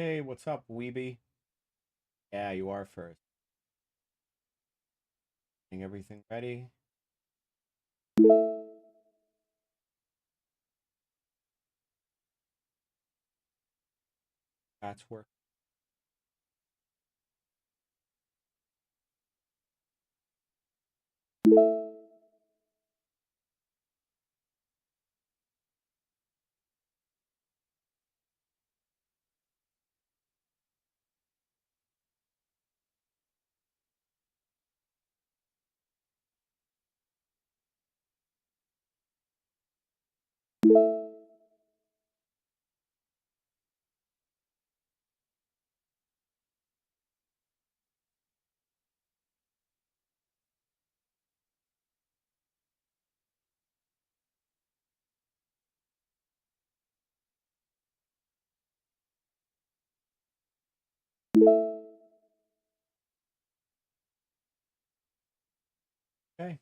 Hey, what's up, Weeby? Yeah, you are first. Getting everything ready. That's work. Okay,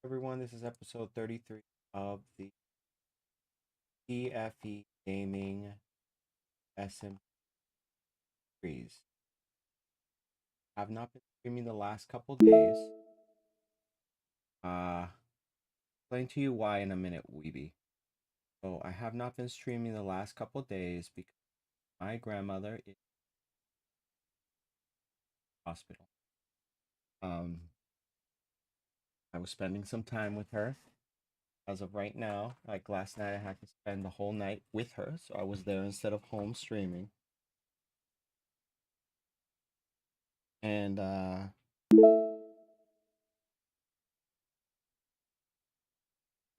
everyone, this is episode 33 of the TFE Gaming SMP series. I've not been streaming the last couple days. Explain to you why in a minute, Weeby. So I have not been streaming the last couple days because my grandmother is in the hospital. I was spending some time with her. As of right now, like last night, I had to spend the whole night with her, so I was there instead of home streaming. And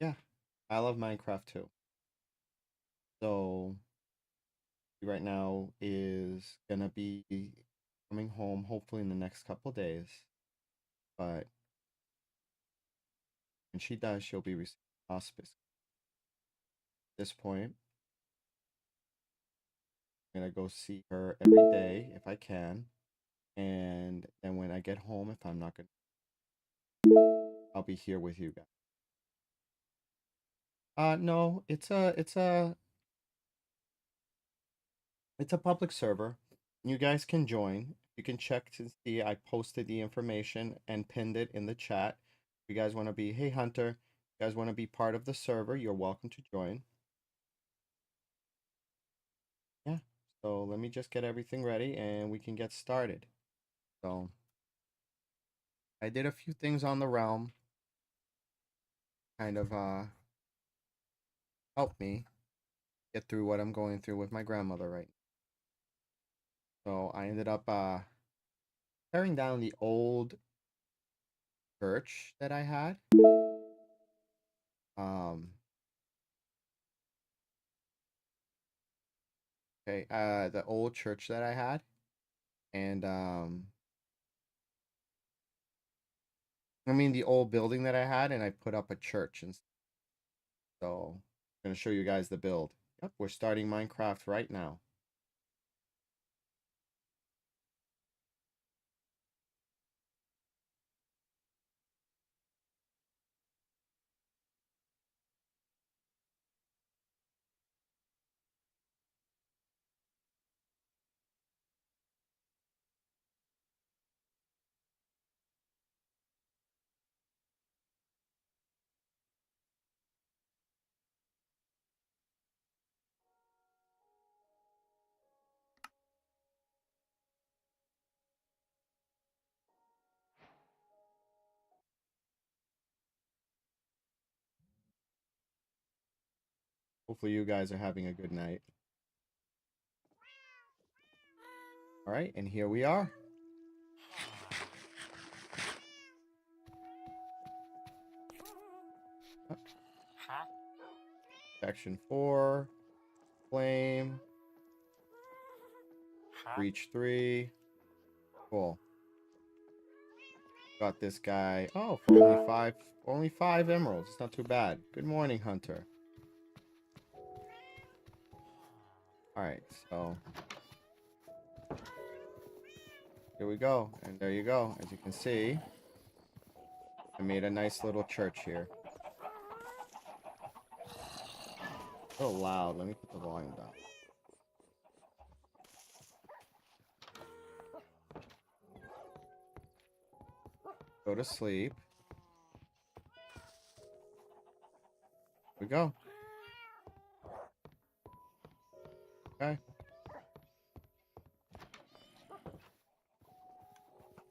yeah, I love Minecraft too. So right now is gonna be coming home hopefully in the next couple days. But when she does, she'll be receiving hospice. At this point, I'm gonna go see her every day if I can. And then when I get home, if I'm not gonna, I'll be here with you guys. No, it's a public server. You guys can join. You can check to see I posted the information and pinned it in the chat. If you guys want to be, hey Hunter, you guys want to be part of the server, you're welcome to join. Yeah. So let me just get everything ready and we can get started. So I did a few things on the realm, kind of help me get through what I'm going through with my grandmother right now. So I ended up tearing down the old church that I had. Um okay, the old church that I had. And I mean the old building that I had, and I put up a church, and so I'm gonna show you guys the build. Yep, we're starting Minecraft right now. Hopefully you guys are having a good night. All right, and here we are. Section 4, flame, breach 3. Cool. Got this guy. Oh, for only five emeralds. It's not too bad. Good morning, Hunter. All right, so here we go, and there you go. As you can see, I made a nice little church here. A little loud. Let me put the volume down. Go to sleep. Here we go. Okay.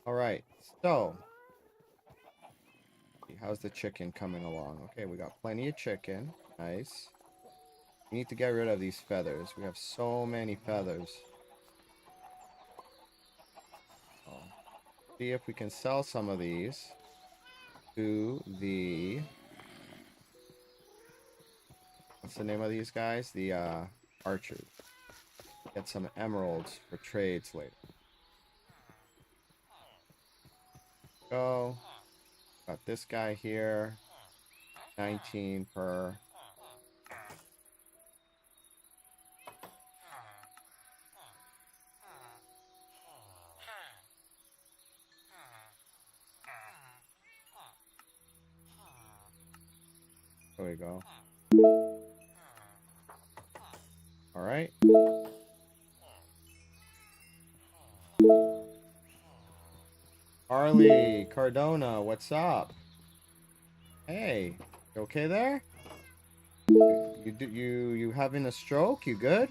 All right. So, how's the chicken coming along? Okay, we got plenty of chicken. Nice. We need to get rid of these feathers. We have so many feathers. Oh. See if we can sell some of these to the... What's the name of these guys? The archers. Get some emeralds for trades later. Go. Got this guy here. 19 per. There we go. All right. Harley Cardona, what's up? Hey, you okay there? You having a stroke? You good?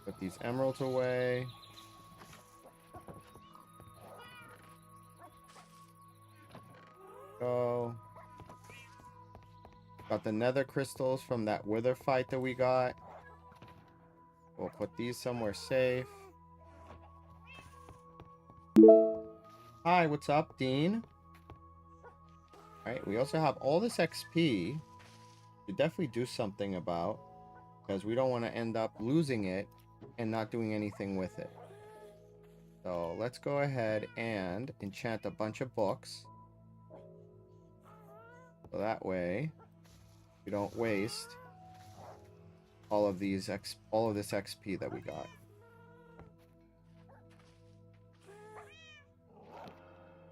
Put these emeralds away. Go. Got the nether crystals from that wither fight that we got. We'll put these somewhere safe. Hi, what's up, Dean? Alright, we also have all this XP. To definitely do something about. Because we don't want to end up losing it and not doing anything with it. So let's go ahead and enchant a bunch of books. So that way we don't waste all of this XP that we got.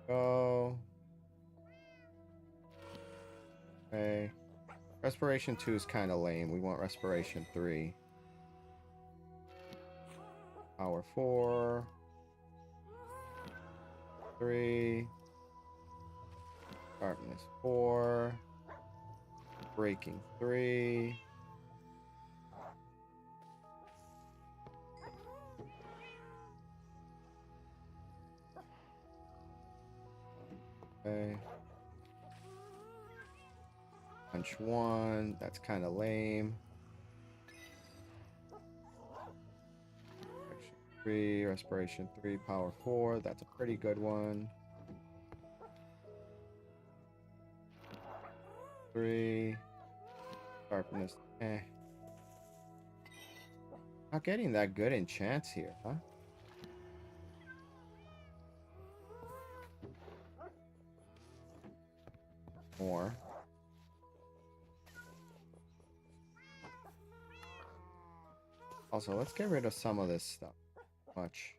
Go. Okay. Respiration 2 is kind of lame. We want Respiration 3. Power 4. 3. Sharpness 4. Breaking 3. Okay. Punch 1. That's kind of lame. Respiration 3. Respiration 3. Power 4. That's a pretty good one. 3. Sharpness. Not getting that good in chance here, huh? More. Also, let's get rid of some of this stuff. Much.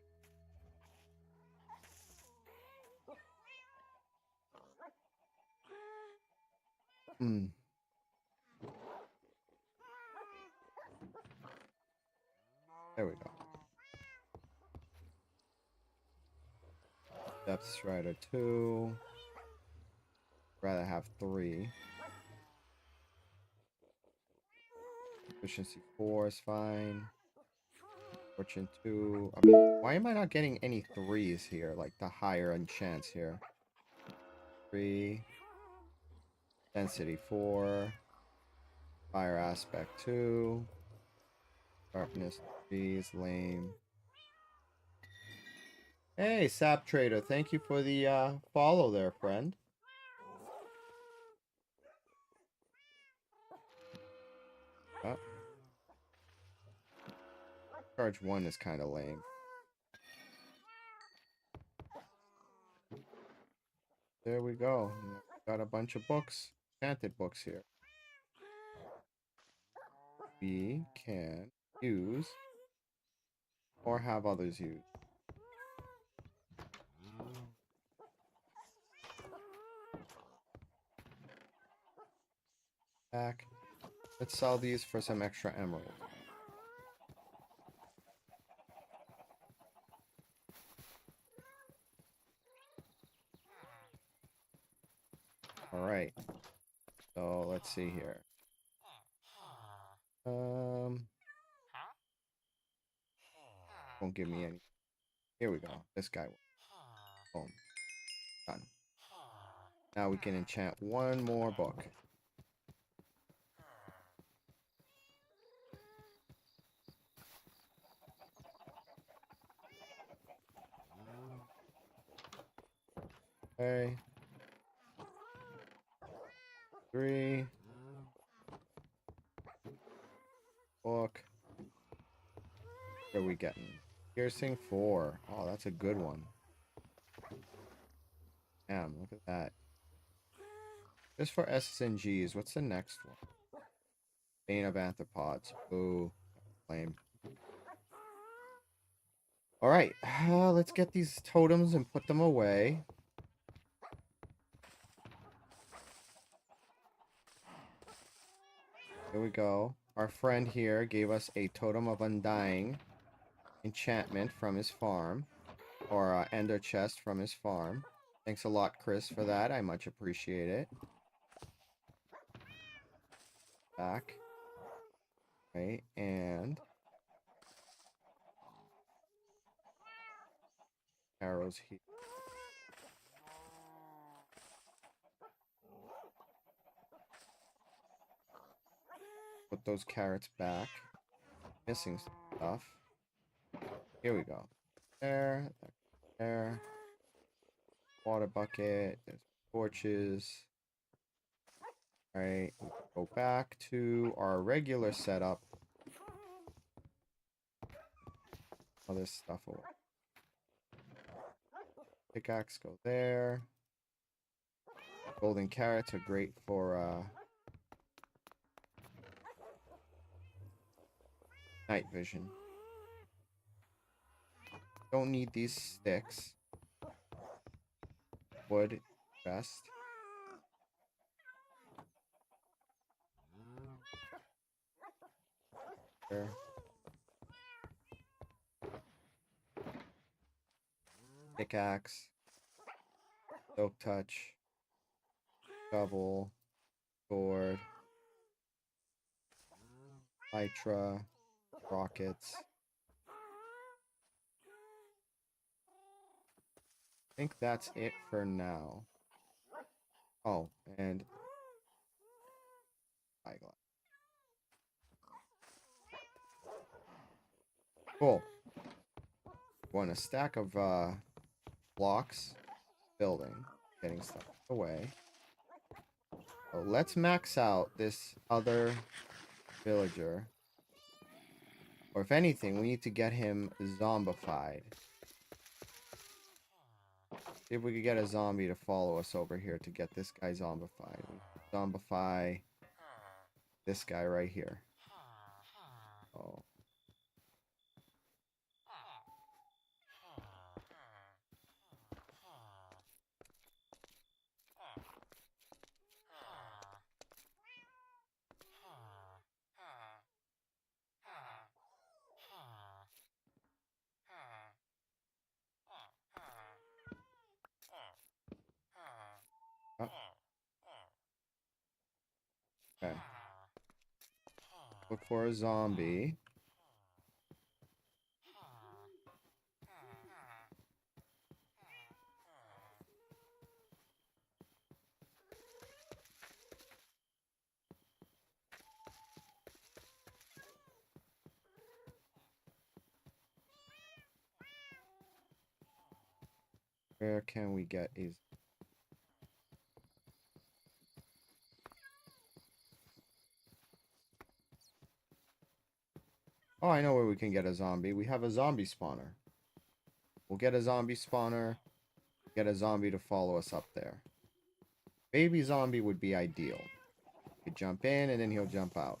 There we go. Depth Strider 2. Rather have 3. Efficiency 4 is fine. Fortune 2. I mean, why am I not getting any 3s here? Like the higher enchants here. 3. Density 4. Fire Aspect 2. Sharpness 3 is lame. Hey, Sap Trader. Thank you for the follow there, friend. Oh. Charge 1 is kind of lame. There we go. Got a bunch of books. Enchanted books here. We can use or have others use. Back. Let's sell these for some extra emeralds. All right. So let's see here. Won't give me any. Here we go. This guy. Boom. Done. Now we can enchant one more book. Okay. 3. Book. What are we getting? Piercing 4. Oh, that's a good one. Damn, look at that. Just for S's and G's, what's the next one? Bane of Arthropods. Ooh, lame. Alright, let's get these totems and put them away. Here we go. Our friend here gave us a Totem of Undying enchantment from his farm. Or ender chest from his farm. Thanks a lot, Chris, for that. I much appreciate it. Back. Okay, and arrows here. Put those carrots back. Missing stuff. Here we go. There. There. Water bucket. There's torches. Alright. Go back to our regular setup. All this stuff away. Pickaxe go there. Golden carrots are great for night vision. Don't need these sticks. Wood best. There. Pickaxe. Soak touch. Shovel. Sword. Elytra. Rockets. I think that's it for now. Oh, and spyglass. Cool. Want a stack of blocks. Building. Getting stuff away. So let's max out this other villager. Or if anything, we need to get him zombified. See if we could get a zombie to follow us over here to get this guy zombified. Zombify this guy right here. Oh. Oh. Okay. Look for a zombie. Where can we get a... Oh, I know where we can get a zombie. We have a zombie spawner. We'll get a zombie spawner. Get a zombie to follow us up there. Baby zombie would be ideal. He'd jump in and then he'll jump out.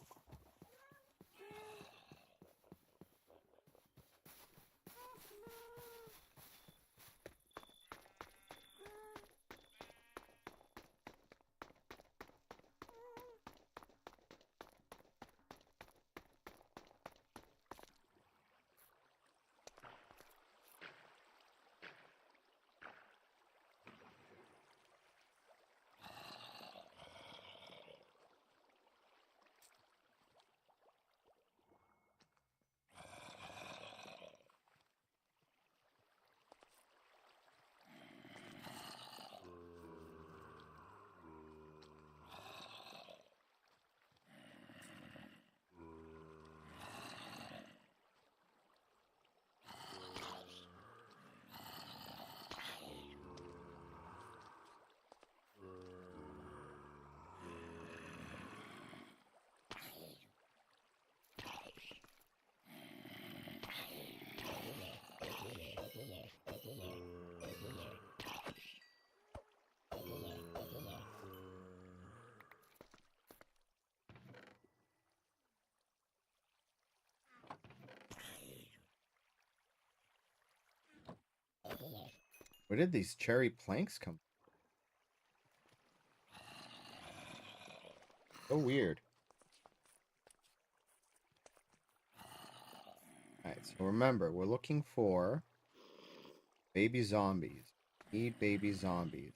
Where did these cherry planks come from? So weird. Alright, so remember, we're looking for baby zombies. Need baby zombies.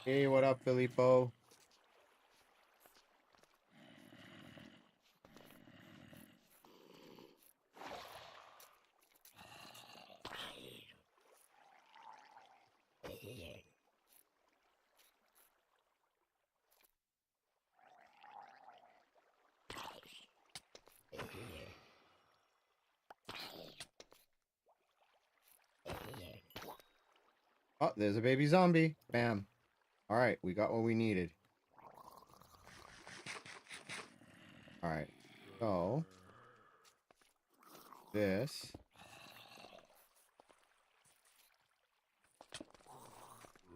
Hey, what up, Filippo? Oh, there's a baby zombie. Bam. Alright, we got what we needed. Alright. So this.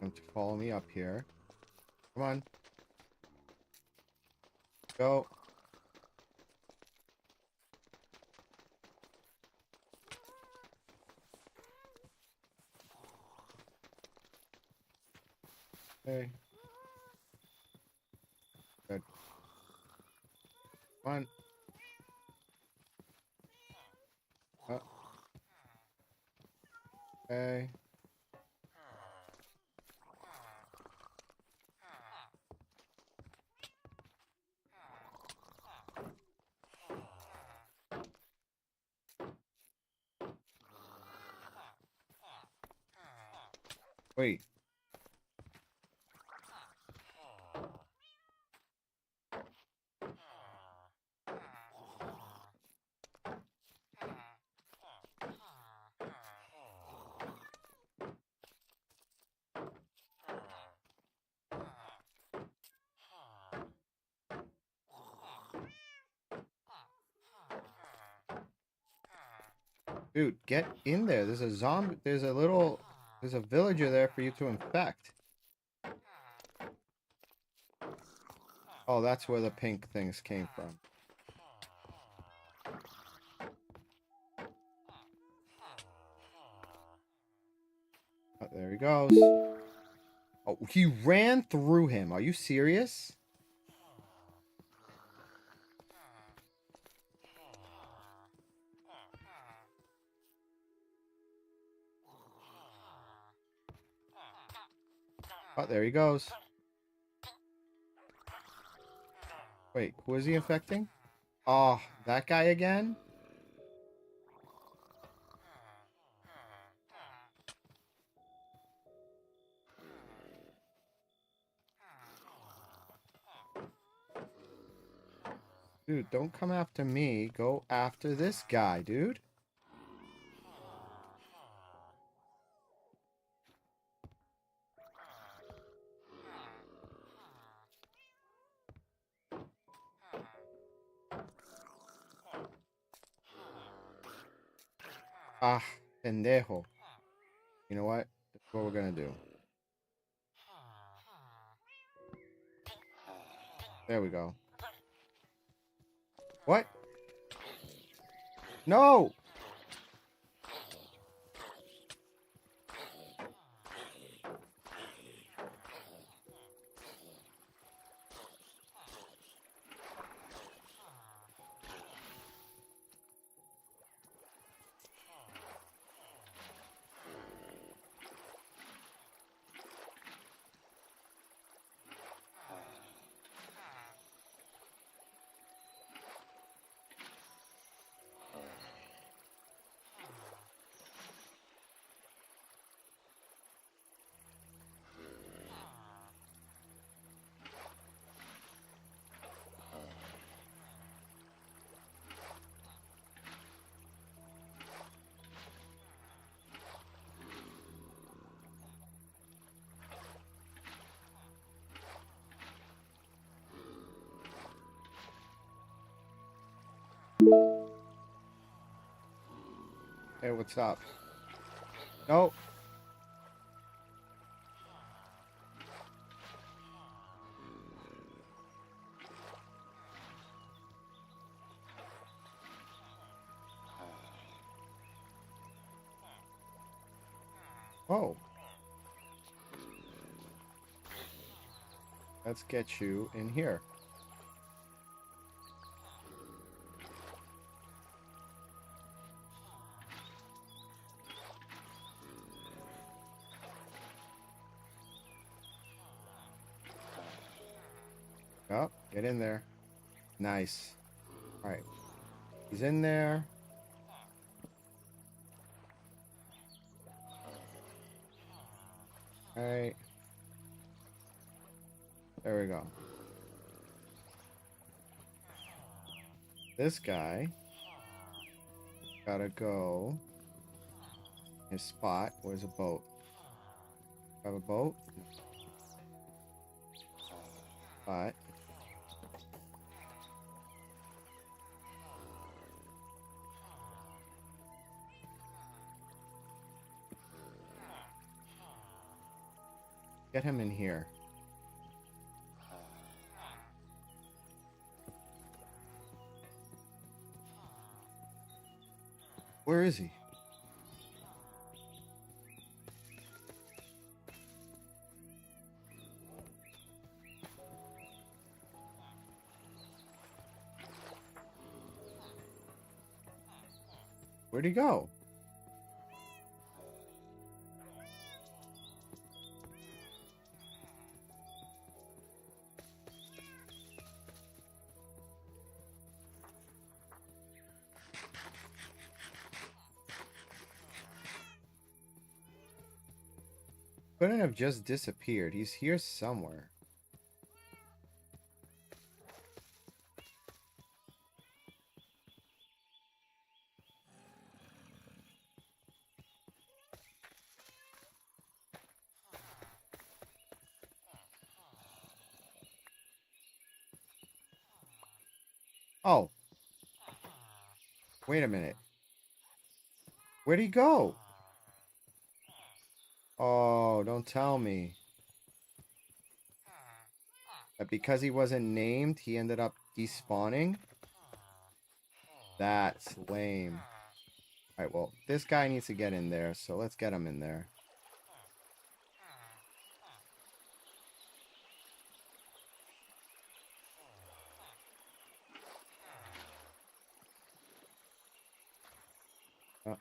Going to follow me up here. Come on. Go. Okay. Good. Come on. Okay. Wait. Dude, get in there. There's a zombie. There's a villager there for you to infect. Oh, that's where the pink things came from. Oh, there he goes. Oh, he ran through him. Are you serious? Oh, there he goes. Wait, who is he infecting? Oh, that guy again? Dude, don't come after me. Go after this guy, dude. Ah, pendejo. You know what? That's what we're gonna do. There we go. What? No! Hey, what's up? No. Oh. Let's get you in here. Oh, get in there. Nice. All right. He's in there. All right. There we go. This guy gotta go. His spot. Where's a boat? Have a boat? But get him in here. Where is he? Where'd he go? Couldn't have just disappeared. He's here somewhere. Oh. Wait a minute. Where'd he go? Oh, don't tell me that because he wasn't named, he ended up despawning? That's lame. Alright, well, this guy needs to get in there, so let's get him in there. Oh.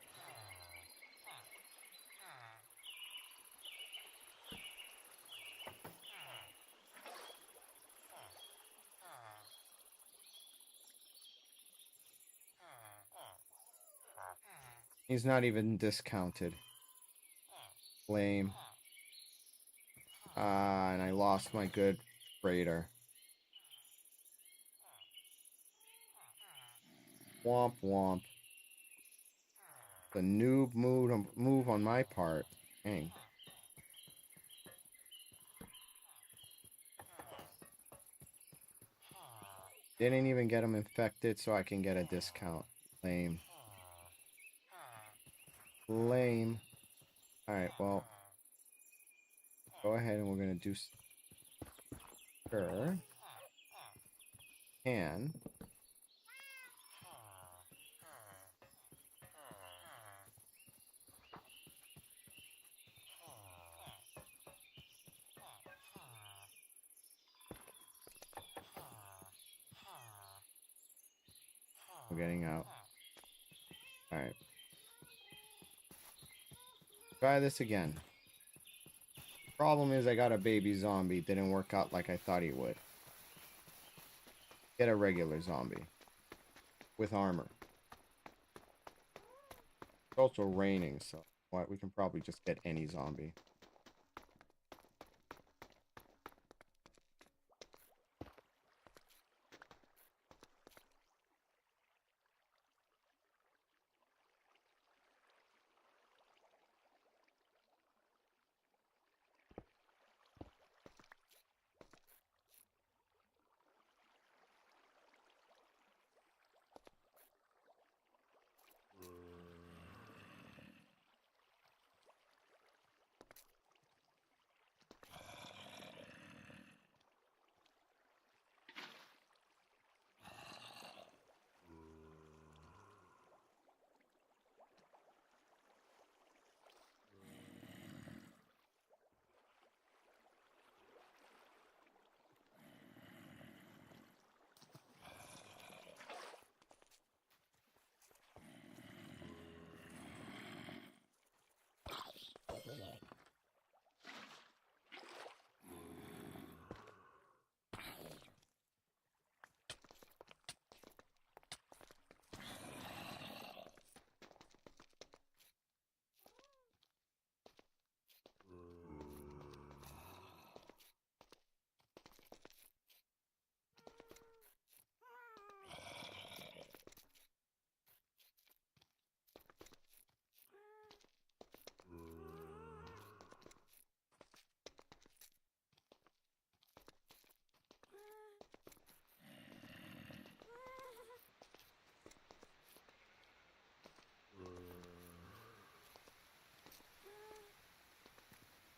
He's not even discounted. Lame. And I lost my good freighter. Womp womp. The noob move on my part. Dang. Didn't even get him infected so I can get a discount. Lame. Lame. Alright, well. Go ahead and we're going to do... Sure. Can. We're getting out. Alright. Try this again. Problem is I got a baby zombie. Didn't work out like I thought he would. Get a regular zombie. With armor. It's also raining, so what, we can probably just get any zombie.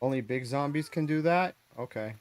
Only big zombies can do that? Okay.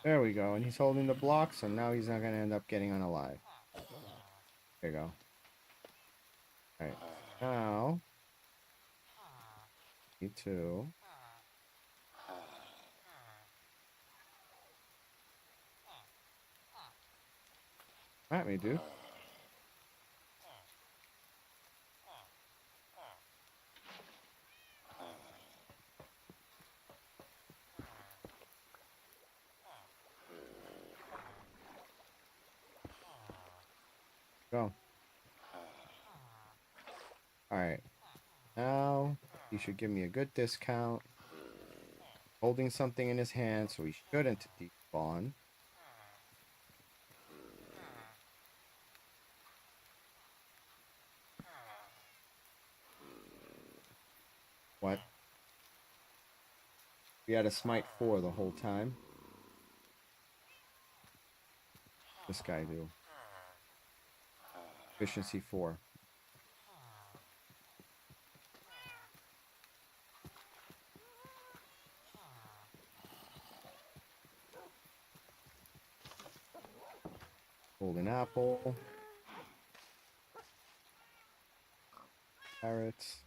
There we go. And he's holding the block, so now he's not going to end up getting unalive. There you go. Alright. Now, me too. At me, dude. Go. Alright. Now, he should give me a good discount. Holding something in his hand, so he shouldn't despawn. What? We had a smite 4 the whole time. This guy do. Efficiency 4. Golden apple. Carrots.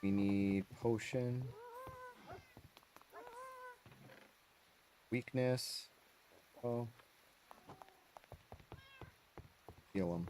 We need potion. Weakness. Oh. Heal him.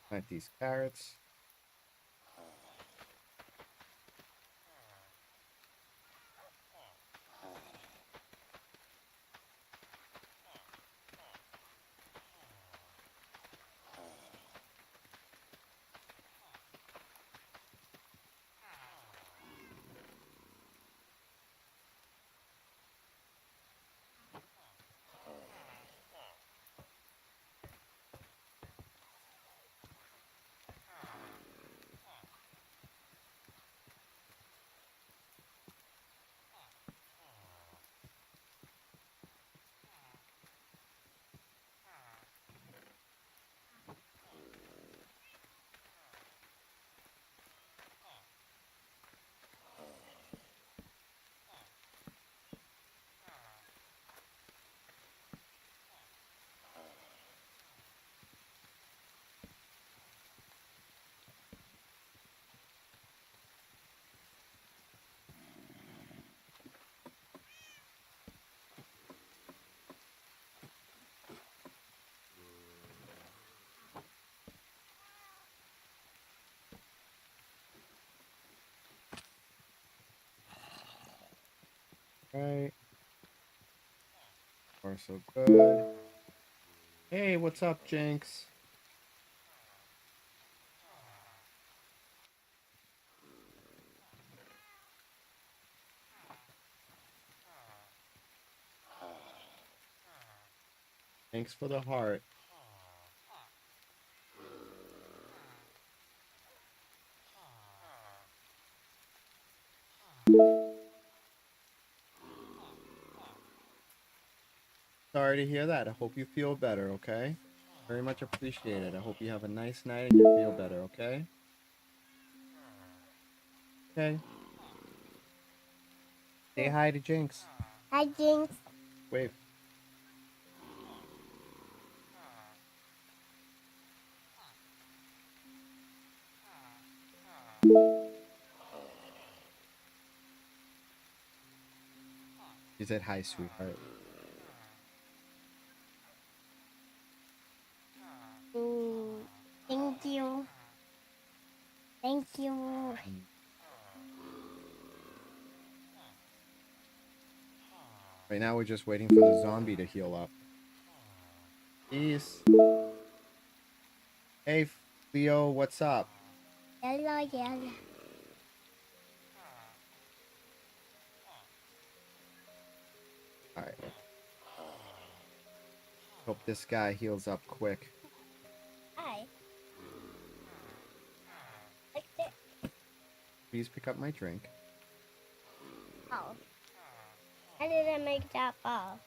Plant these carrots. Right. Far so good. Hey, what's up, Jinx? Thanks for the heart. Sorry to hear that. I hope you feel better, okay? Very much appreciated. I hope you have a nice night and you feel better, okay? Okay. Say hi to Jinx. Hi, Jinx. Wave. She said hi, sweetheart. Thank you. Thank you. Right now we're just waiting for the zombie to heal up. Peace. Hey, Leo, what's up? Yellow, yellow. Alright. Hope this guy heals up quick. Hi. Like this. Please pick up my drink. Oh. How did I make that ball?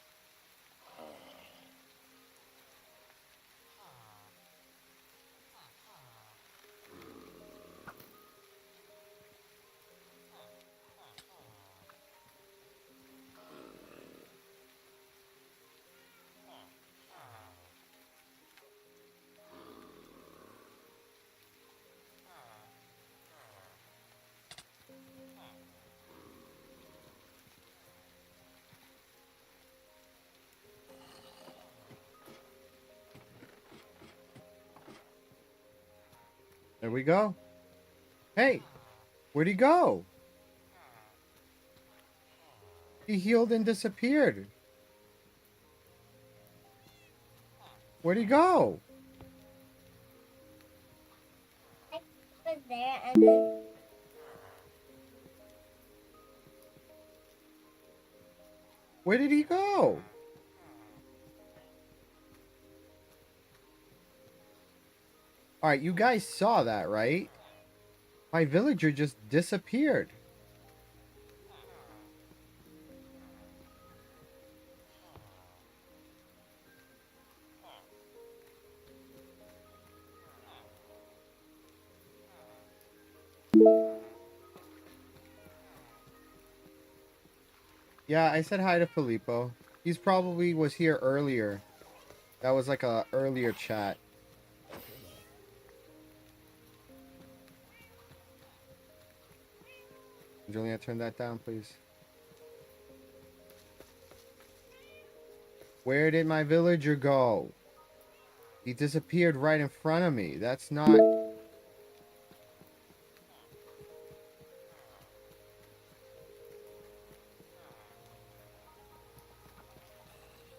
There we go. Hey, where'd he go? He healed and disappeared. Where'd he go? I was there and then Where did he go? Alright, you guys saw that, right? My villager just disappeared. Yeah, I said hi to Filippo. He's probably was here earlier. That was like a earlier chat. Julian, turn that down, please. Where did my villager go? He disappeared right in front of me. That's not...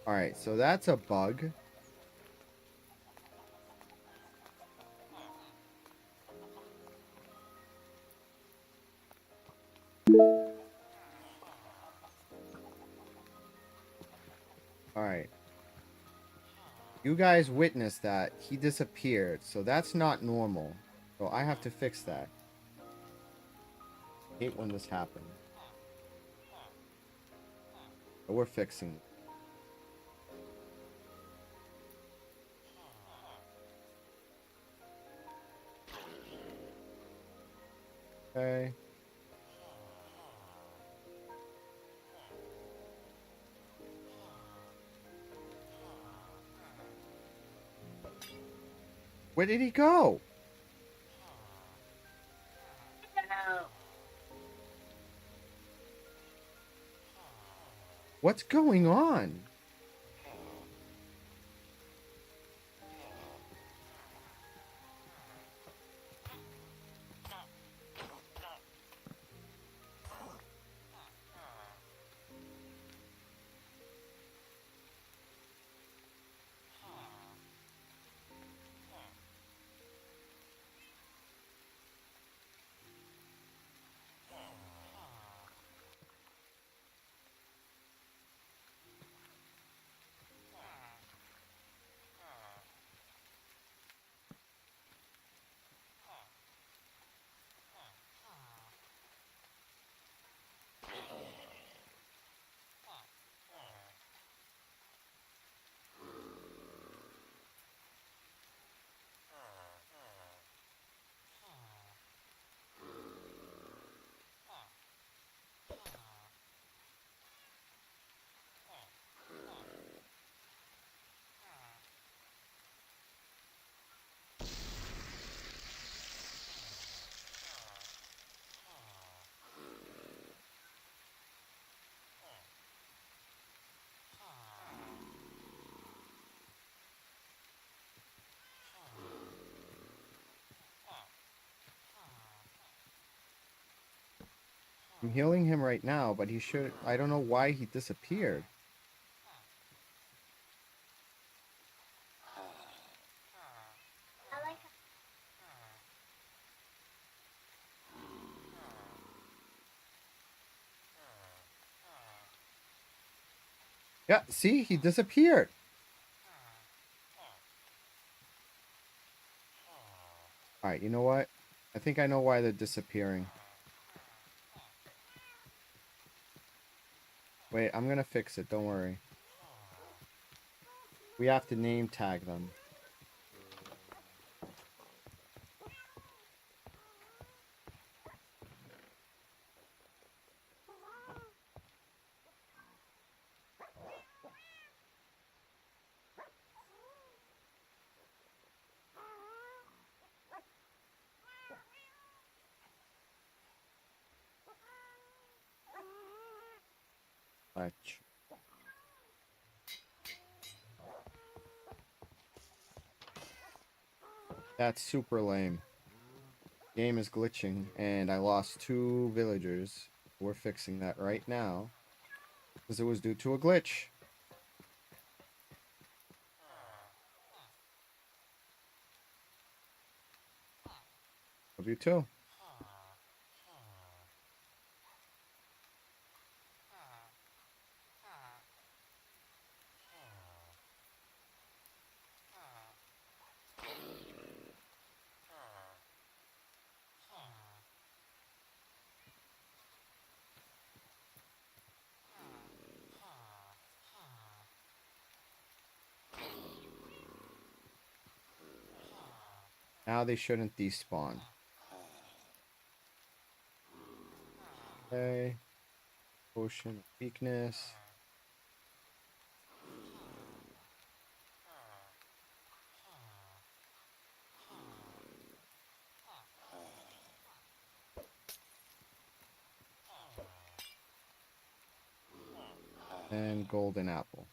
Alright, so that's a bug. Alright. You guys witnessed that. He disappeared. So that's not normal. So I have to fix that. I hate when this happens. But we're fixing it. Okay. Where did he go? What's going on? I'm healing him right now, but he should... I don't know why he disappeared. I like Yeah, see? He disappeared. Alright, you know what? I think I know why they're disappearing. Wait, I'm gonna fix it. Don't worry. We have to name tag them. Fetch. That's super lame. Game is glitching, and I lost 2 villagers. We're fixing that right now. Because it was due to a glitch. Love you too. Now they shouldn't despawn. Okay. Potion of weakness. And golden apple.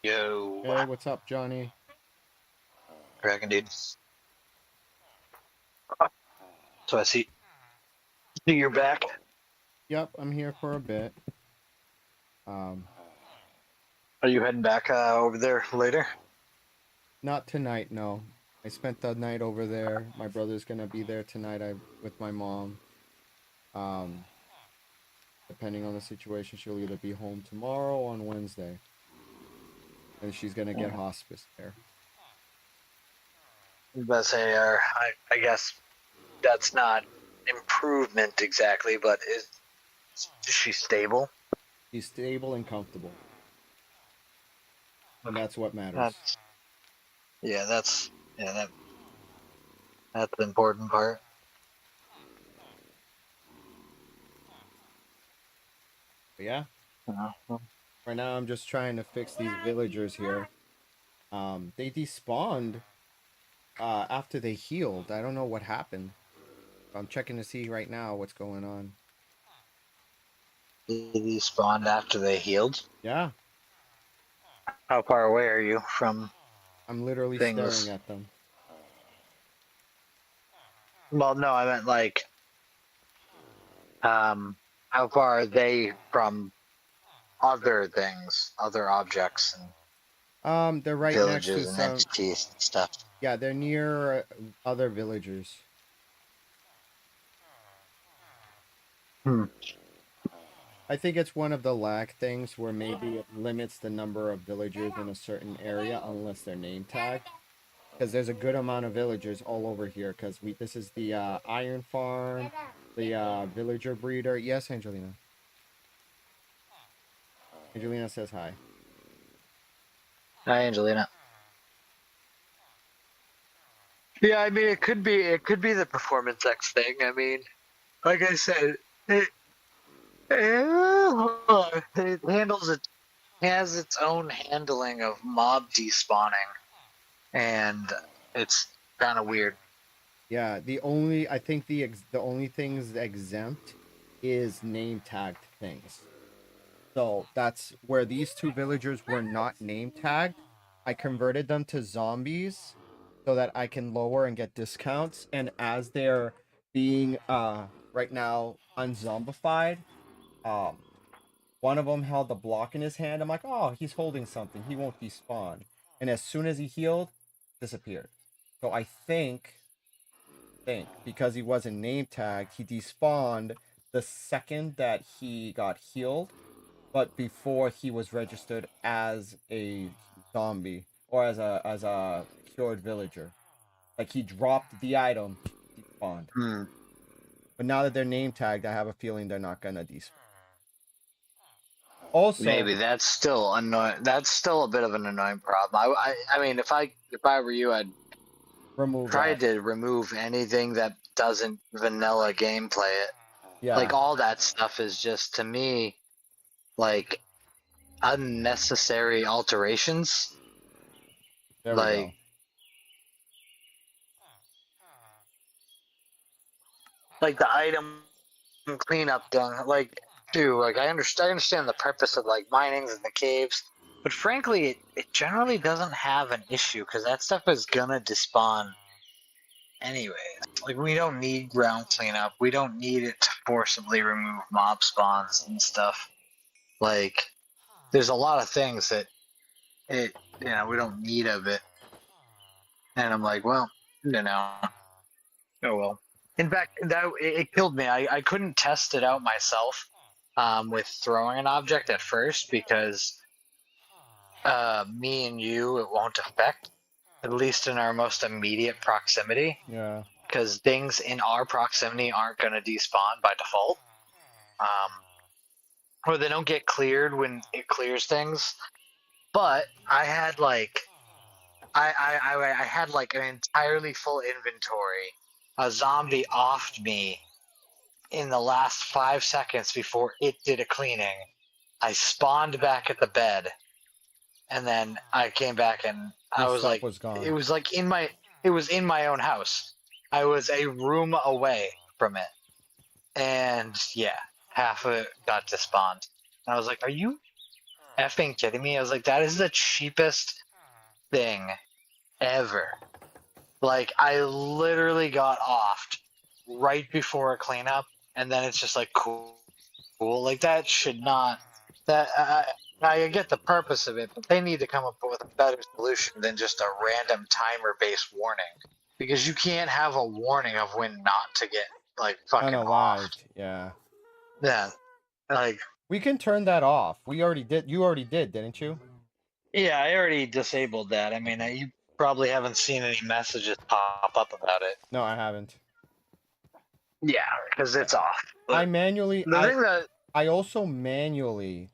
Yo, Hey, what's up, Johnny? Dragon dude. So I see you're back. Yep, I'm here for a bit. Um, Are you heading back over there later? Not tonight, no. I spent the night over there. My brother's gonna be there tonight. With my mom. Um, Depending on the situation, she'll either be home tomorrow or on Wednesday, and she's gonna get hospice care. I was about to say, I guess that's not improvement exactly, but is she stable? She's stable and comfortable, and that's what matters. That's that's that's the important part. But yeah, Uh, right now I'm just trying to fix these villagers here. They despawned after they healed. I don't know what happened. I'm checking to see right now what's going on. They spawned after they healed. Yeah, How far away are you from I'm literally staring things? at them. Well, no, I meant like, how far are they from other things, other objects and They're right next to villages and some. entities and stuff? Yeah, they're near other villagers. Hmm. I think it's one of the lag things where maybe it limits the number of villagers in a certain area unless they're name tagged. Because there's a good amount of villagers all over here. Because this is the iron farm, the villager breeder. Yes, Angelina. Angelina says hi. Hi, Angelina. Yeah, I mean, it could be the Performance X thing. I mean, like I said, it handles it has its own handling of mob despawning, and it's kind of weird. Yeah, I think the only things exempt is name tagged things. So that's where these two villagers were not name tagged. I converted them to zombies so that I can lower and get discounts. And as they're being right now unzombified, um one of them held the block in his hand. I'm like, oh, he's holding something. He won't despawn. And as soon as he healed, disappeared. So I think because he wasn't name tagged, he despawned the second that he got healed, but before he was registered as a zombie or as a cured villager. Like he dropped the item, despawned. But now that they're name tagged, I have a feeling they're not gonna despawn. Also, Maybe that's still annoying. That's still a bit of an annoying problem. I mean, if I were you, I'd remove try that. to remove anything that doesn't vanilla gameplay it. Yeah. Like all that stuff is just to me like unnecessary alterations. There we go. Like the item cleanup done. Like, dude, like I understand the purpose of like minings and the caves, but frankly, it generally doesn't have an issue because that stuff is gonna despawn anyways. Like we don't need ground cleanup. We don't need it to forcibly remove mob spawns and stuff. Like, there's a lot of things that we don't need of it. And I'm like, well, oh well. In fact, it killed me. I couldn't test it out myself with throwing an object at first because me and you it won't affect, at least in our most immediate proximity, Yeah. because things in our proximity aren't going to despawn by default, or they don't get cleared when it clears things. But I had like I had like an entirely full inventory. A zombie offed me in the last 5 seconds before it did a cleaning. I spawned back at the bed, and then I came back and I Your was stuff like, was gone. it was like it was in my own house. I was a room away from it, and yeah, half of it got despawned. And I was like, are you effing kidding me? I was like, that is the cheapest thing ever. Like, I literally got offed right before a cleanup, and then it's just like, cool. Like, that should not. That I get the purpose of it, but they need to come up with a better solution than just a random timer-based warning. Because you can't have a warning of when not to get, like, fucking offed. Unalived. Yeah. Yeah. Like, We can turn that off. We already did. You already did, didn't you? yeah, I already disabled that. I mean, you probably haven't seen any messages pop up about it. No, I haven't. Yeah, because it's off. I But manually. the thing that I also manually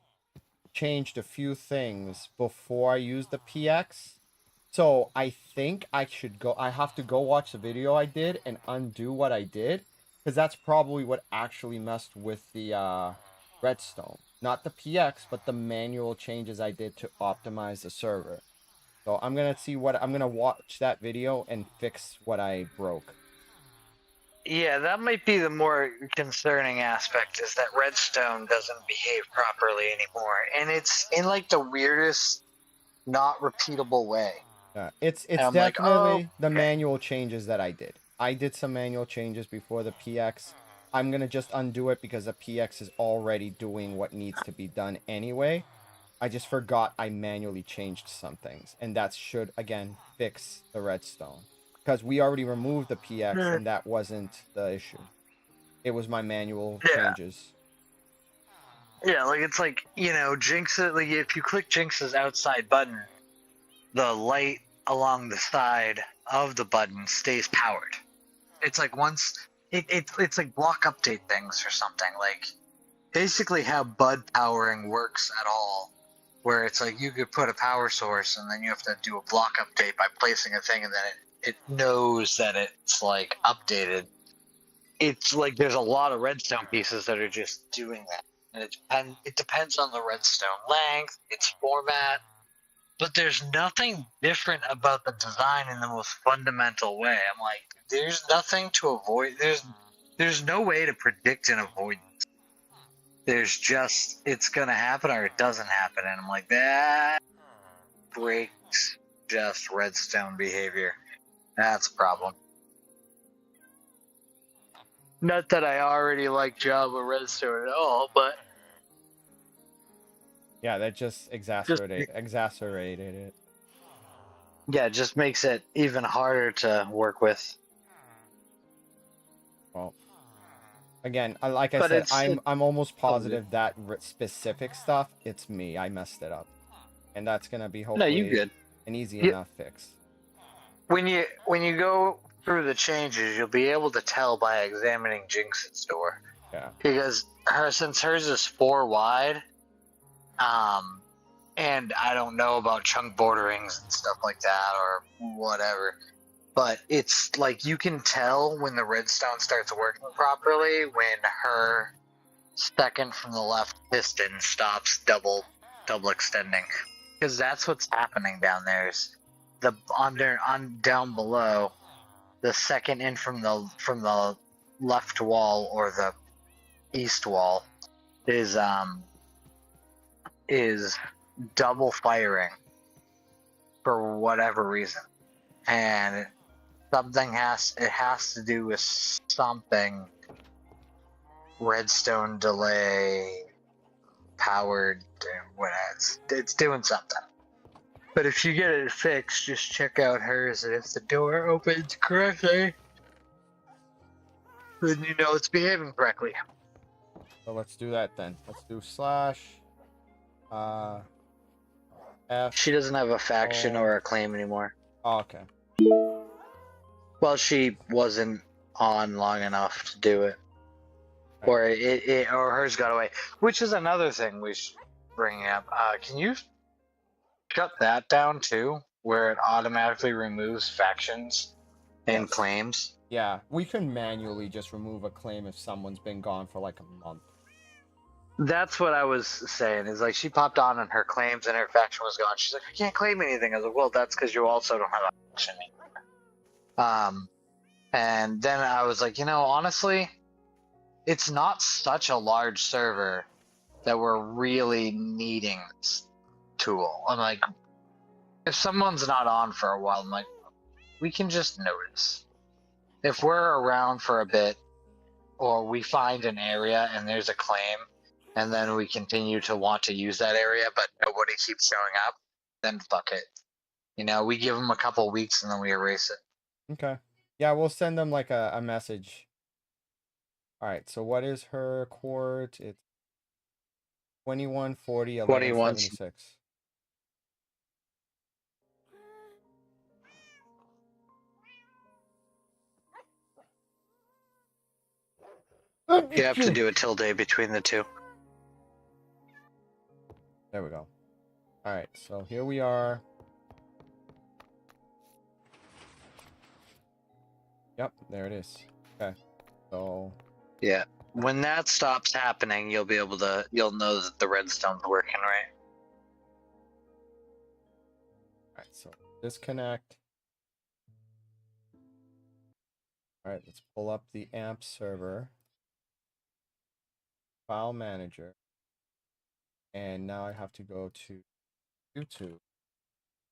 changed a few things before I used the PX. So I think I should go. I have to go watch the video I did and undo what I did, because that's probably what actually messed with the Redstone. Not the PX, but the manual changes I did to optimize the server. So I'm gonna watch that video and fix what I broke. Yeah, that might be the more concerning aspect is that Redstone doesn't behave properly anymore. And it's in like the weirdest, not repeatable way. Yeah, it's And I'm like, oh, definitely the okay. manual changes that I did. I did some manual changes before the PX. I'm gonna just undo it because the PX is already doing what needs to be done anyway. I just forgot I manually changed some things, and that should again fix the redstone because we already removed the PX and that wasn't the issue. It was my manual Yeah. changes. Yeah, like it's like, you know, Jinx. Like if you click Jinx's outside button, the light along the side of the button stays powered. It's like once it's like block update things or something. Like basically how bud powering works at all, where it's like you could put a power source and then you have to do a block update by placing a thing, and then it knows that it's like updated. It's like there's a lot of redstone pieces that are just doing that, and it depends on the redstone length, its format, but there's nothing different about the design in the most fundamental way. I'm like, there's nothing to avoid. There's no way to predict and avoid. There's just it's gonna happen or it doesn't happen, and I'm like, that breaks just redstone behavior. That's a problem. Not that I already like Java Redstone at all, but Yeah, that just exacerbated it. yeah, it just makes it even harder to work with. Well, again, like I But said, it's I'm almost all good. positive that specific stuff, it's me. I messed it up, and that's gonna be No, you hopefully good. an easy You, enough fix. when you go through the changes, you'll be able to tell by examining Jinx's door. Yeah. Because since hers is 4 wide, and I don't know about chunk borderings and stuff like that or whatever, but it's like you can tell when the redstone starts working properly when her second from the left piston stops double extending, because that's what's happening down there. Is the on down below, the second in from the left wall or the east wall is double firing for whatever reason, and it has to do with something redstone delay powered, what it's doing something. But if you get it fixed, just check out hers, and if the door opens correctly, then you know it's behaving correctly. So let's do that then. Let's do slash F. She doesn't have a faction or a claim anymore. Oh, okay. Well, she wasn't on long enough to do it. Or or hers got away, which is another thing we should bring up. Can you shut that down too, where it automatically removes factions and claims? Yeah, we can manually just remove a claim if someone's been gone for like a month. That's what I was saying. Is like she popped on and her claims and her faction was gone. She's like, I can't claim anything. I was like, well, that's because you also don't have a faction anymore. And then I was like, honestly, it's not such a large server that we're really needing this tool. I'm like, if someone's not on for a while, I'm like, we can just notice. If we're around for a bit, or we find an area and there's a claim, and then we continue to want to use that area, but nobody keeps showing up, then fuck it. We give them a couple weeks and then we erase it. Okay. Yeah, we'll send them like a message. All right, so what is her court? It's 21, 40, 11, 76. You have to do a tilde between the two. There we go. All right, so here we are. Yep, there it is. Okay, so yeah, when that stops happening, you'll know that the redstone's working right. All right, so disconnect. All right, let's pull up the AMP server file manager, and now I have to go to YouTube.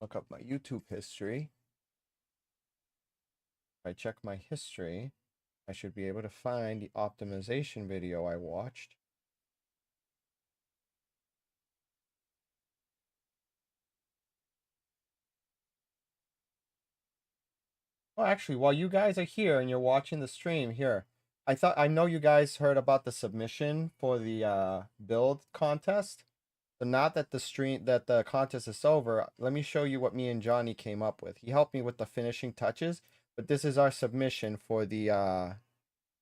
Look up my YouTube history. If I check my history, I should be able to find the optimization video I watched. Oh, actually, while you guys are here and you're watching the stream here, I know you guys heard about the submission for the build contest. So now that the contest is over, let me show you what me and Johnny came up with. He helped me with the finishing touches, but this is our submission for the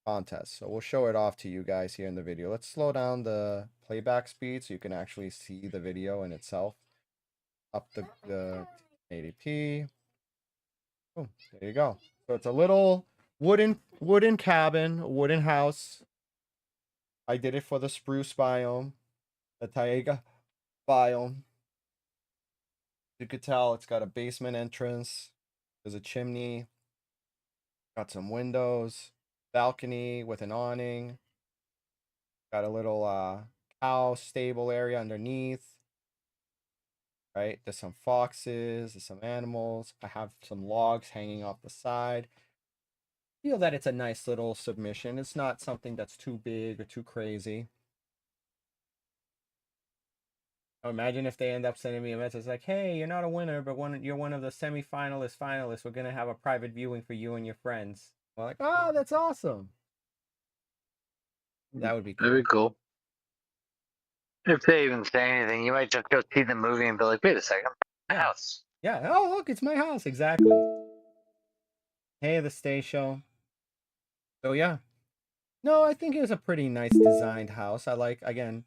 contest. So we'll show it off to you guys here in the video. Let's slow down the playback speed so you can actually see the video in itself. Up the 1080p. Oh, there you go. So it's a little wooden cabin, wooden house. I did it for the spruce biome, the taiga biome. You could tell it's got a basement entrance. There's a chimney. Got some windows, balcony with an awning. Got a little cow stable area underneath. Right? There's some foxes, there's some animals. I have some logs hanging off the side. Feel that it's a nice little submission. It's not something that's too big or too crazy. Imagine if they end up sending me a message like, "Hey, you're not a winner, but you're one of the finalists. We're gonna have a private viewing for you and your friends." I'm like, "Oh, that's awesome." That would be cool. Very cool. If they even say anything, you might just go see the movie and be like, "Wait a second, my house." Yeah. Oh, look, it's my house. Exactly. Hey, the stay show. So yeah. No, I think it was a pretty nice designed house. I like, again,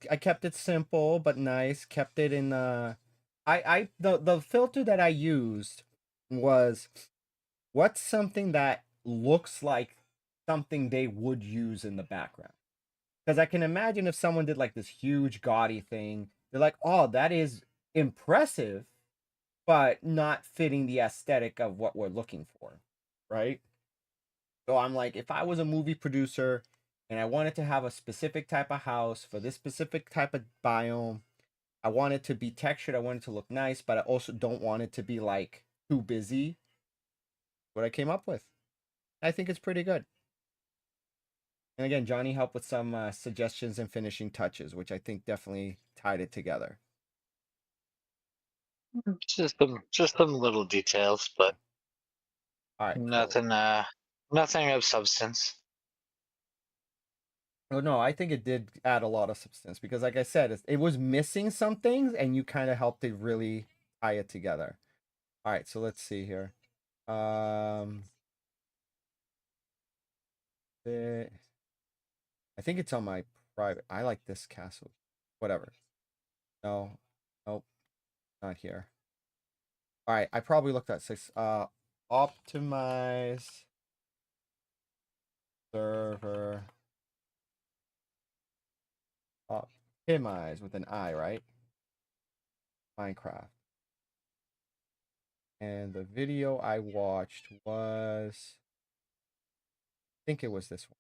I kept it simple but nice. Kept it in the filter that I used was what's something that looks like something they would use in the background. Because I can imagine if someone did like this huge gaudy thing, they're like, "Oh, that is impressive, but not fitting the aesthetic of what we're looking for." Right? So I'm like, if I was a movie producer and I wanted to have a specific type of house for this specific type of biome, I want it to be textured, I want it to look nice, but I also don't want it to be like too busy. What I came up with. I think it's pretty good. And again, Johnny helped with some suggestions and finishing touches, which I think definitely tied it together. Just some little details, but All right. nothing nothing of substance. Oh no, I think it did add a lot of substance because, like I said, it was missing some things, and you kind of helped it really tie it together. All right, so let's see here. I think it's on my private. I like this castle. Whatever. No, nope, not here. All right, I probably looked at 6. Optimize server. Optimize with an I, right? Minecraft. And the video I watched was, I think it was this one.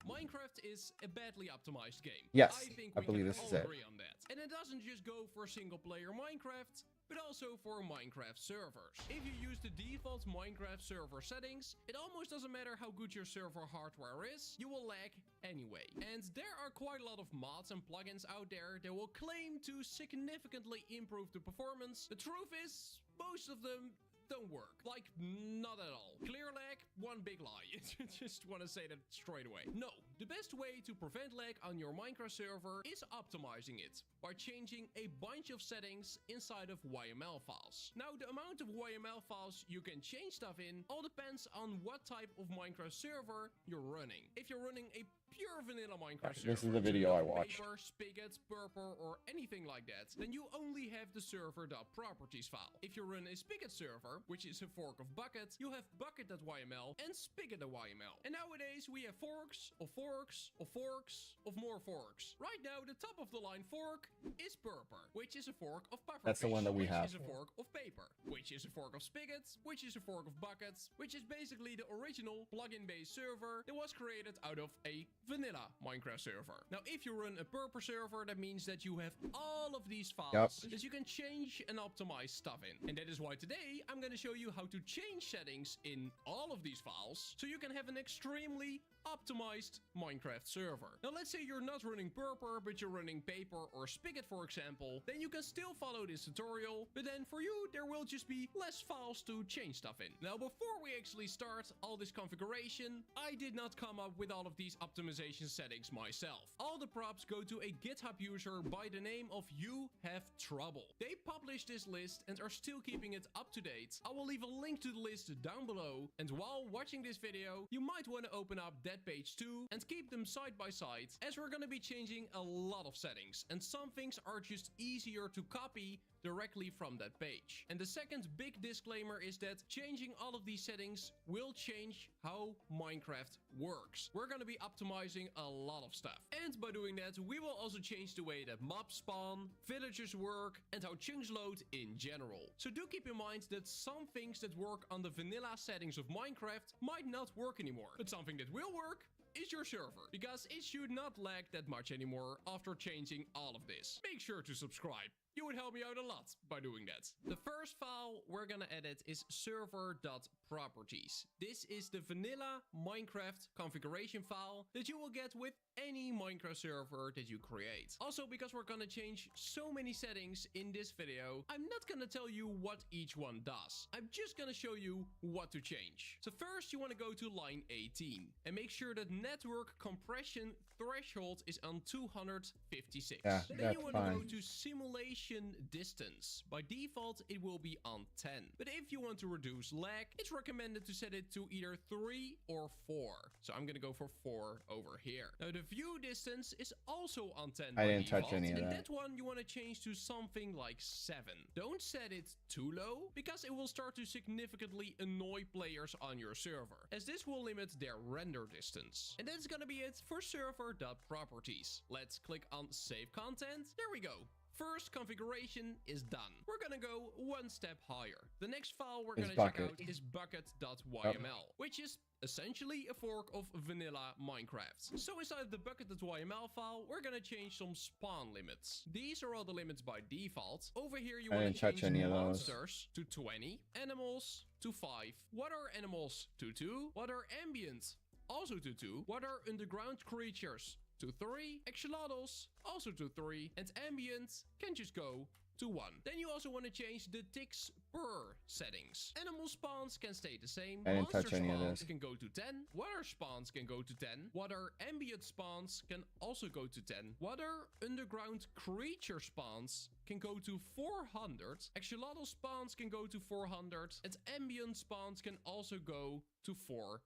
Minecraft is a badly optimized game. Yes, I believe this is it. agree on that. And it doesn't just go for single player Minecraft, but also for Minecraft servers. If you use the default Minecraft server settings, it almost doesn't matter how good your server hardware is, you will lag anyway. And there are quite a lot of mods and plugins out there that will claim to significantly improve the performance. The truth is, most of them don't work. Like, not at all. Clear lag, one big lie. Just want to say that straight away. No, the best way to prevent lag on your Minecraft server is optimizing it by changing a bunch of settings inside of YML files. Now, the amount of YML files you can change stuff in all depends on what type of Minecraft server you're running. If you're running a pure vanilla Minecraft server, this is the video I watched. Paper, spigot, purple, or anything like that, then you only have the server.properties file. If you run a spigot server, which is a fork of bucket, you have bucket.yml and spigot.yml. And nowadays we have forks of forks of forks of more forks. Right now, the top of the line fork is purple, which is a fork of pufferfish. That's the one that we have. Which is a fork of paper, which is a fork of spigots, which is a fork of buckets, which is basically the original plugin-based server that was created out of a vanilla Minecraft server. Now, if you run a purple server, that means that you have all of these files that you can change and optimize stuff in. And that is why today I'm going to show you how to change settings in all of these files so you can have an extremely optimized Minecraft server. Now let's say you're not running Purper, but you're running Paper or Spigot for example, then you can still follow this tutorial, but then for you there will just be less files to change stuff in. Now before we actually start all this configuration, I did not come up with all of these optimization settings myself. All the props go to a GitHub user by the name of You Have Trouble. They published this list and are still keeping it up to date. I will leave a link to the list down below, and while watching this video, you might want to open up that page too and keep them side by side, as we're gonna be changing a lot of settings, and some things are just easier to copy directly from that page. And the second big disclaimer is that changing all of these settings will change how Minecraft works. We're gonna be optimizing a lot of stuff. And by doing that, we will also change the way that mobs spawn, villagers work, and how chunks load in general. So do keep in mind that some things that work on the vanilla settings of Minecraft might not work anymore. But something that will work is your server, because it should not lag that much anymore after changing all of this. Make sure to subscribe. You would help me out a lot by doing that. The first file we're gonna edit is server.properties. This is the vanilla Minecraft configuration file that you will get with any Minecraft server that you create. Also, because we're gonna change so many settings in this video, I'm not gonna tell you what each one does. I'm just gonna show you what to change. So first you wanna go to line 18 and make sure that network compression threshold is on 256. Yeah, Then you that's wanna go fine. to simulation distance. By default, it will be on 10. But if you want to reduce lag, it's recommended to set it to either 3 or 4. So I'm gonna go for 4 over here. Now the view distance is also on 10 by I didn't default, touch any of and that. that one you want to change to something like 7. Don't set it too low, because it will start to significantly annoy players on your server, as this will limit their render distance. And that's gonna be it for server.properties. Let's click on save content. There we go. First configuration is done. We're gonna go one step higher. The next file we're gonna check out is bucket.yml, which is essentially a fork of vanilla Minecraft. So inside the bucket.yml file, we're gonna change some spawn limits. These are all the limits by default. Over here, you want to change monsters to 20, animals to 5, water animals to 2, water ambient also to 2, water underground creatures to 3, axolotls also to 3, and ambient can just go to 1. Then you also want to change the ticks per settings. Animal spawns can stay the same. I didn't touch any of Monster spawns this. can go to 10. Water spawns can go to 10. Water ambient spawns can also go to 10. Water underground creature spawns can go to 400. Axolotl spawns can go to 400. And ambient spawns can also go to 400.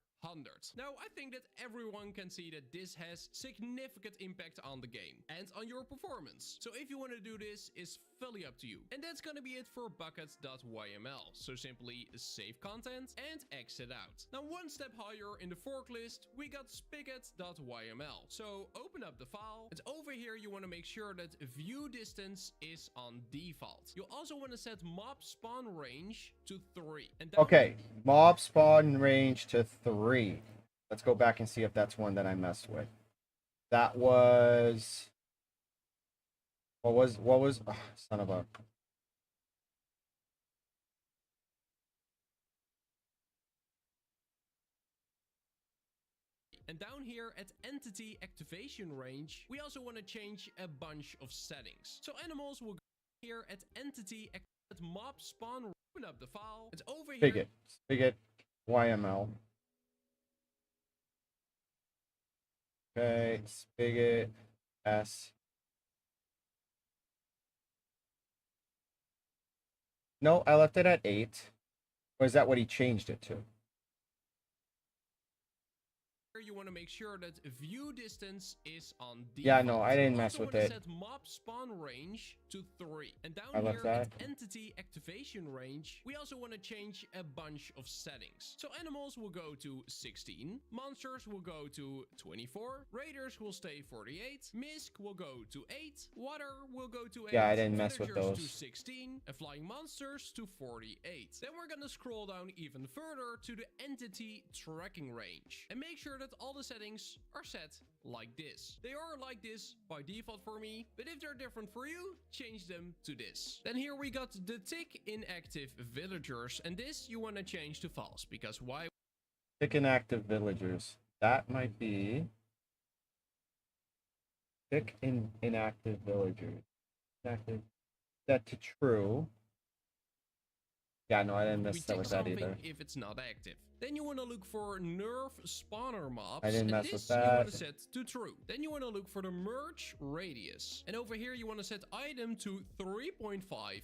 Now, I think that everyone can see that this has significant impact on the game and on your performance. So if you want to do this, it's fully up to you. And that's gonna be it for bucket.yml. So simply save content and exit out. Now, one step higher in the fork list, we got spigot.yml. So open up the file, and over here you want to make sure that view distance is on default. You also want to set mob spawn range to 3. And Okay, mob spawn range to 3. Let's go back and see if that's one that I messed with. That was... What was... Oh, son of a... And down here at entity activation range, we also want to change a bunch of settings. So animals will go here at entity at mob spawn, open up the file, and over here... Spigot YML. Okay, Spigot S. No, I left it at 8. Or is that what he changed it to? You want to make sure that view distance is on default. Yeah, no, I didn't mess with it. Set mob spawn range to 3. And down I left here that. at entity activation range, we also want to change a bunch of settings. So animals will go to 16, monsters will go to 24, raiders will stay 48, misc will go to 8, water will go to 8. Yeah, I didn't mess with villagers those. to 16, and flying monsters to 48. Then we're gonna scroll down even further to the entity tracking range. And make sure that all the settings are set like this. They are like this by default for me, but if they're different for you, change them to this. Then here we got the tick inactive villagers, and this you want to change to false, because why? Tick inactive villagers. That might be pick inactive villagers. Inactive. Set to true. Yeah, no, I didn't We mess that tick with that something either. if it's not active. Then you want to look for nerf spawner mobs. I didn't and mess with this you want that. to set to true. Then you want to look for the merge radius. And over here you want to set item to 3.5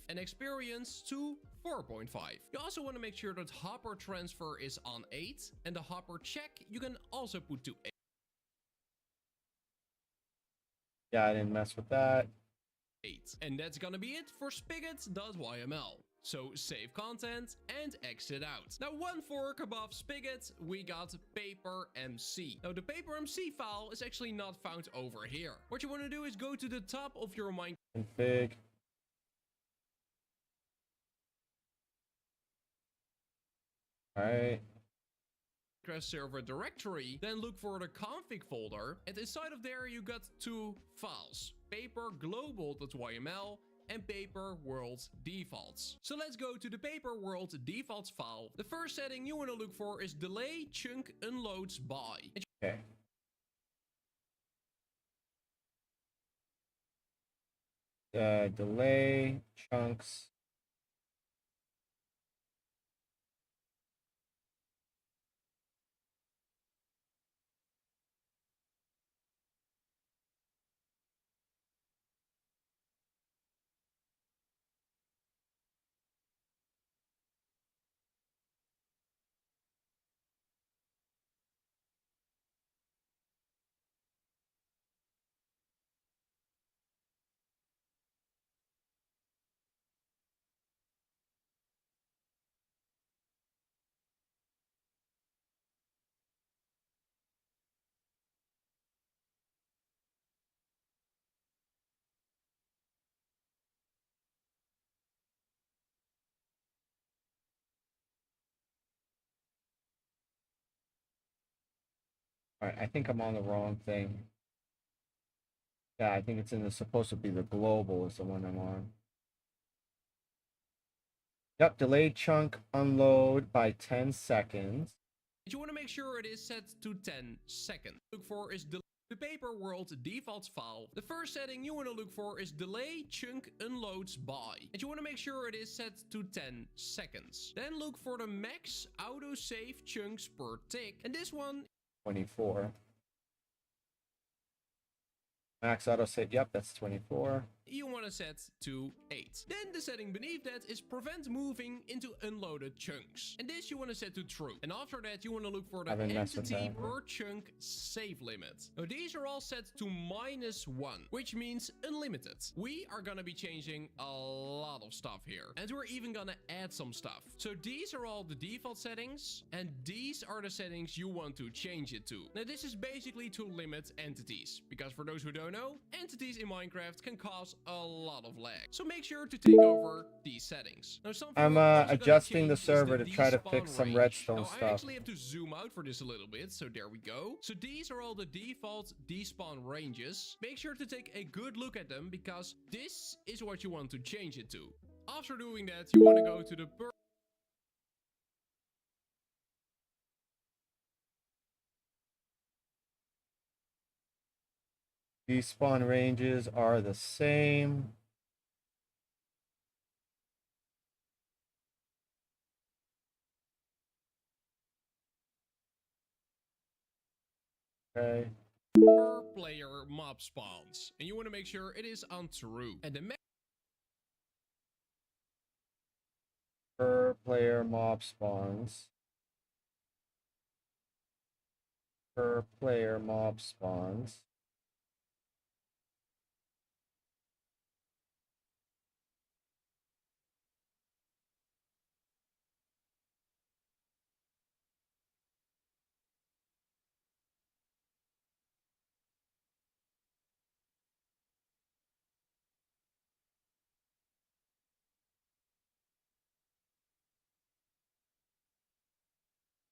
and experience to 4.5. You also want to make sure that hopper transfer is on 8 and the hopper check you can also put to 8. Yeah, I didn't mess with that. And that's gonna be it for spigot.yml. So save content and exit out. Now one fork above spigot, we got paper MC. Now the paper MC file is actually not found over here. What you want to do is go to the top of your Minecraft Config. Alright. server directory, then look for the config folder, and inside of there you got two files, paper global.yml and paper world defaults. So let's go to the paper world defaults file. The first setting you want to look for is delay chunk unloads by. Okay. Delay chunks. Alright, I think I'm on the wrong thing. Yeah, I think it's supposed to be the global is the one I'm on. Yep, delayed chunk unload by 10 seconds. You want to make sure it is set to 10 seconds. Look for is the paper world defaults file. The first setting you want to look for is delay chunk unloads by. And you want to make sure it is set to 10 seconds. Then look for the max autosave chunks per tick. And this one 24. Max autosave. Yep, that's 24. you want to set to 8. Then the setting beneath that is prevent moving into unloaded chunks. And this you want to set to true. And after that you want to look for the entity per chunk save limit. Now these are all set to -1, which means unlimited. We are gonna be changing a lot of stuff here. And we're even gonna add some stuff. So these are all the default settings. And these are the settings you want to change it to. Now this is basically to limit entities. Because for those who don't know, entities in Minecraft can cause a lot of lag. So make sure to take over these settings. Now I'm adjusting the server to try to fix some redstone now, stuff. I actually have to zoom out for this a little bit, so there we go. So these are all the default despawn ranges. Make sure to take a good look at them because this is what you want to change it to. After doing that, you want to go to the Despawn ranges are the same. Okay. per player mob spawns. And you want to make sure it is on true. And the Per player mob spawns. Per player mob spawns.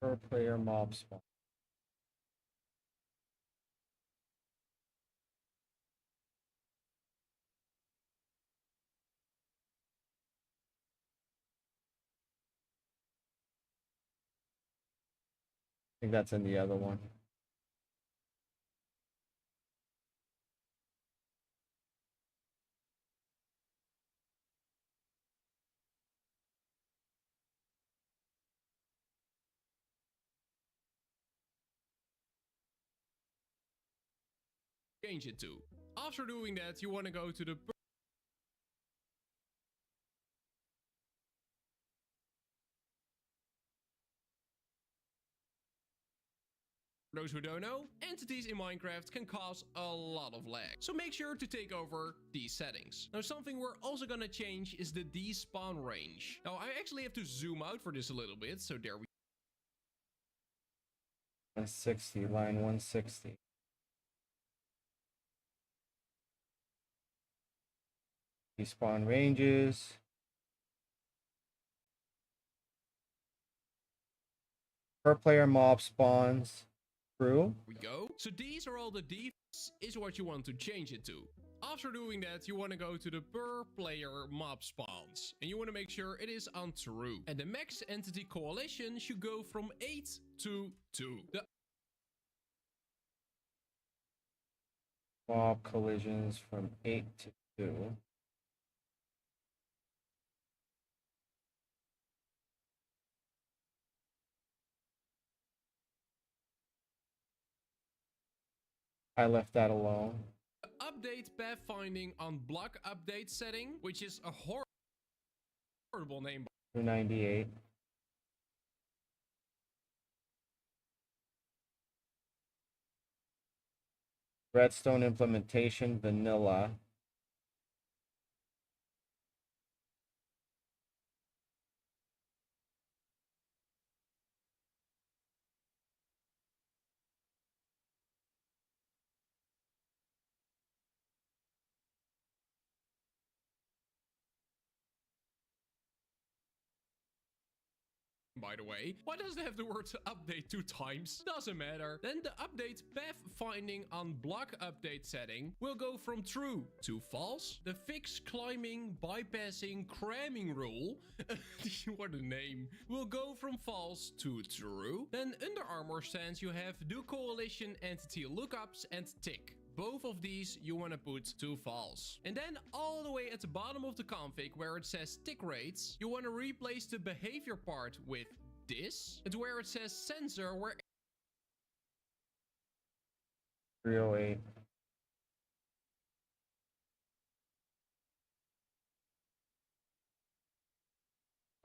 Per player mob spawn. I think that's in the other one. change it to. After doing that, you want to go to the For those who don't know, entities in Minecraft can cause a lot of lag. So make sure to take over these settings. Now something we're also gonna change is the despawn range. Now I actually have to zoom out for this a little bit, so there we 160, line 160. Despawn ranges. Per player mob spawns. True. go. So these are all the defaults is what you want to change it to. After doing that, you want to go to the per player mob spawns and you want to make sure it is on true. And the max entity coalition should go from 8 to 2. The Mob collisions from 8 to 2. I left that alone. update pathfinding on block update setting, which is a horrible name. 298. Redstone implementation vanilla. By the way, why does it have the word update 2 times? Doesn't matter. Then the update pathfinding on block update setting will go from true to false. The fix climbing, bypassing, cramming rule, what a name, will go from false to true. Then under armor stance you have do coalition entity lookups and tick. Both of these you want to put to false. And then all the way at the bottom of the config where it says tick rates, you want to replace the behavior part with this. And where it says sensor, where 308.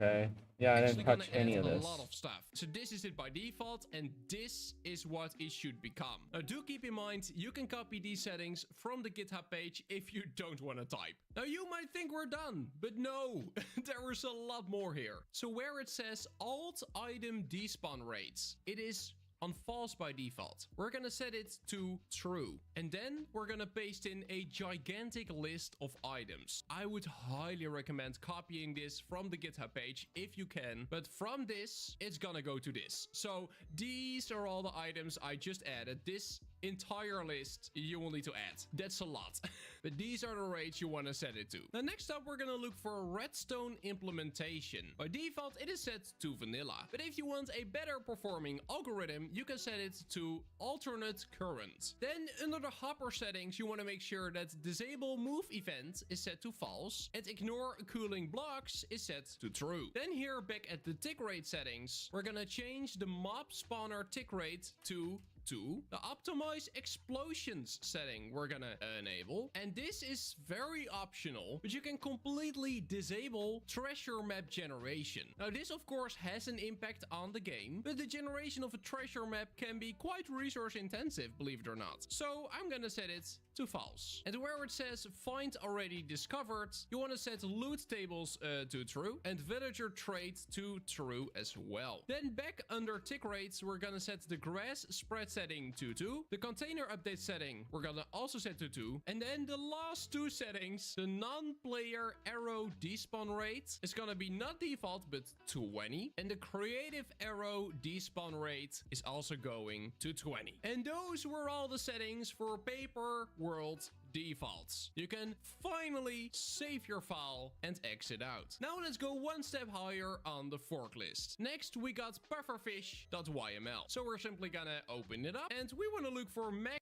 Okay. Yeah, I didn't touch any of this. A lot of stuff. So this is it by default, and this is what it should become. Now do keep in mind, you can copy these settings from the GitHub page if you don't want to type. Now you might think we're done, but no, there is a lot more here. So where it says alt item despawn rates, it is on false by default. We're gonna set it to true. And then we're gonna paste in a gigantic list of items. I would highly recommend copying this from the GitHub page if you can. But from this, it's gonna go to this. So these are all the items I just added. This entire list you will need to add. That's a lot. But these are the rates you want to set it to. Now next up, we're gonna look for a redstone implementation. By default, it is set to vanilla. But if you want a better performing algorithm, you can set it to alternate current. Then under the hopper settings, you want to make sure that disable move event is set to false and ignore cooling blocks is set to true. Then here back at the tick rate settings, we're gonna change the mob spawner tick rate to 2. The optimize explosions setting we're gonna enable, and this is very optional, but you can completely disable treasure map generation. Now this of course has an impact on the game, but the generation of a treasure map can be quite resource intensive, believe it or not. So I'm gonna set it to false. And where it says find already discovered, you want to set loot tables to true and villager trade to true as well. Then back under tick rates, we're gonna set the grass spread setting to 2. The container update setting, we're gonna also set to 2. And then the last two settings, the non-player arrow despawn rate is gonna be not default, but 20. And the creative arrow despawn rate is also going to 20. And those were all the settings for paper world defaults. You can finally save your file and exit out. Now let's go one step higher on the fork list. Next we got pufferfish.yml. So we're simply gonna open it up and we want to look for max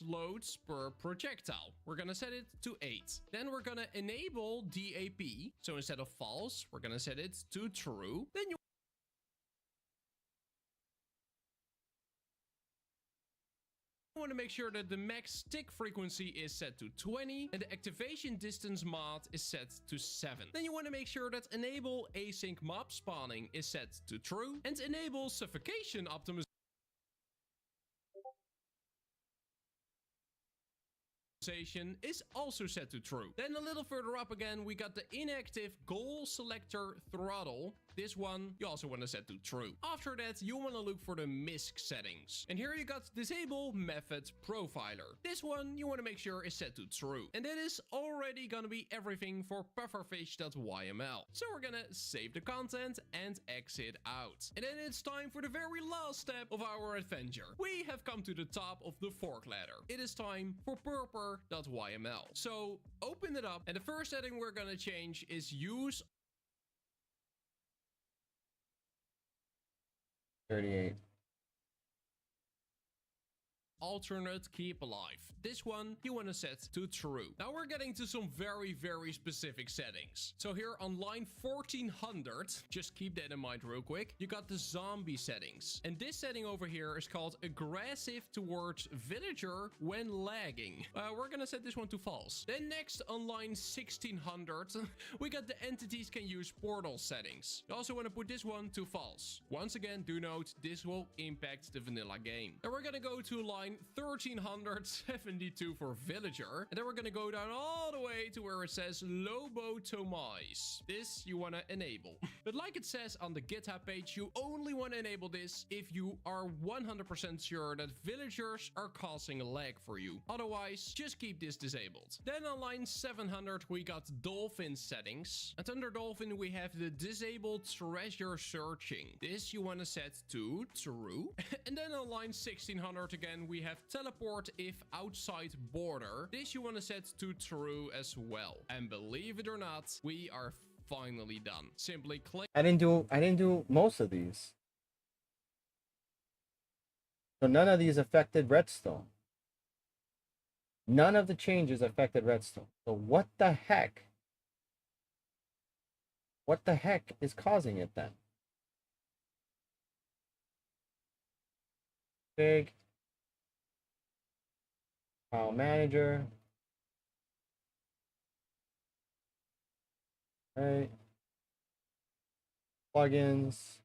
loads per projectile. We're gonna set it to 8. Then we're gonna enable DAP. So instead of false, we're gonna set it to true. Then you want to make sure that the max tick frequency is set to 20 and the activation distance mod is set to 7. Then you want to make sure that enable async mob spawning is set to true and enable suffocation optimization is also set to true. Then a little further up again, we got the inactive goal selector throttle. This one you also want to set to true. After that, you want to look for the MISC settings. And here you got disable method profiler. This one you want to make sure is set to true. And that is already going to be everything for pufferfish.yml. So we're going to save the content and exit out. And then it's time for the very last step of our adventure. We have come to the top of the fork ladder. It is time for purpur.yml. So open it up and the first setting we're going to change is use 38. alternate keep alive. This one you want to set to true. Now we're getting to some very specific settings. So here on line 1400, just keep that in mind real quick, you got the zombie settings. And this setting over here is called aggressive towards villager when lagging. We're gonna set this one to false. Then next on line 1600, we got the entities can use portal settings. You also want to put this one to false. Once again, do note this will impact the vanilla game. Then we're gonna go to line 1372 for villager, and then we're gonna go down all the way to where it says lobotomize. This you want to enable. But like it says on the GitHub page, you only want to enable this if you are 100% sure that villagers are causing a lag for you. Otherwise, just keep this disabled. Then on line 700 we got dolphin settings, and under dolphin we have the disabled treasure searching. This you want to set to true. And then on line 1600 again we have teleport if outside border. This you want to set to true as well. And believe it or not, we are finally done. Simply click. I didn't do most of these. So none of these affected Redstone. None of the changes affected Redstone. So what the heck? What the heck is causing it then? Big file manager. Right. Plugins.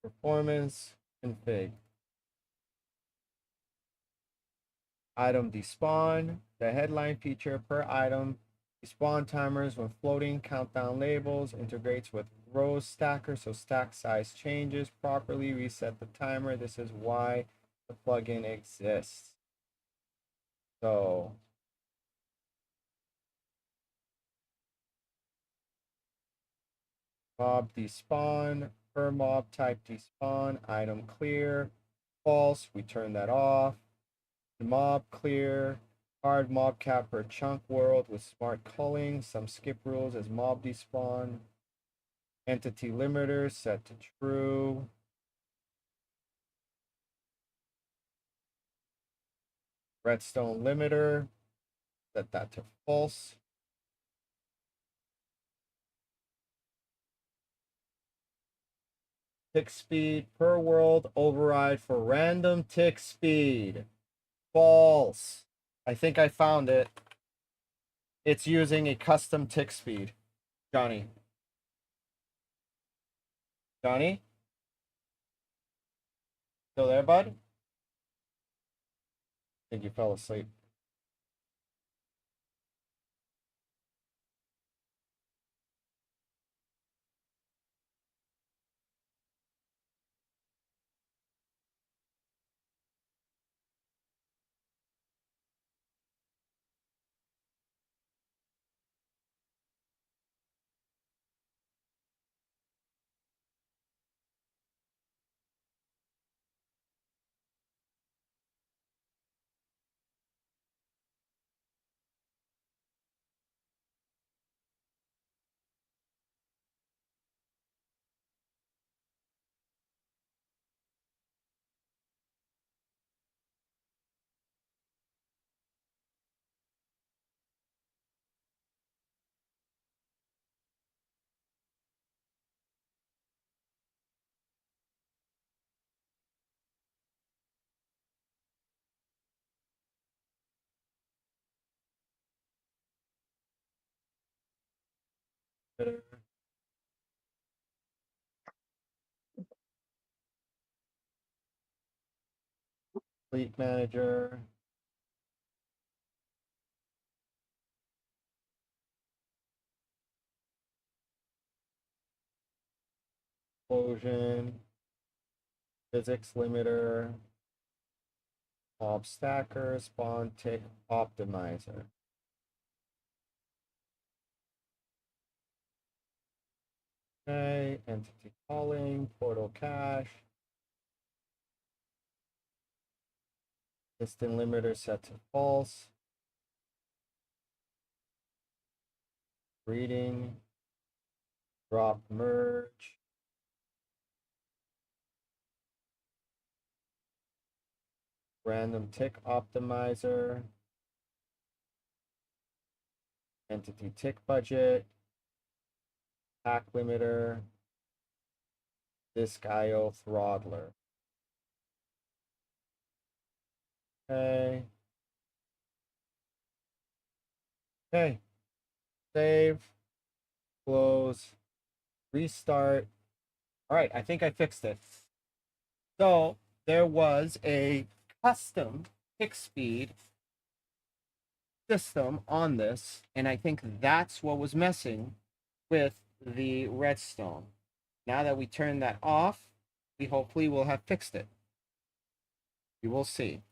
Performance config. Item despawn. The headline feature per item. Despawn timers when floating. Countdown labels. Integrates with rows stacker so stack size changes. Properly reset the timer. This is why the plugin exists. So mob despawn, per mob type despawn, item clear, false, we turn that off. Mob clear, hard mob cap per chunk world with smart culling, some skip rules as mob despawn. Entity limiter set to true. Redstone limiter, set that to false. Tick speed per world override for random tick speed. False. I think I found it. It's using a custom tick speed. Johnny. Johnny? Still there, bud? I think you fell asleep. Fleet manager. Explosion. Physics limiter. Mob stacker. Spawn tick optimizer. Okay, entity calling, portal cache. Piston limiter set to false. Reading. Drop merge. Random tick optimizer. Entity tick budget. Pack limiter. Disk IO throttler. Okay. Okay. Save. Close. Restart. All right, I think I fixed it. So there was a custom tick speed system on this, and I think that's what was messing with the redstone. Now that we turn that off, we hopefully will have fixed it. We will see.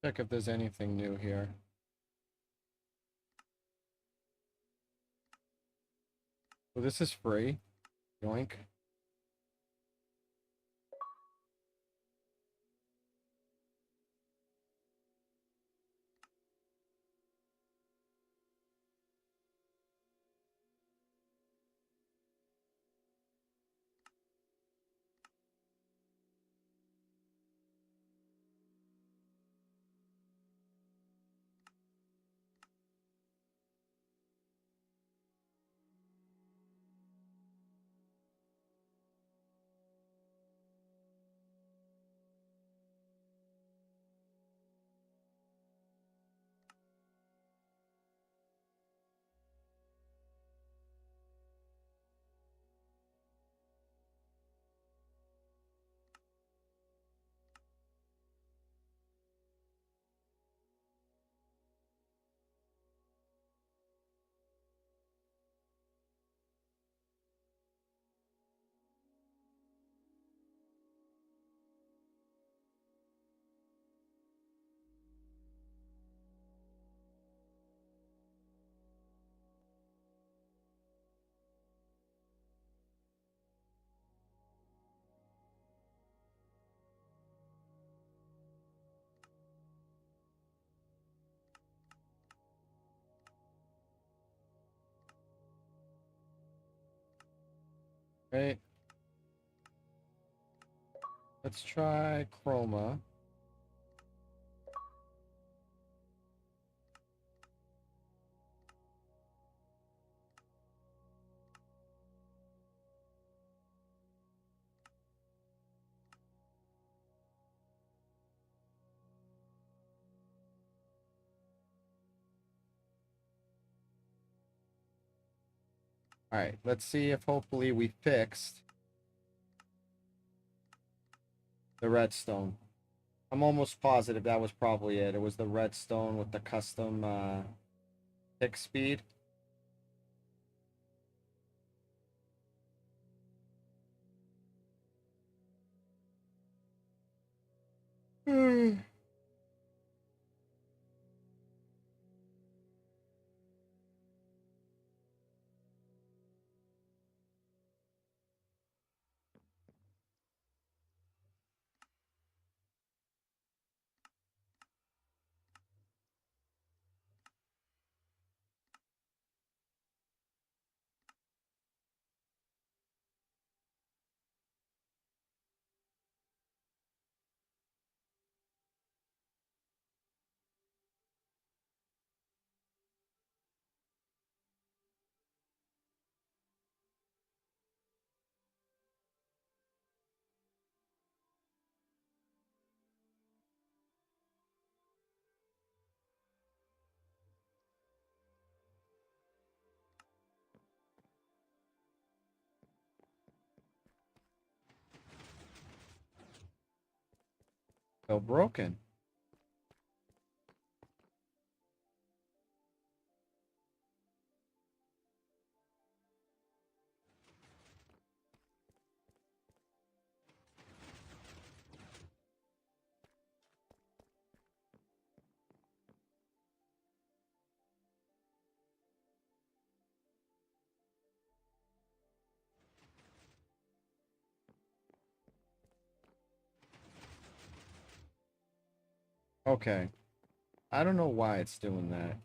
Check if there's anything new here. Well, this is free. Yoink. Great. Let's try chroma. All right, let's see if hopefully we fixed the redstone. I'm almost positive that was probably it. It was the redstone with the custom tick speed. Still broken. Okay. I don't know why it's doing that.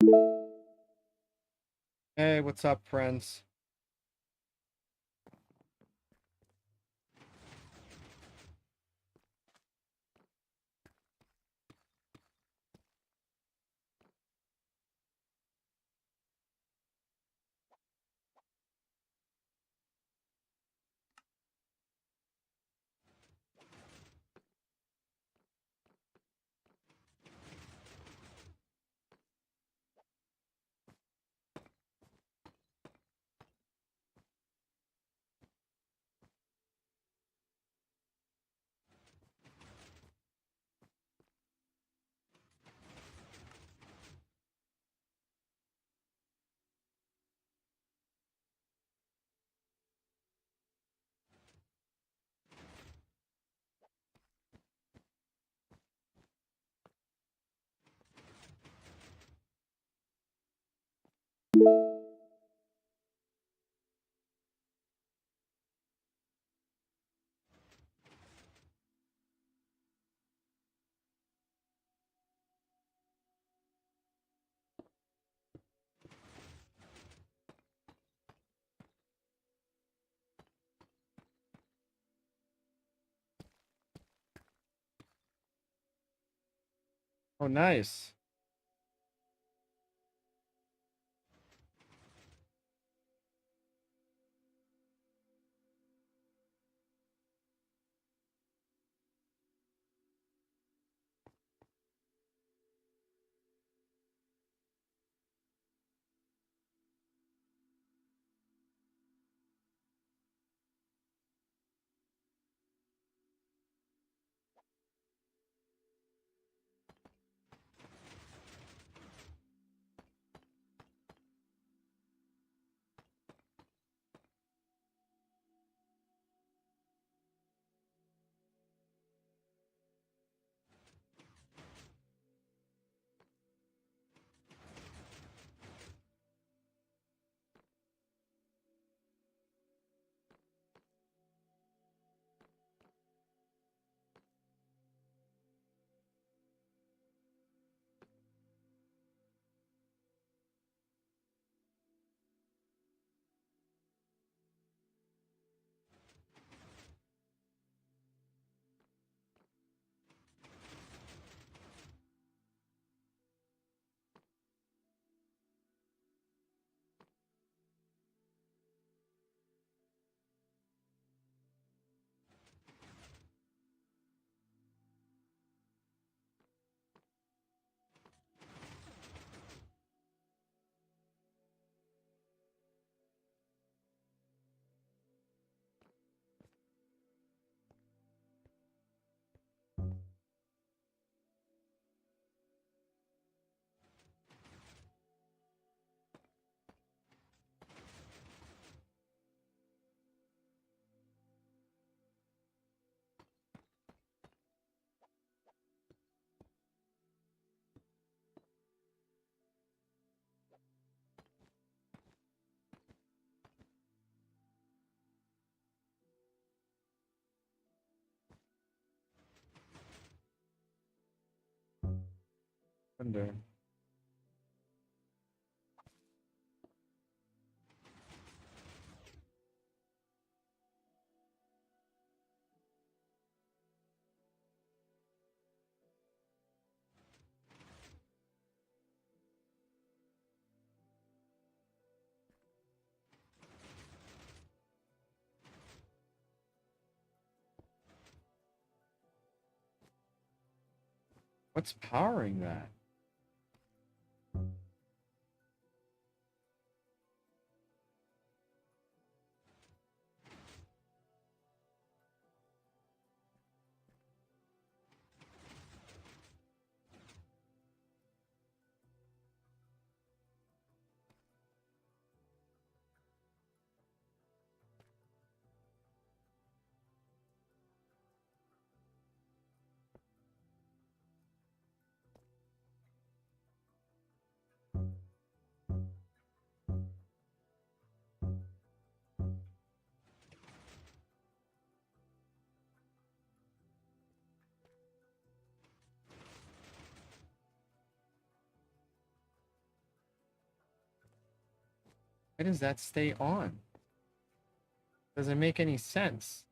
Hey, what's up, friends? Oh, nice. Wonder. What's powering that? Why does that stay on? Doesn't make any sense.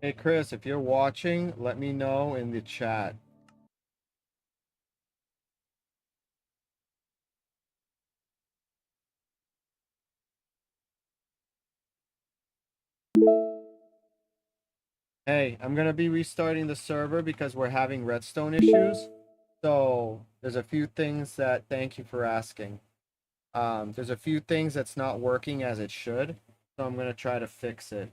Hey Chris, if you're watching, let me know in the chat. Hey, I'm gonna be restarting the server because we're having redstone issues. So there's a few things that, thank you for asking. There's a few things that's not working as it should. So I'm gonna try to fix it.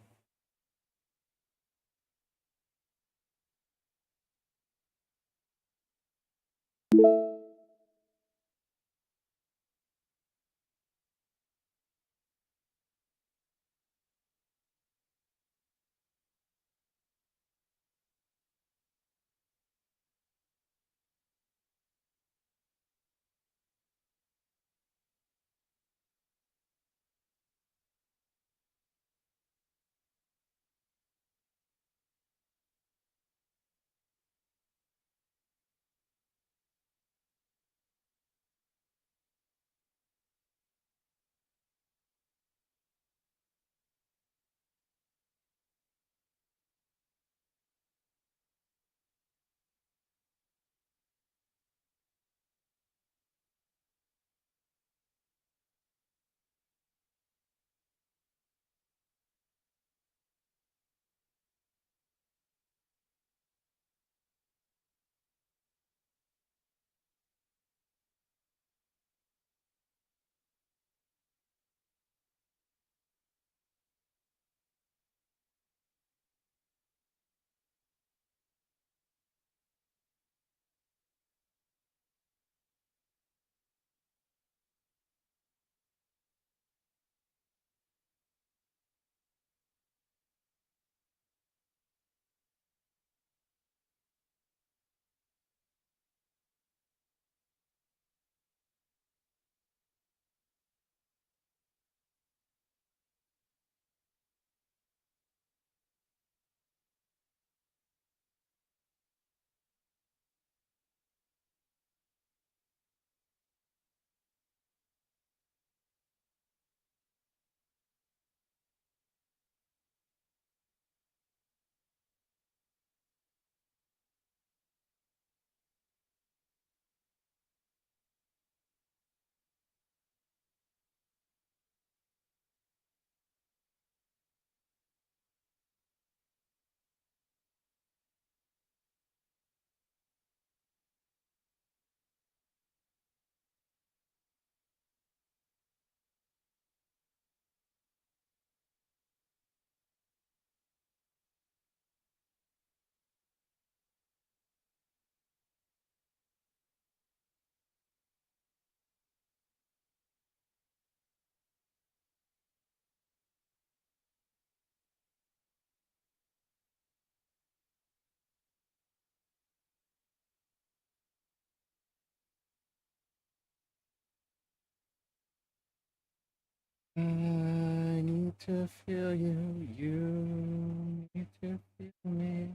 I need to feel you, you need to feel me.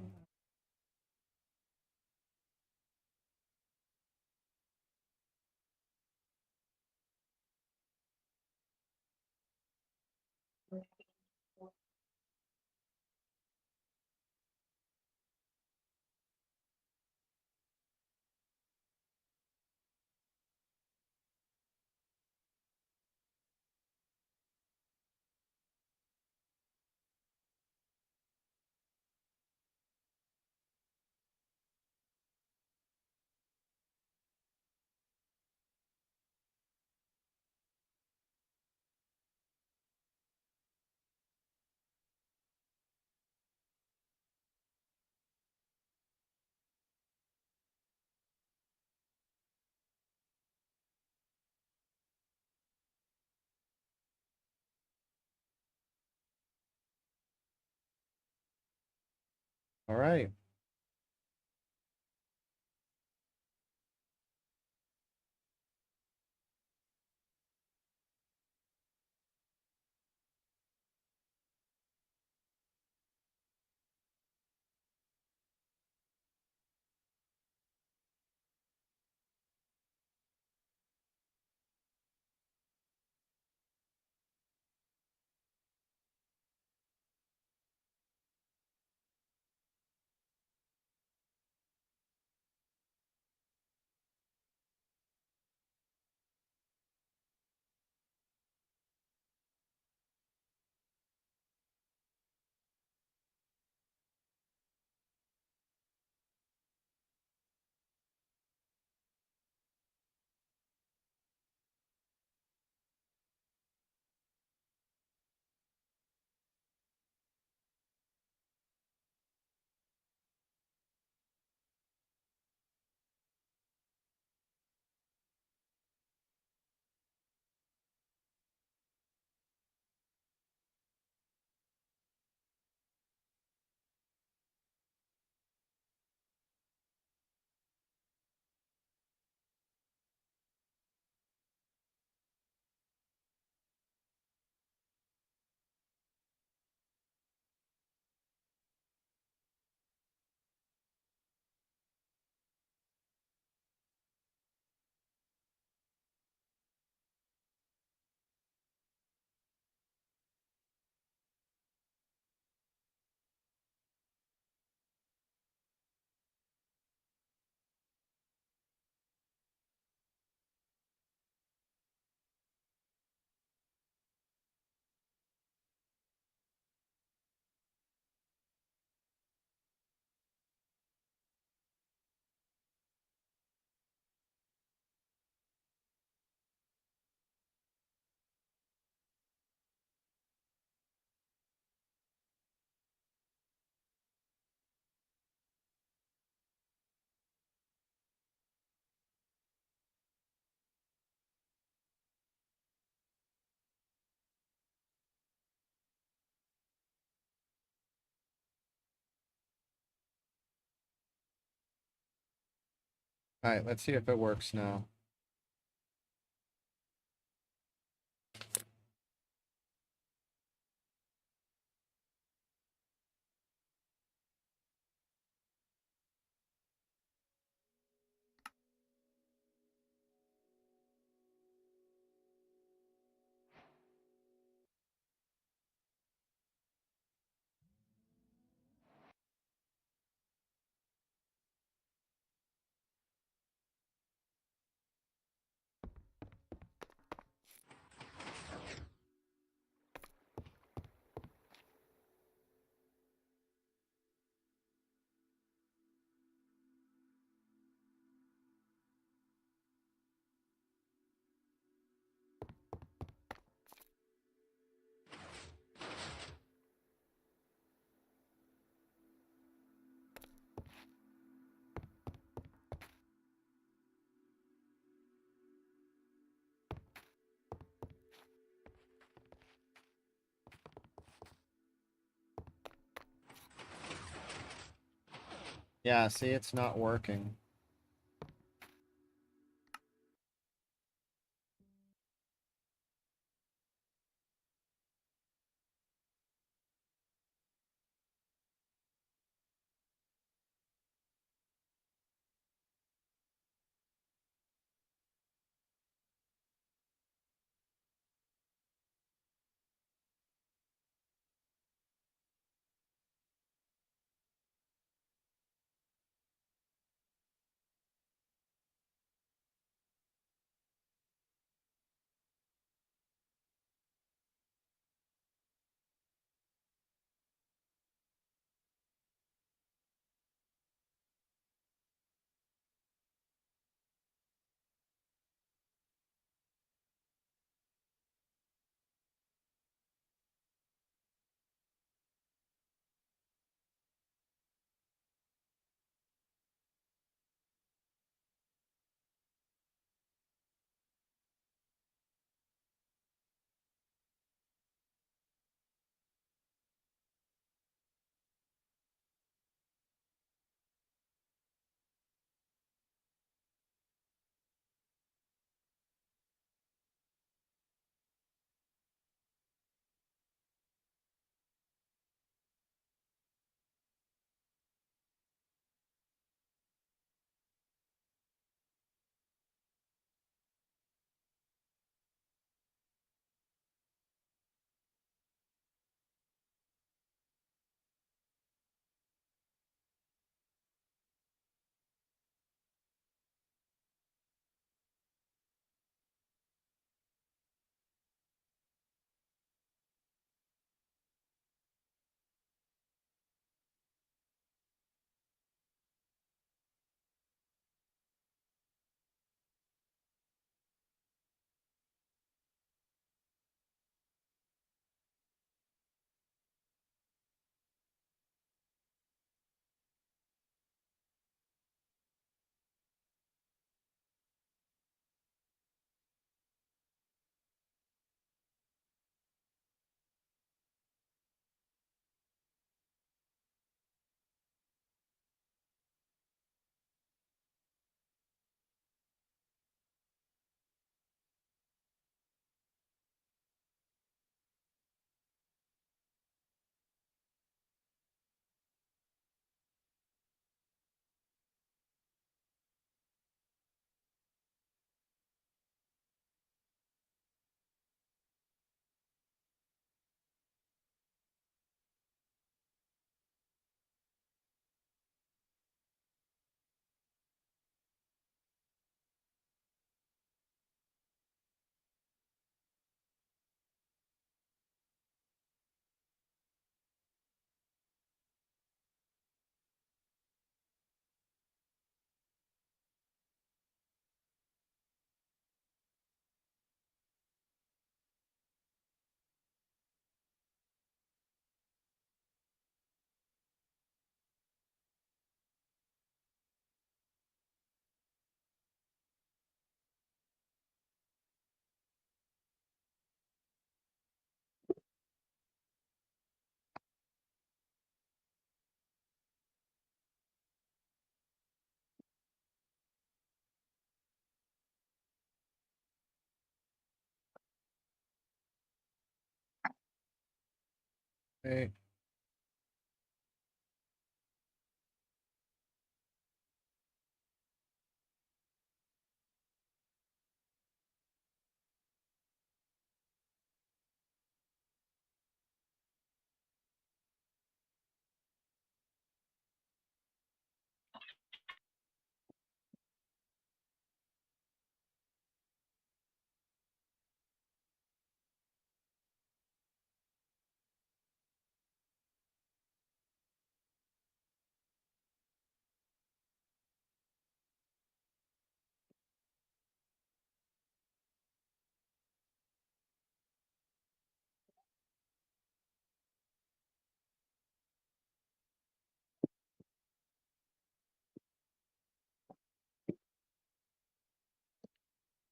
All right. Alright, let's see if it works now. Yeah, see, it's not working. Okay.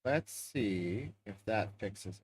Let's see if that fixes it.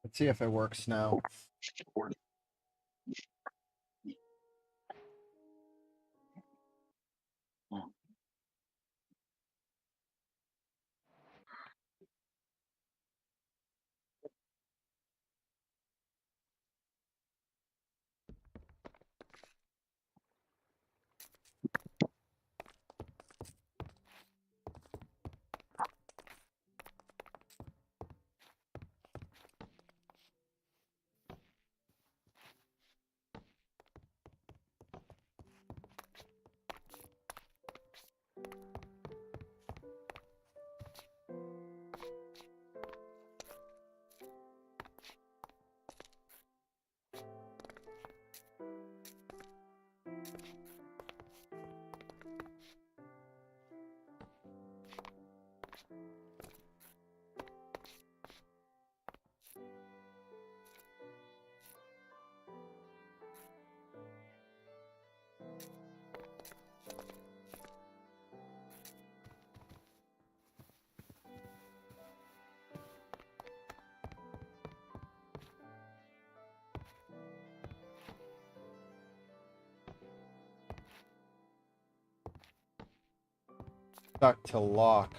Let's see if it works now. Stuck to lock.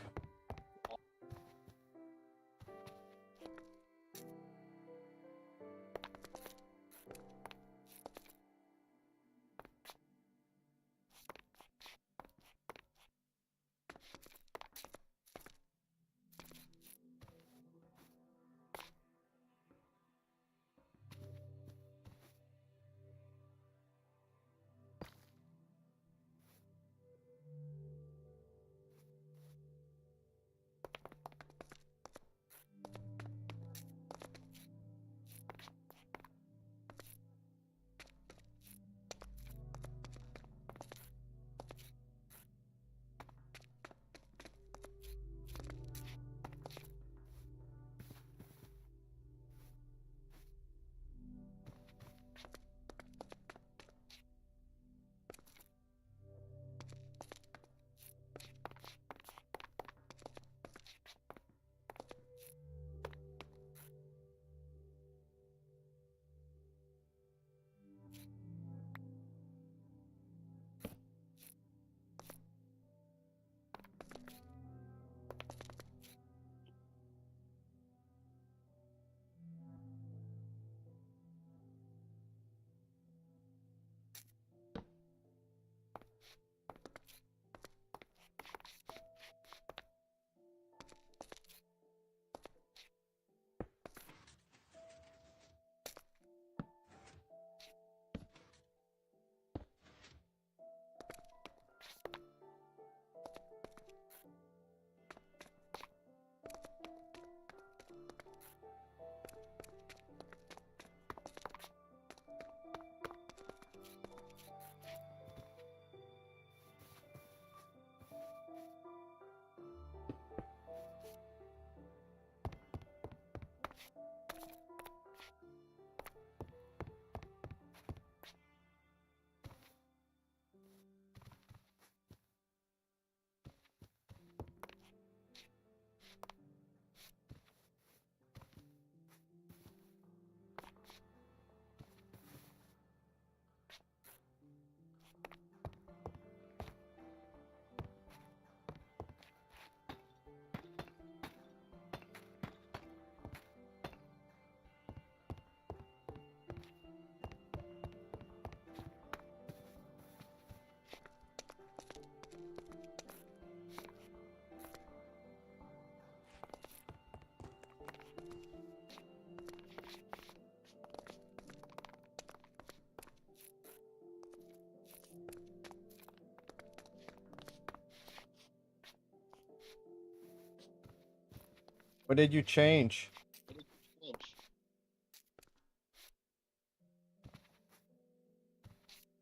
What did you change?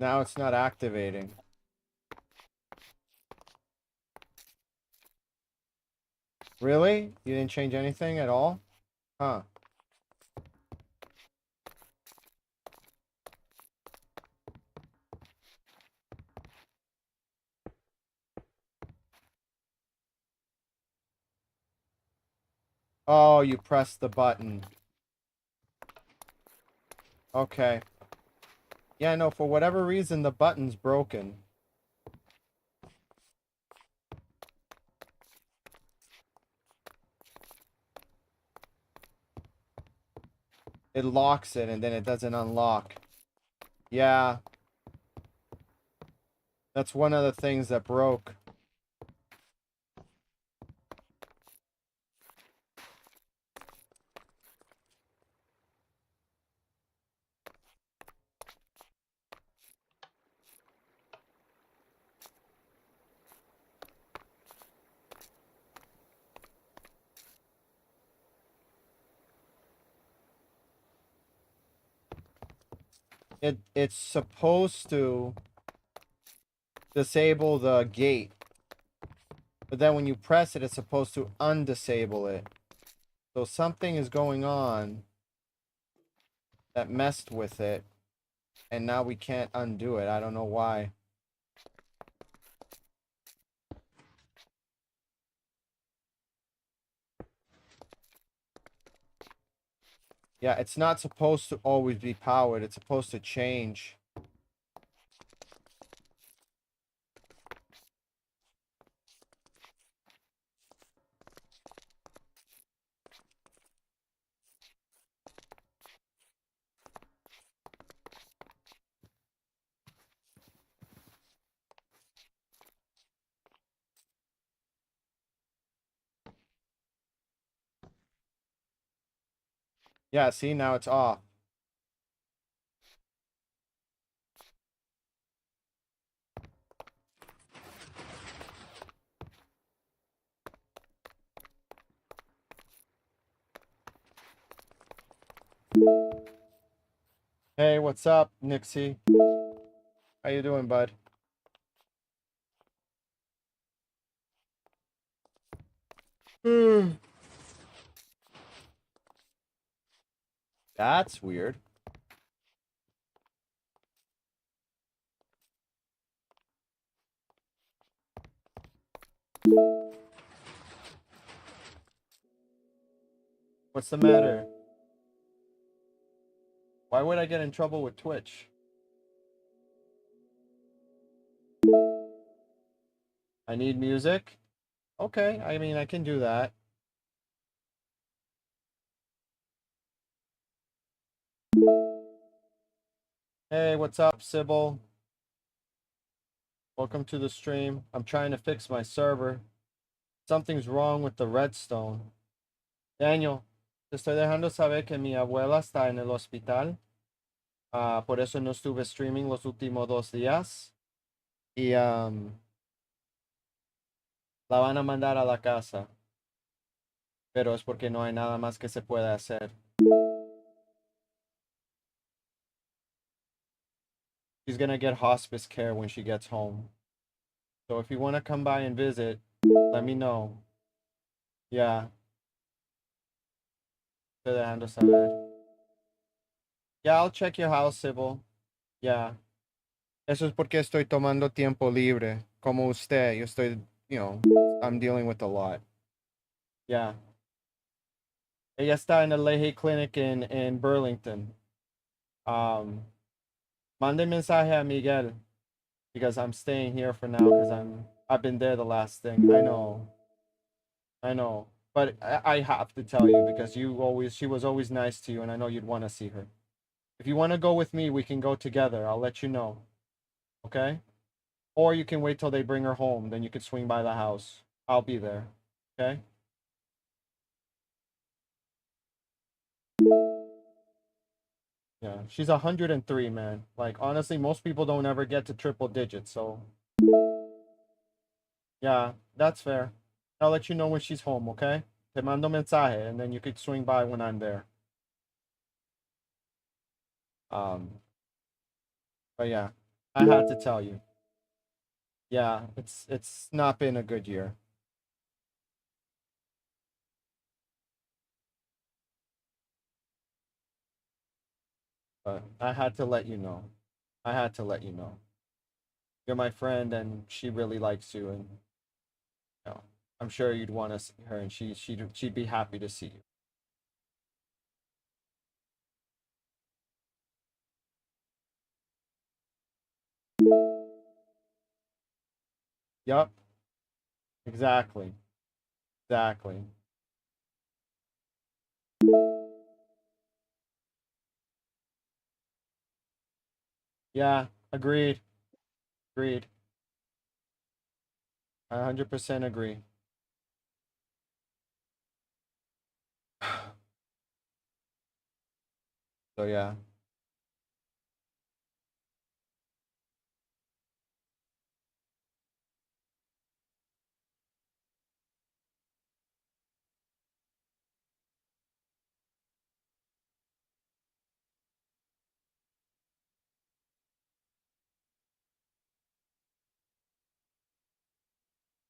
Now it's not activating. Really? You didn't change anything at all? Huh. Oh, you pressed the button. Okay. Yeah, no, for whatever reason, the button's broken. It locks it and then it doesn't unlock. Yeah. That's one of the things that broke. It's supposed to disable the gate. But then when you press it, it's supposed to undisable it. So something is going on that messed with it. And now we can't undo it. I don't know why. Yeah, it's not supposed to always be powered. It's supposed to change. Yeah, see, now it's off. Hey, what's up, Nixie? How you doing, bud? That's weird. What's the matter? Why would I get in trouble with Twitch? I need music? Okay, I mean, I can do that. Hey, what's up, Sybil? Welcome to the stream. I'm trying to fix my server. Something's wrong with the Redstone. Daniel, te estoy dejando saber que mi abuela está en el hospital. Por eso no estuve streaming los últimos 2 días. Y la van a mandar a la casa. Pero es porque no hay nada más que se pueda hacer. She's gonna get hospice care when she gets home. So if you want to come by and visit, let me know. Yeah. Te dejando saber. Yeah, I'll check your house, Sybil. Yeah. Eso es porque estoy tomando tiempo libre. Como usted, yo estoy, I'm dealing with a lot. Yeah. Ella está en el Leahy Clinic in Burlington. Mande mensaje a Miguel because I'm staying here for now because I've been there the last thing. I know. But I have to tell you because she was always nice to you and I know you'd want to see her. If you want to go with me, we can go together. I'll let you know. Okay? Or you can wait till they bring her home. Then you can swing by the house. I'll be there. Okay? Yeah. She's 103, man. Like, honestly, most people don't ever get to triple digits. So, yeah, that's fair. I'll let you know when she's home, okay? Te mando mensaje, and then you could swing by when I'm there. But yeah, I had to tell you. Yeah, it's not been a good year. But I had to let you know. I had to let you know. You're my friend, and she really likes you, and you know, I'm sure you'd want to see her, and she'd be happy to see you. Yup. Exactly. Exactly. Yeah. Agreed. Agreed. I 100% agree. So yeah.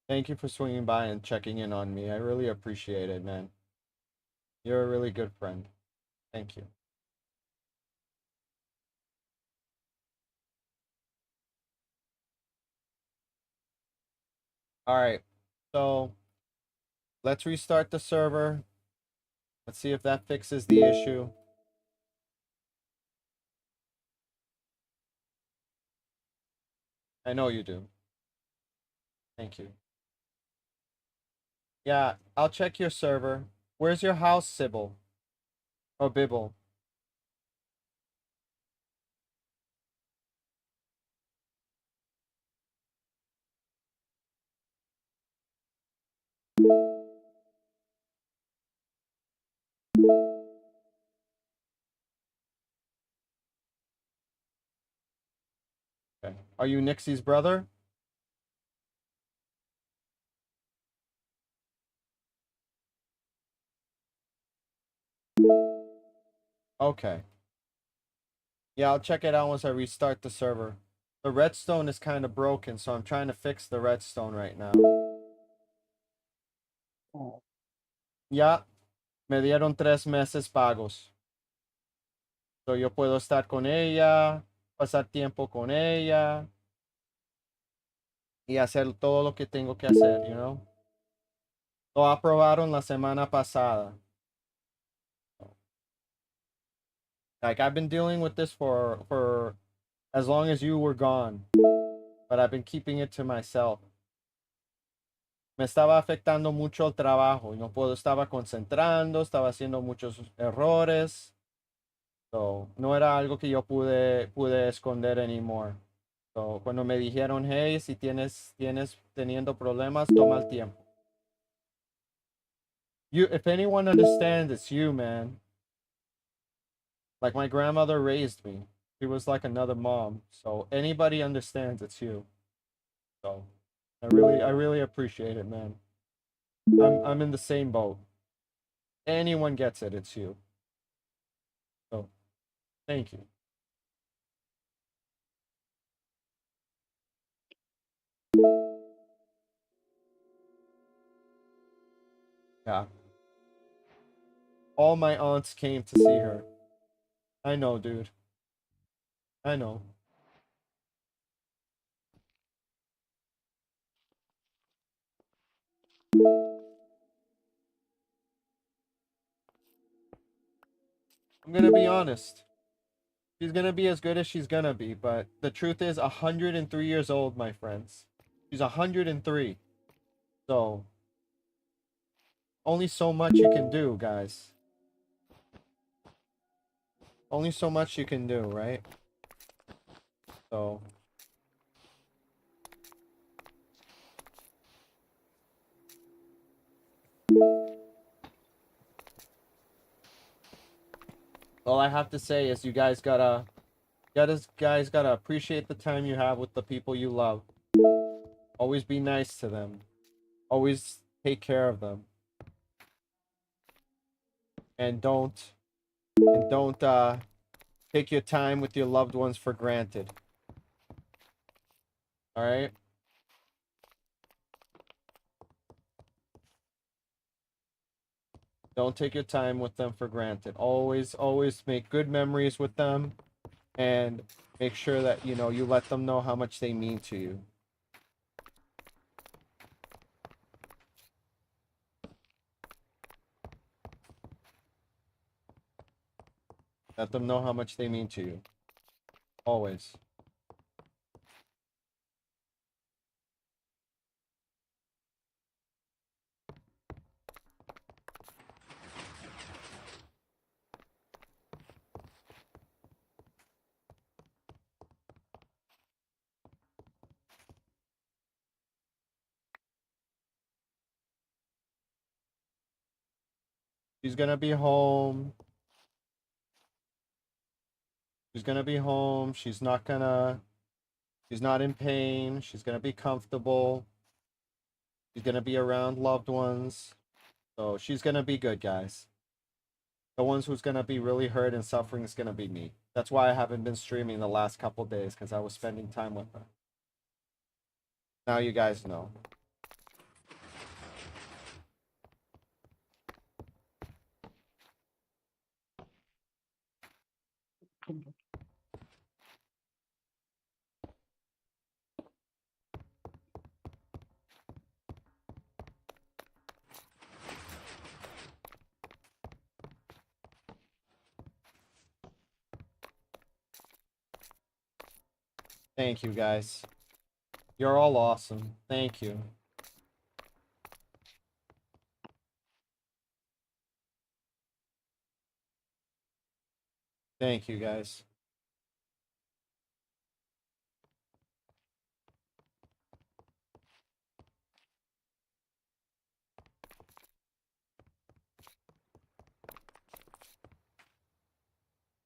Thank you for swinging by and checking in on me. I really appreciate it, man. You're a really good friend. Thank you. All right. So let's restart the server. Let's see if that fixes the issue. I know you do. Thank you. Yeah, I'll check your server. Where's your house, Sybil? Or Bibble? Okay. Are you Nixie's brother? Okay. Yeah, I'll check it out once I restart the server. The redstone is kind of broken, so I'm trying to fix the redstone right now. Ya, me dieron 3 meses pagos. So yo puedo estar con ella, pasar tiempo con ella y hacer todo lo que tengo que hacer, you know? Lo aprobaron la semana pasada. Like I've been dealing with this for as long as you were gone, but I've been keeping it to myself. Me estaba afectando mucho el trabajo y no puedo, estaba concentrando, estaba haciendo muchos errores. So, no era algo que yo pude esconder anymore. So, cuando me dijeron, hey, si tienes teniendo problemas, toma el tiempo. If anyone understands, it's you, man. Like my grandmother raised me. She was like another mom. So anybody understands, it's you. So I really appreciate it, man. I'm in the same boat. Anyone gets it, it's you. So thank you. Yeah. All my aunts came to see her. I know, dude. I know. I'm gonna be honest. She's gonna be as good as she's gonna be, but the truth is 103 years old, my friends. She's 103. So only so much you can do, guys. Only so much you can do, right? So all I have to say is you guys gotta appreciate the time you have with the people you love. Always be nice to them. Always take care of them. And don't take your time with your loved ones for granted. All right? Don't take your time with them for granted. Always make good memories with them, and make sure that, you know, you let them know how much they mean to you. Let them know how much they mean to you. Always. She's gonna be home. She's gonna be home. She's not in pain. She's gonna be comfortable. She's gonna be around loved ones. So she's gonna be good, guys. The ones who's gonna be really hurt and suffering is gonna be me. That's why I haven't been streaming the last couple days, because I was spending time with her. Now you guys know. Thank you, guys. You're all awesome. Thank you. Thank you, guys.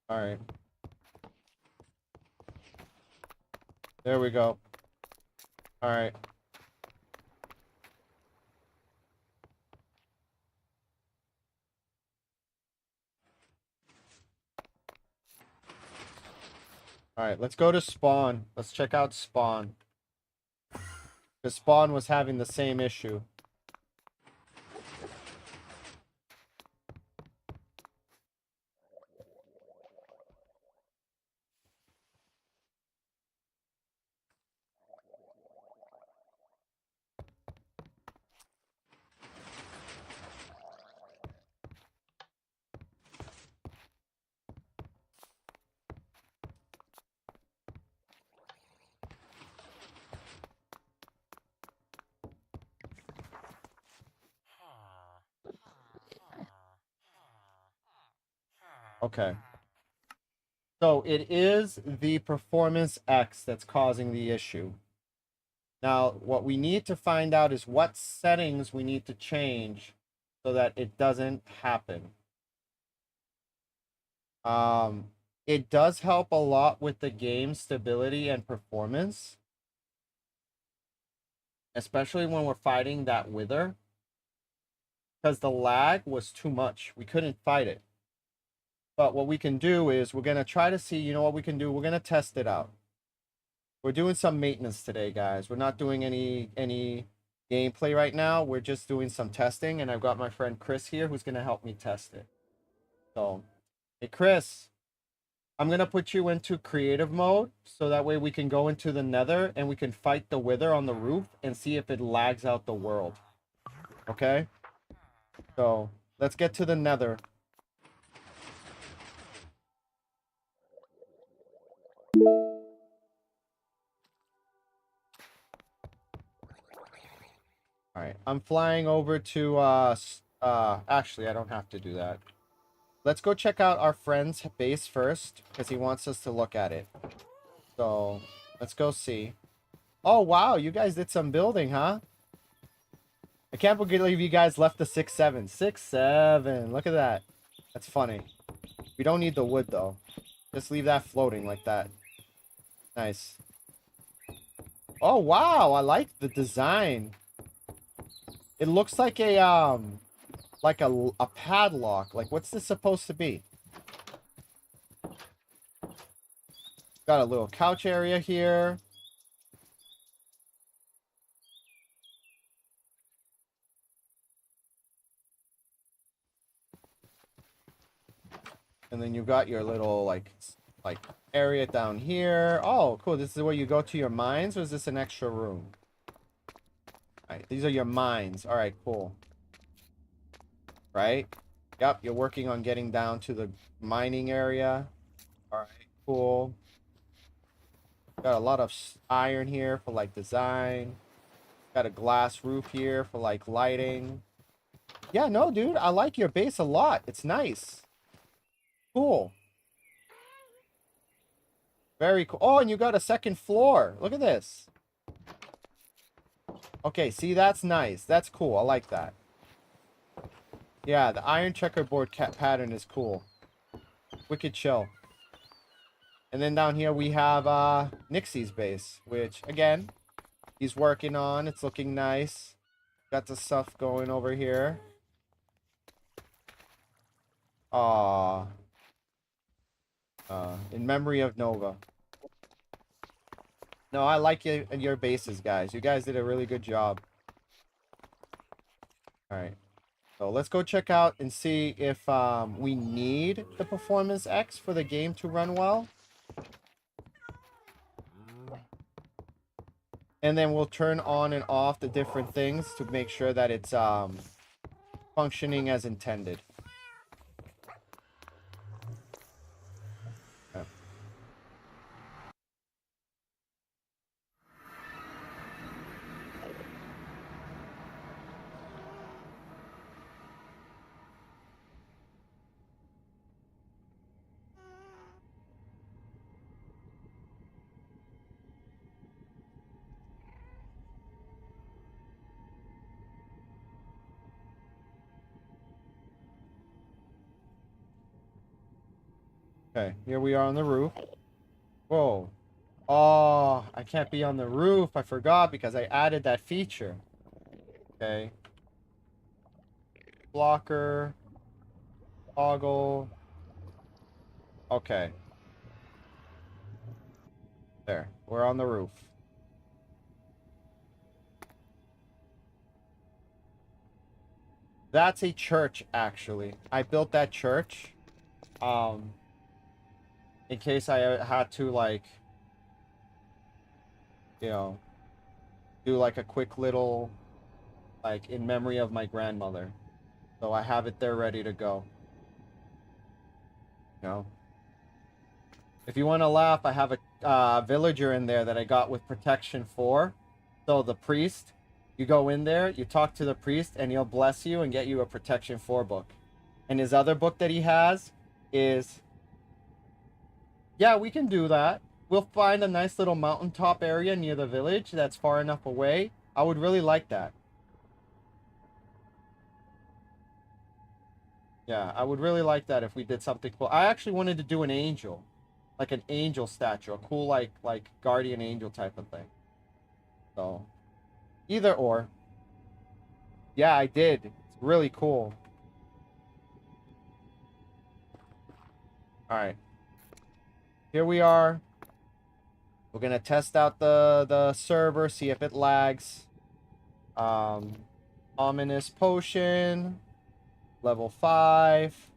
All right. There we go. All right. All right, let's go to spawn. Let's check out spawn. Because spawn was having the same issue. Okay. So it is the performance X that's causing the issue. Now, what we need to find out is what settings we need to change so that it doesn't happen. It does help a lot with the game stability and performance, especially when we're fighting that wither, because the lag was too much. We couldn't fight it. But what we can do is we're going to try to see, you know what we can do? We're going to test it out. We're doing some maintenance today, guys. We're not doing any gameplay right now. We're just doing some testing, and I've got my friend Chris here who's going to help me test it. So, hey, Chris, I'm going to put you into creative mode so that way we can go into the nether and we can fight the wither on the roof and see if it lags out the world. Okay? So, let's get to the nether. All right, I'm flying over to, actually, I don't have to do that. Let's go check out our friend's base first, because he wants us to look at it. So, let's go see. Oh, wow, you guys did some building, huh? I can't believe you guys left the 6-7. 6-7, look at that. That's funny. We don't need the wood, though. Just leave that floating like that. Nice. Oh, wow, I like the design. It looks like a, like a padlock. Like, what's this supposed to be? Got a little couch area here. And then you've got your little, like area down here. Oh, cool. This is where you go to your mines, or is this an extra room? Alright, these are your mines. Alright, cool. Right? Yep, you're working on getting down to the mining area. Alright, cool. Got a lot of iron here for, like, design. Got a glass roof here for, like, lighting. Yeah, no, dude, I like your base a lot. It's nice. Cool. Very cool. Oh, and you got a second floor. Look at this. Okay, see, that's nice. That's cool. I like that. Yeah, the iron checkerboard pattern is cool. Wicked chill. And then down here we have Nixie's base, which, again, he's working on. It's looking nice. Got the stuff going over here. Aww. In memory of Nova. No, I like your bases, guys. You guys did a really good job. Alright. So let's go check out and see if we need the Performance X for the game to run well. And then we'll turn on and off the different things to make sure that it's functioning as intended. Okay. Okay, here we are on the roof. Whoa. Oh, I can't be on the roof. I forgot because I added that feature. Okay. Blocker. Toggle. Okay. There. We're on the roof. That's a church, actually. I built that church. In case I had to, like, you know, do like a quick little, like, in memory of my grandmother. So I have it there ready to go. You know? If you want to laugh, I have a villager in there that I got with protection 4. So the priest, you go in there, you talk to the priest, and he'll bless you and get you a protection 4 book. And his other book that he has is... Yeah, we can do that. We'll find a nice little mountaintop area near the village that's far enough away. I would really like that. Yeah, I would really like that if we did something cool. I actually wanted to do an angel. Like an angel statue. A cool, like guardian angel type of thing. So, either or. Yeah, I did. It's really cool. Alright. Here we are. We're gonna test out the server, see if it lags. Ominous potion. Level 5.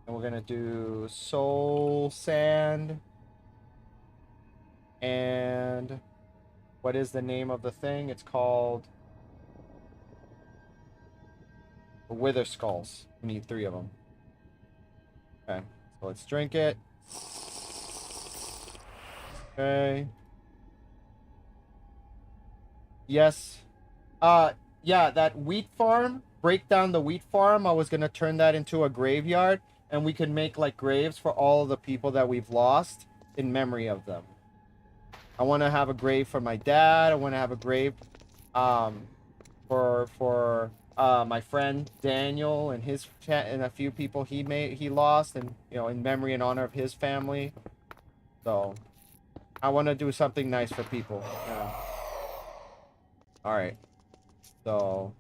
And we're gonna do soul sand. And what is the name of the thing? It's called Wither Skulls. We need 3 of them. Okay, so let's drink it. Okay. Yes. Yeah, that wheat farm, break down the wheat farm. I was gonna turn that into a graveyard, and we could make like graves for all of the people that we've lost in memory of them. I want to have a grave for my dad. I want to have a grave for my friend Daniel and his and a few people he lost, and you know, in memory and honor of his family. So I want to do something nice for people. Yeah. All right. So,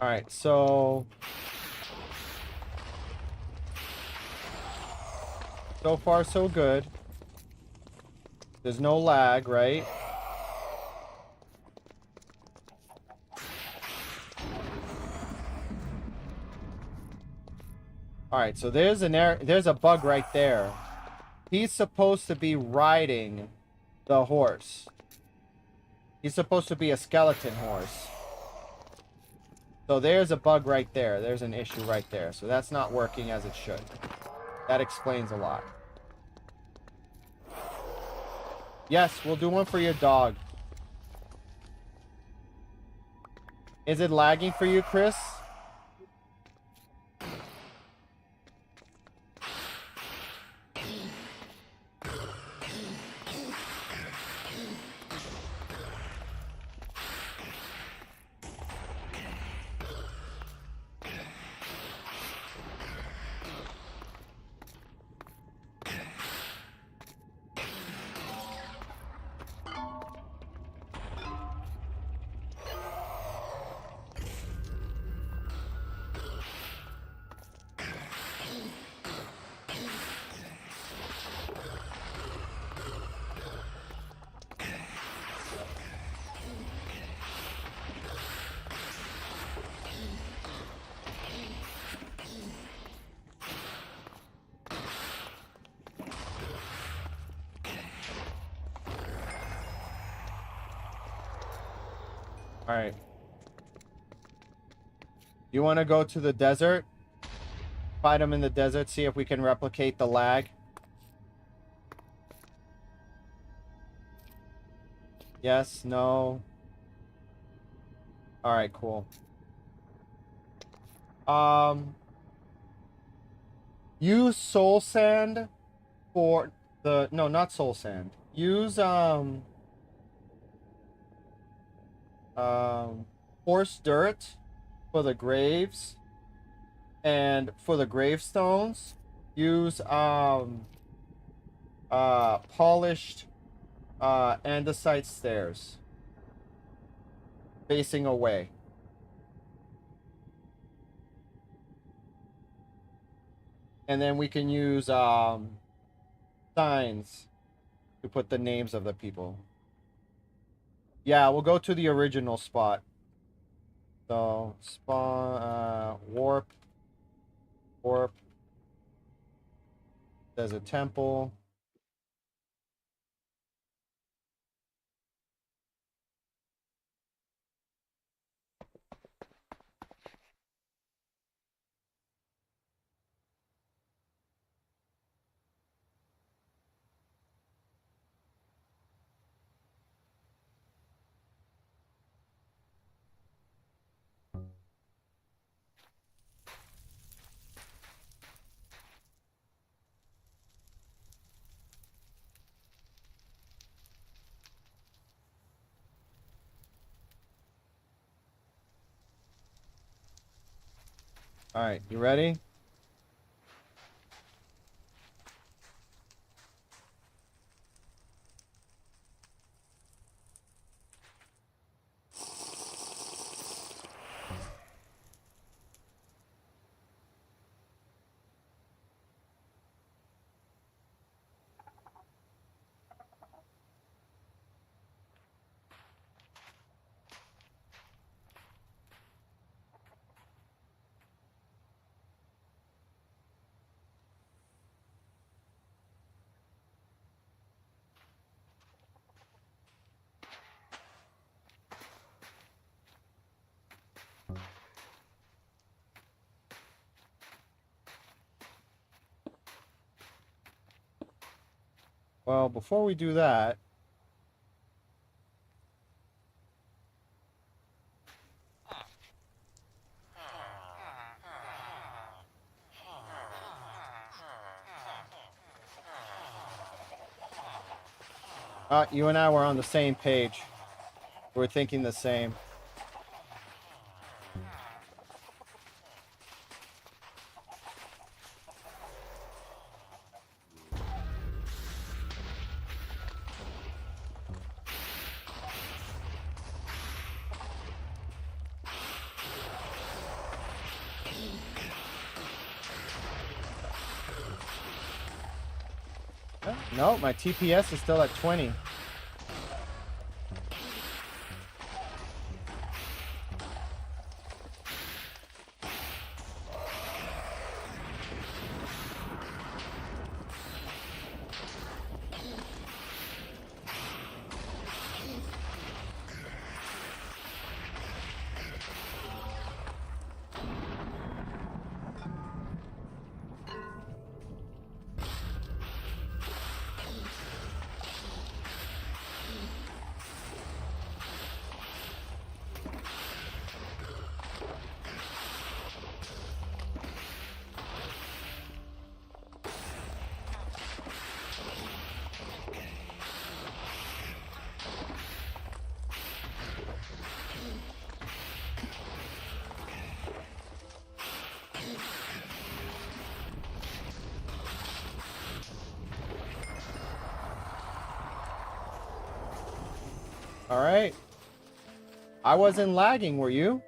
all right, so far so good. There's no lag, right? All right, so there's a bug right there. He's supposed to be riding the horse. He's supposed to be a skeleton horse. So there's a bug right there. There's an issue right there. So that's not working as it should. That explains a lot. Yes, we'll do one for your dog. Is it lagging for you, Chris? All right. You want to go to the desert? Fight them in the desert, see if we can replicate the lag. Yes, no. All right, cool. Use soul sand for the no, not soul sand. Use horse dirt for the graves, and for the gravestones, use polished andesite stairs facing away. And then we can use signs to put the names of the people. Yeah, we'll go to the original spot. So spawn warp. There's a temple. All right, you ready? Well, before we do that, You and I were on the same page. We're thinking the same. No, my TPS is still at 20. All right. I wasn't lagging, were you?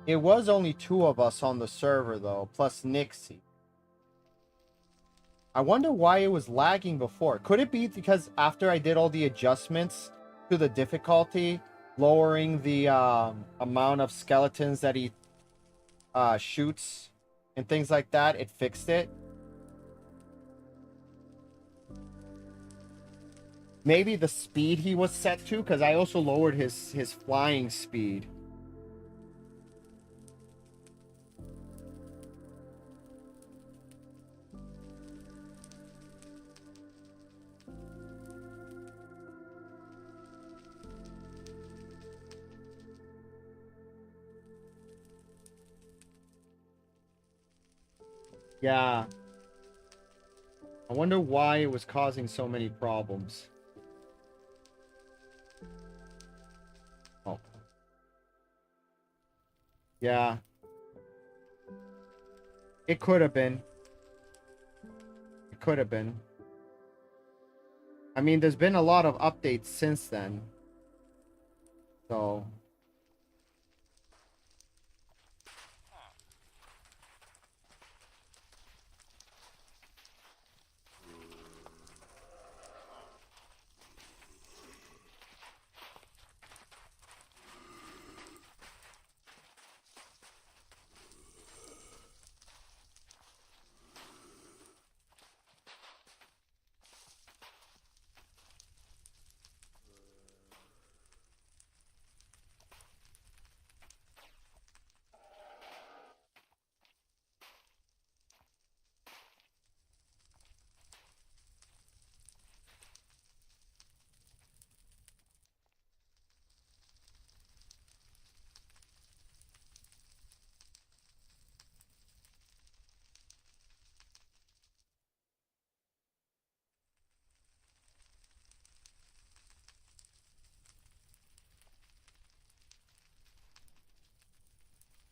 It was only 2 of us on the server, though, plus Nixie. I wonder why it was lagging before. Could it be because after I did all the adjustments to the difficulty, lowering the amount of skeletons that he shoots and things like that, it fixed it? Maybe the speed he was set to, because I also lowered his flying speed. Yeah. I wonder why it was causing so many problems. Oh. Yeah. It could have been. It could have been. I mean, there's been a lot of updates since then. So...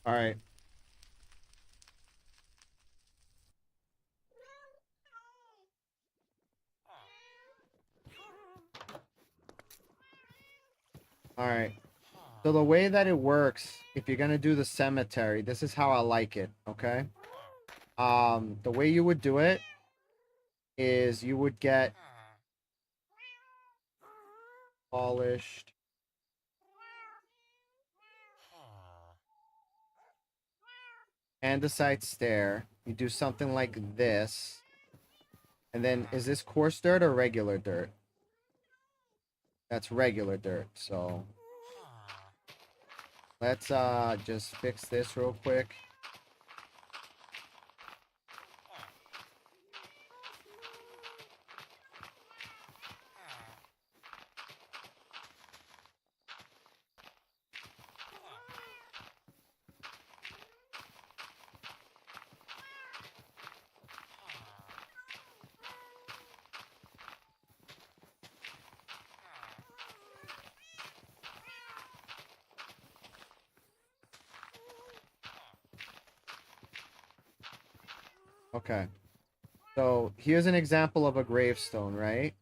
All right. All right. So the way that it works, if you're going to do the cemetery, this is how I like it, okay? The way you would do it is you would get polished andesite stair. You do something like this. And then, is this coarse dirt or regular dirt? That's regular dirt, so... Let's just fix this real quick. Okay. So here's an example of a gravestone, right?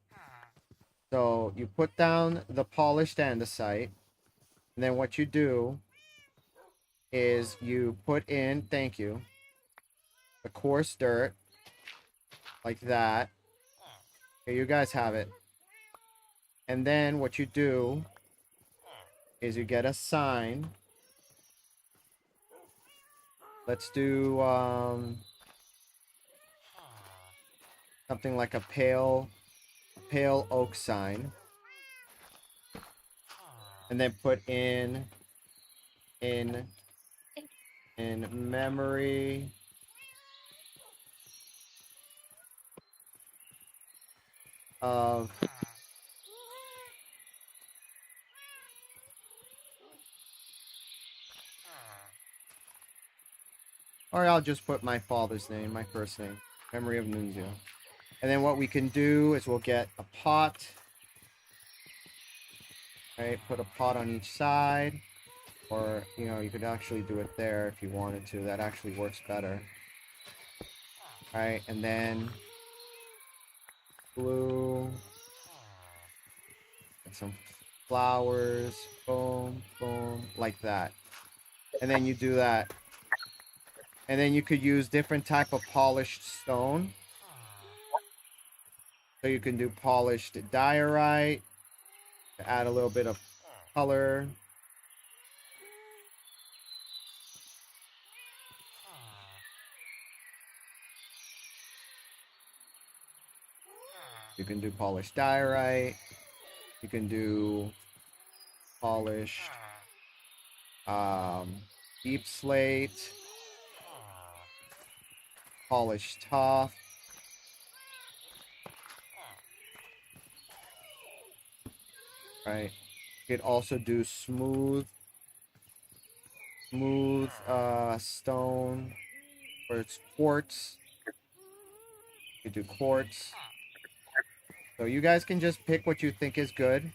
So you put down the polished andesite, and then what you do is you put in, thank you, the coarse dirt, like that. Here, you guys have it. And then what you do is you get a sign. Let's do something like a pale oak sign. And then put in memory of or I'll just put my father's name, my first name, memory of Nunzio. And then what we can do is we'll get a pot. Right, put a pot on each side. Or, you know, you could actually do it there if you wanted to. That actually works better. Alright, and then blue. And some flowers. Boom, boom, like that. And then you do that. And then you could use different type of polished stone. So you can do polished diorite to add a little bit of color. You can do polished diorite. You can do polished deep slate, polished top. Right. You could also do smooth stone, or it's quartz. You could do quartz. So you guys can just pick what you think is good.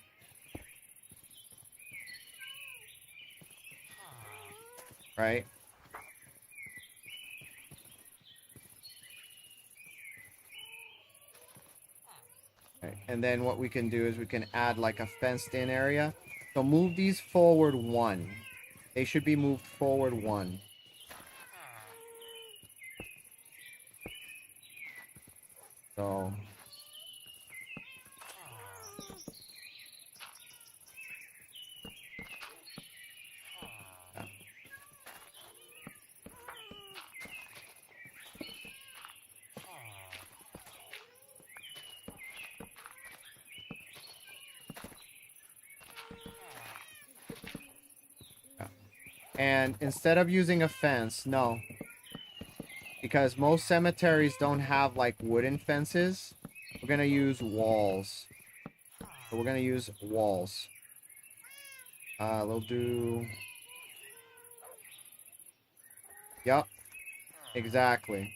Right? Right. And then what we can do is we can add like a fenced in area. So move these forward 1. They should be moved forward 1. So yeah. Yeah. And instead of using a fence, no. Because most cemeteries don't have like wooden fences. We're going to use walls. So we're going to use walls. They'll do... Yep. Exactly.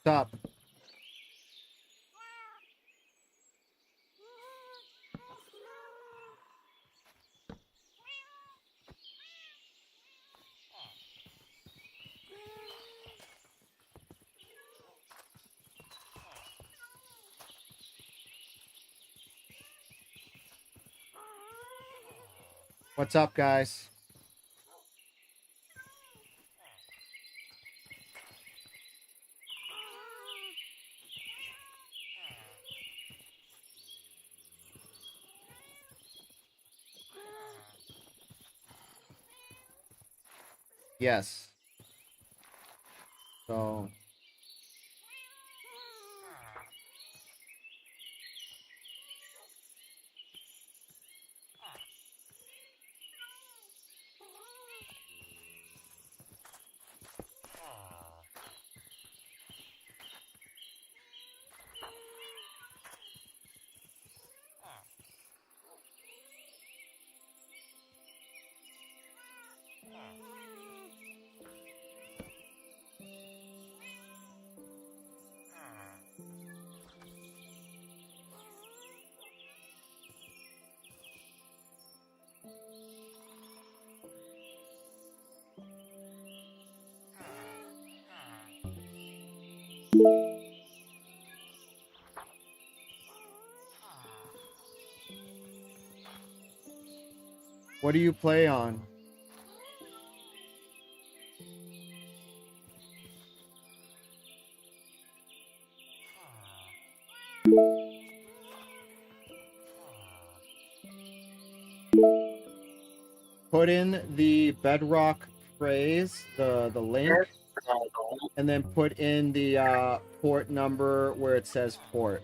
Stop. What's up, guys? Yes. So what do you play on? Put in the Bedrock phrase, the link, and then put in the port number where it says port.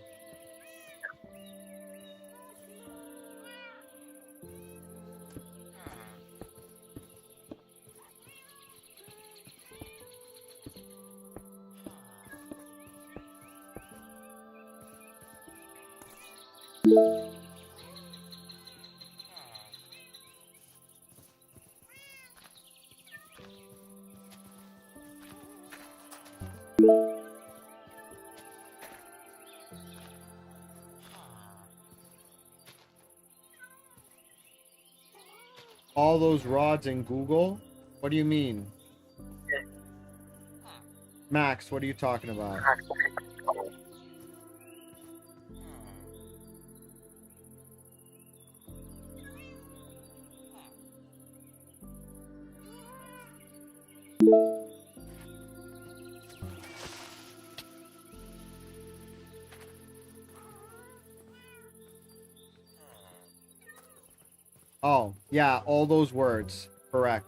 All those rods in Google? What do you mean? Max, what are you talking about? Oh, yeah, all those words. Correct.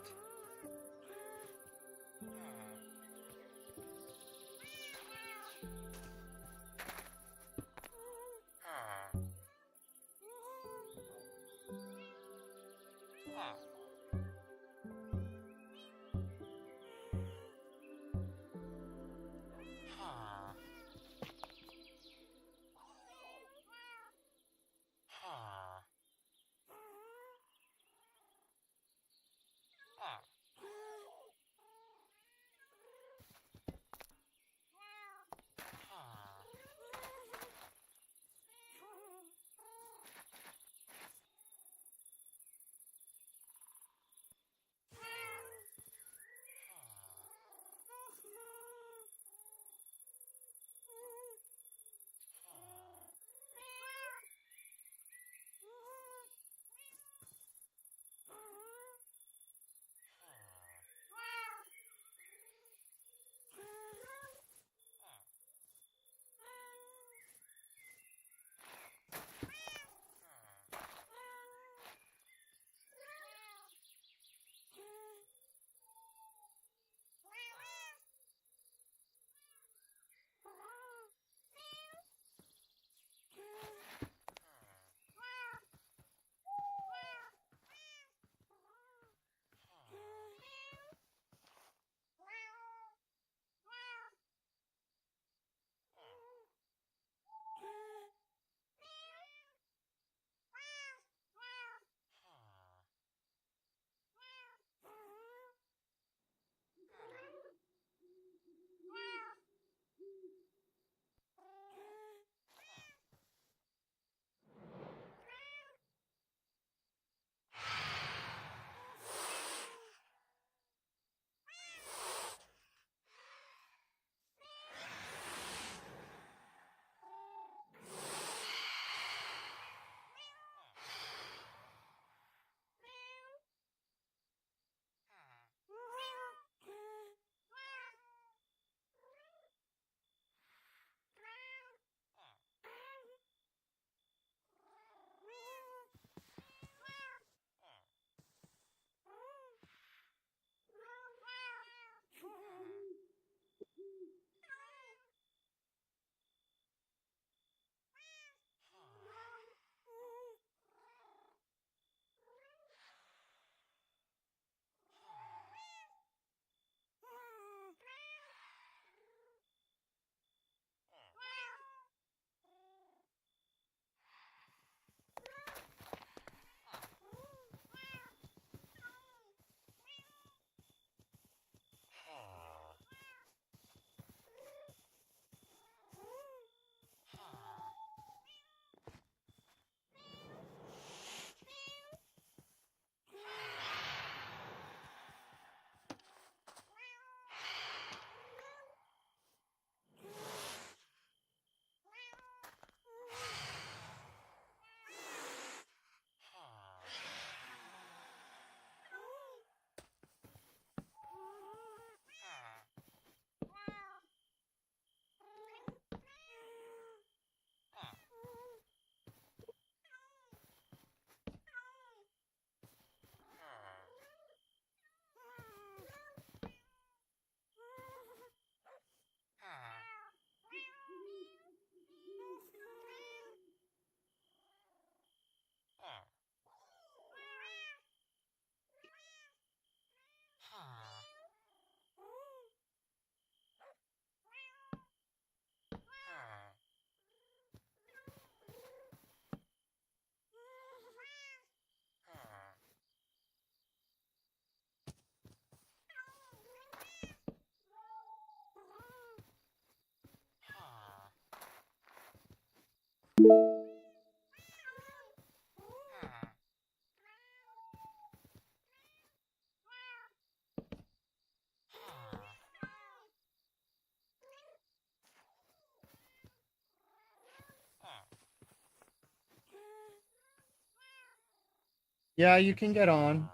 Yeah, you can get on.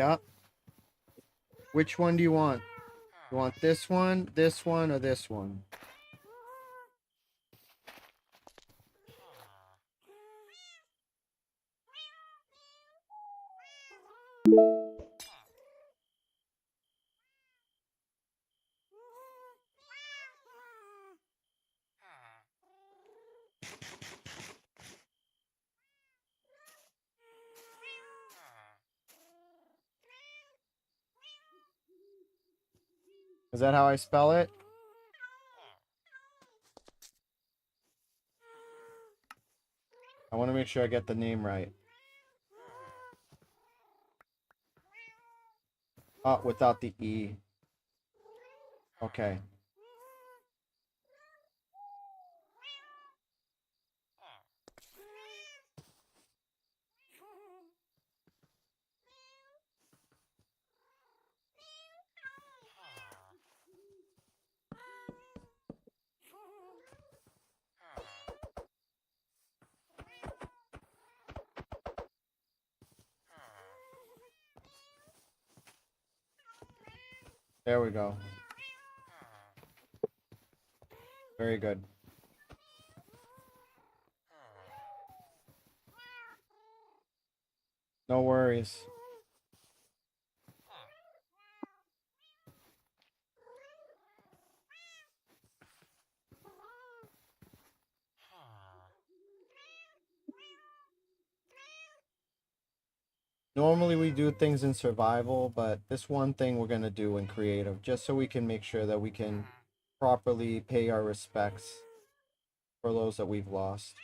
Yeah. Which one do you want? You want this one, or this one? Is that how I spell it? I want to make sure I get the name right. Oh, without the E. Okay. There we go. Very good. No worries. Normally we do things in survival, but this one thing we're going to do in creative, just so we can make sure that we can properly pay our respects for those that we've lost.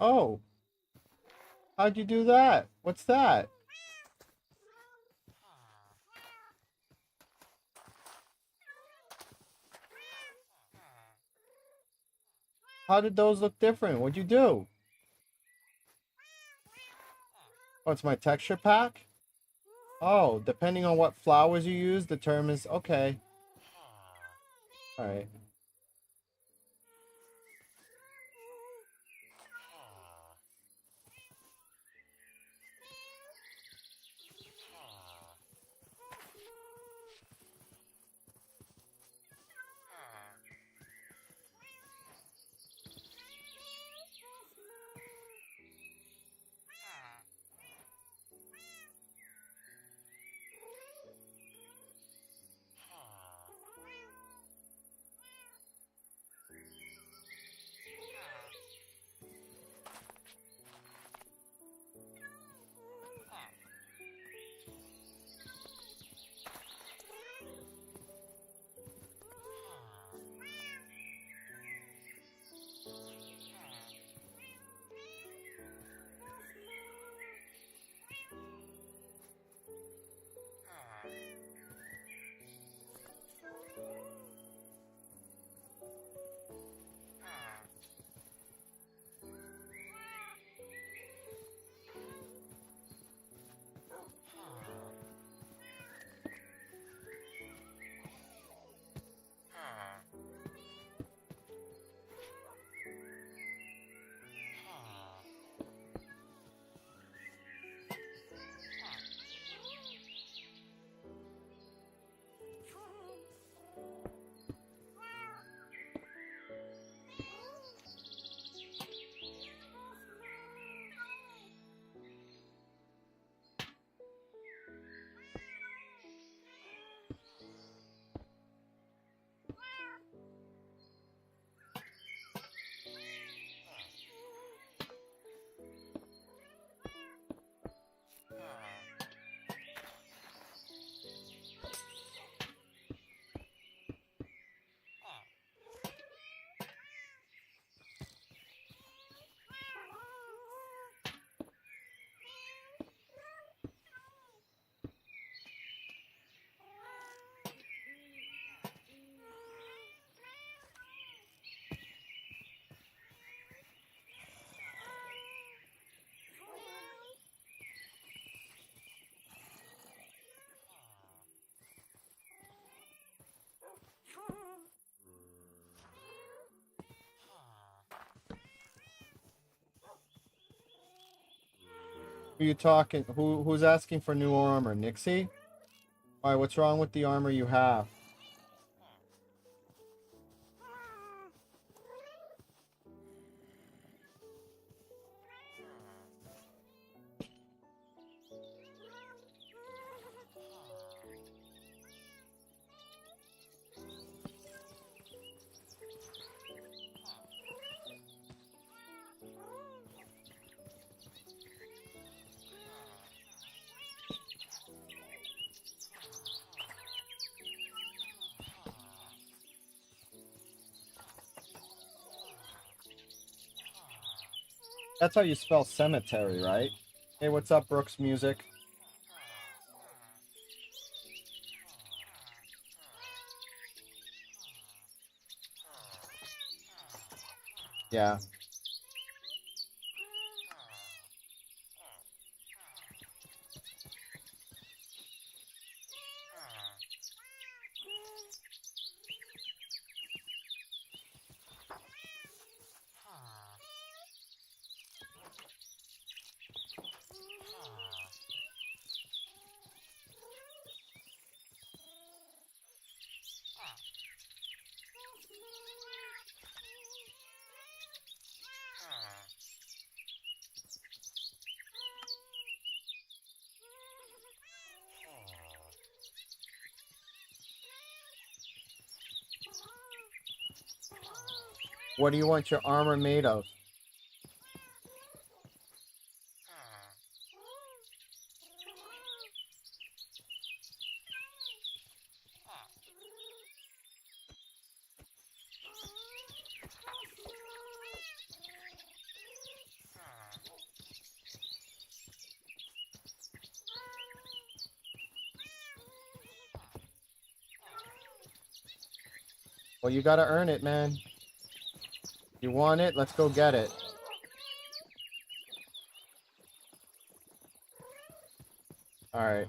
Oh, how'd you do that? What's that? How did those look different? What'd you do? Oh, it's my texture pack? Oh, depending on what flowers you use determines... Okay. Alright. Who you talking? Who's asking for new armor? Nixie? Alright, what's wrong with the armor you have? That's how you spell cemetery, right? Hey, what's up, Brooks Music? Yeah. What do you want your armor made of? Well, you gotta earn it, man. You want it? Let's go get it. Alright.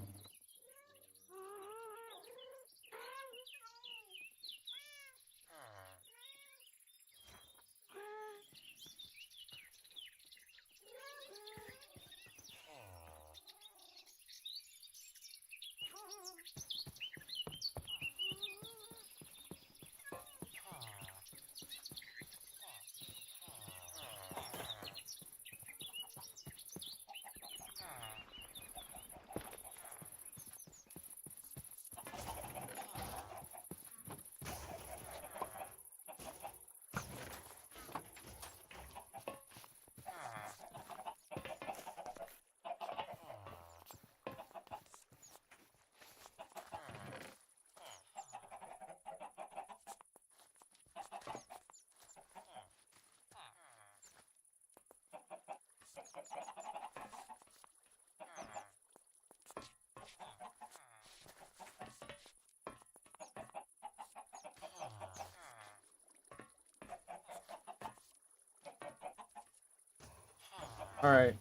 Alright.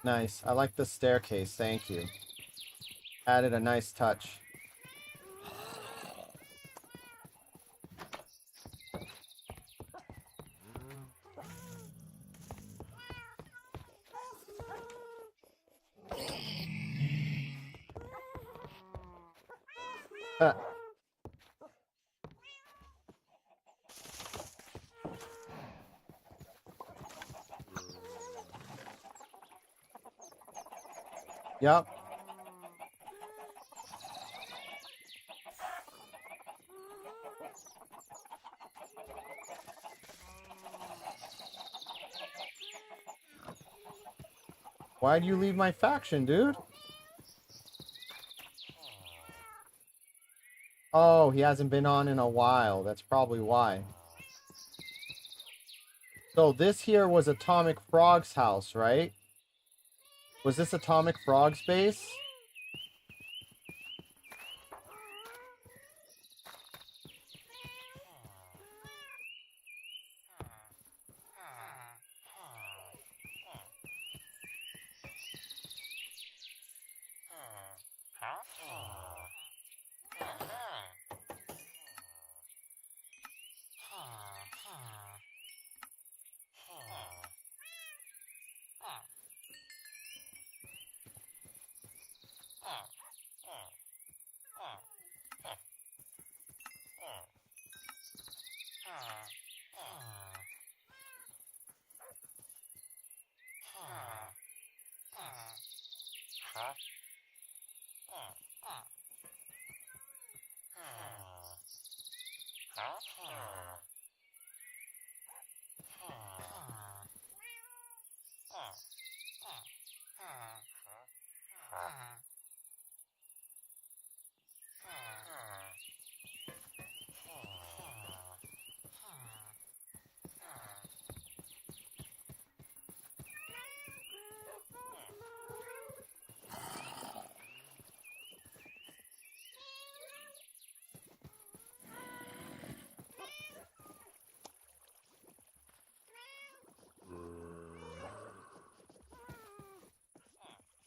Nice. I like the staircase. Thank you. Added a nice touch. Uh. Yep. Why'd you leave my faction, dude? Oh, he hasn't been on in a while. That's probably why. So this here was Atomic Frog's house, right? Was this Atomic Frog's base?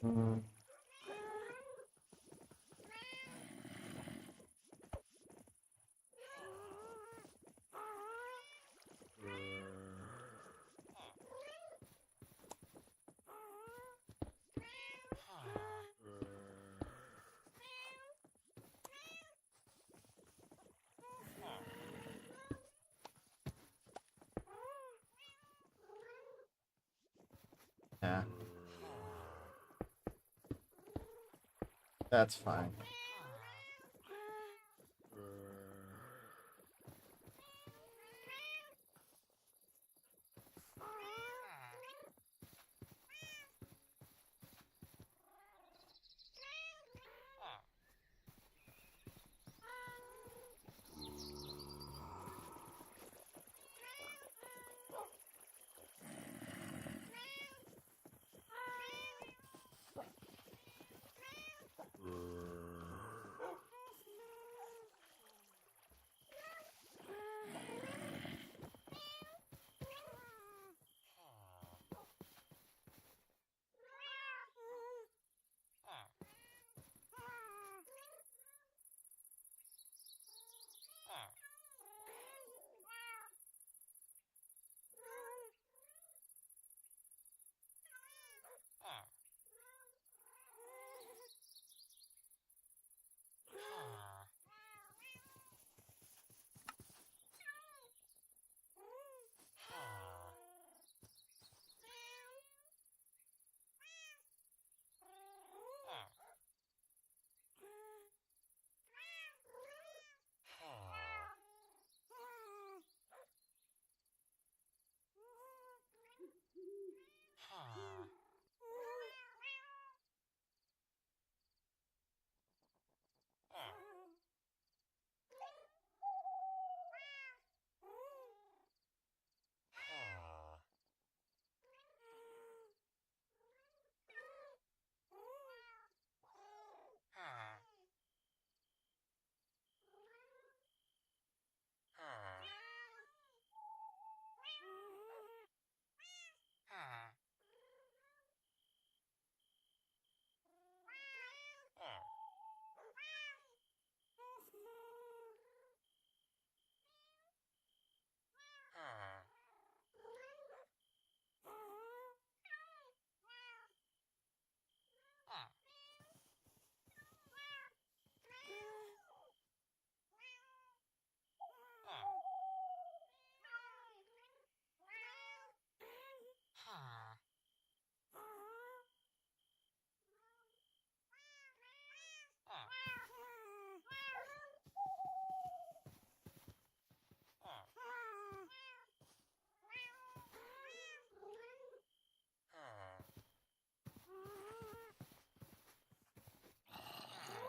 Mm-hmm. Yeah. That's fine.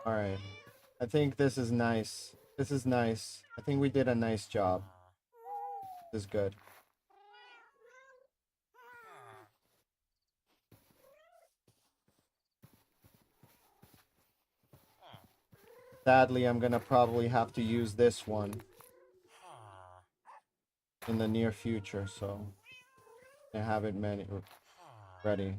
All right. I think this is nice. This is nice. I think we did a nice job. This is good. Sadly, I'm gonna probably have to use this one in the near future, so I have it ready.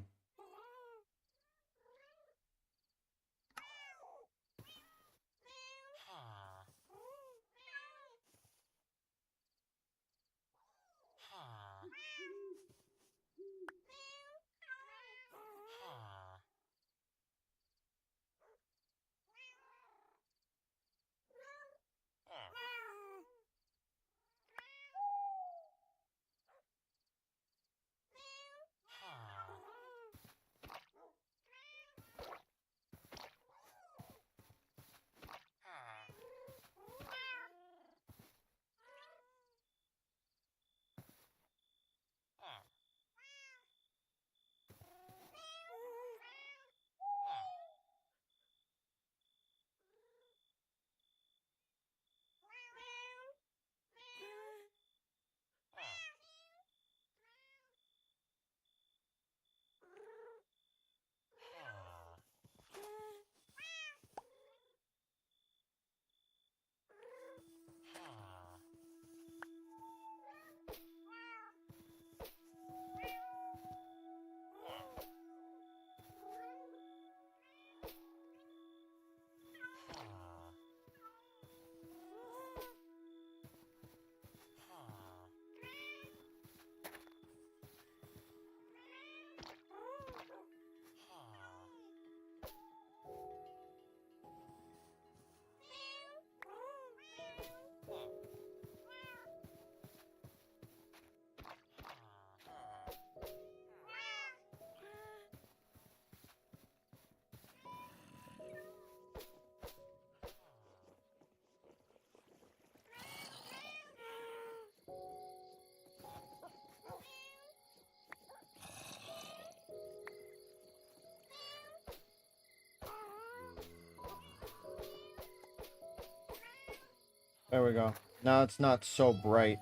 There we go. Now it's not so bright.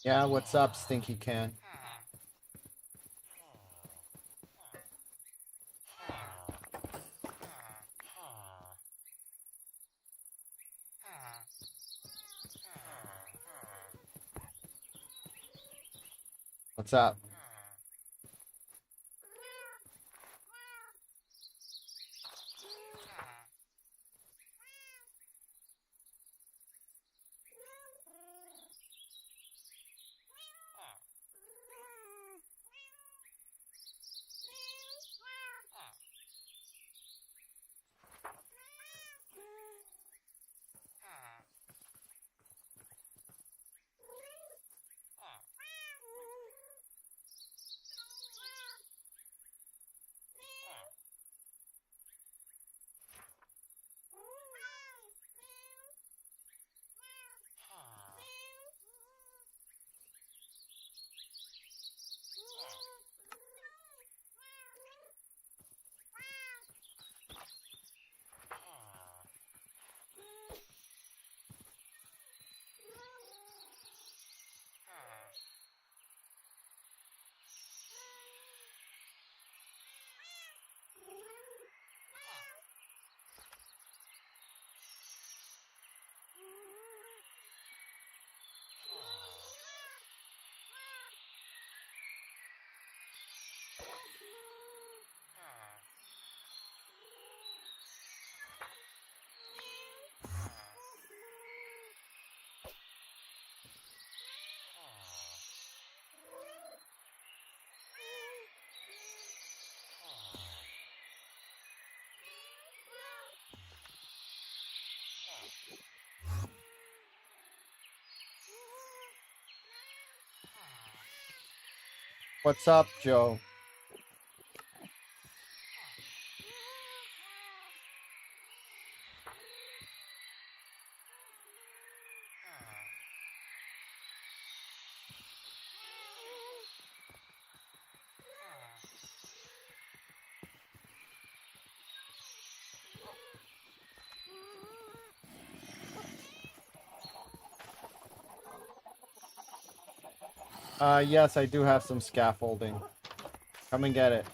Yeah, what's up, Stinky Can? What's up? What's up, Joe? Yes, I do have some scaffolding. Come and get it.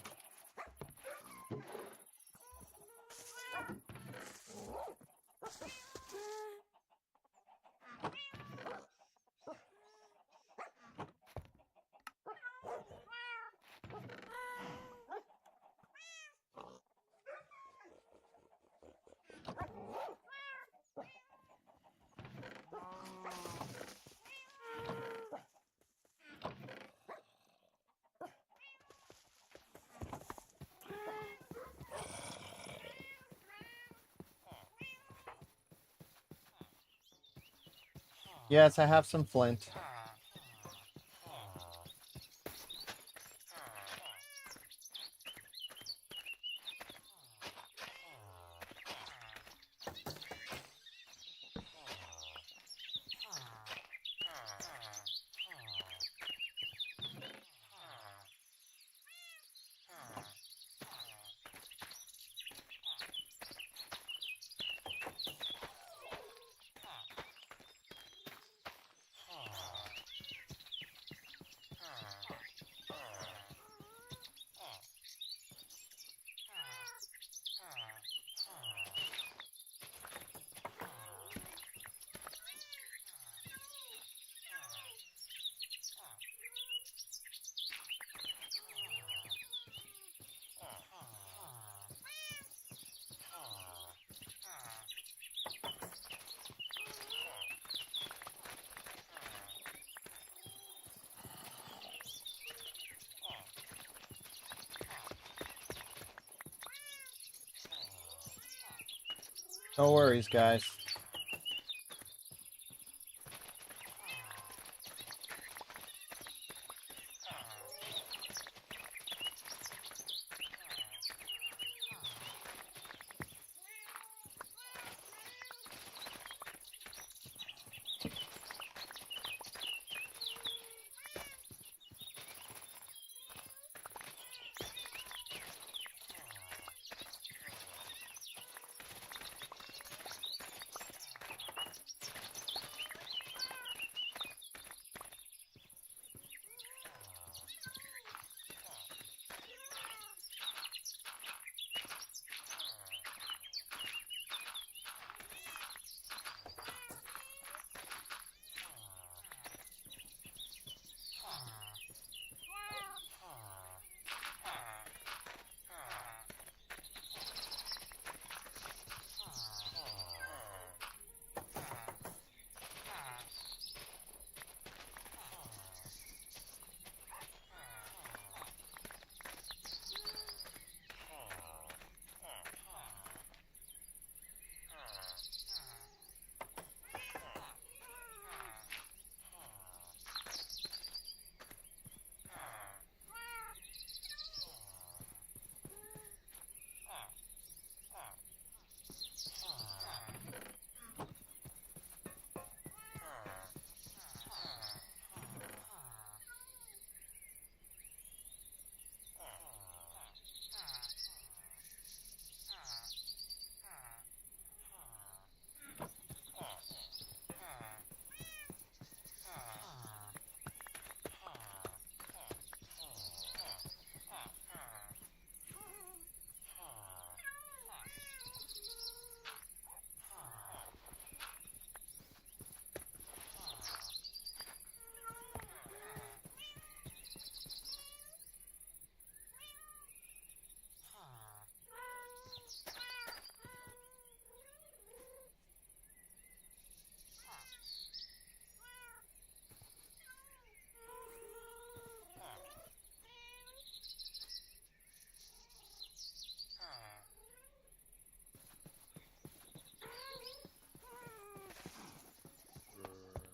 Yes, I have some flint. No worries, guys.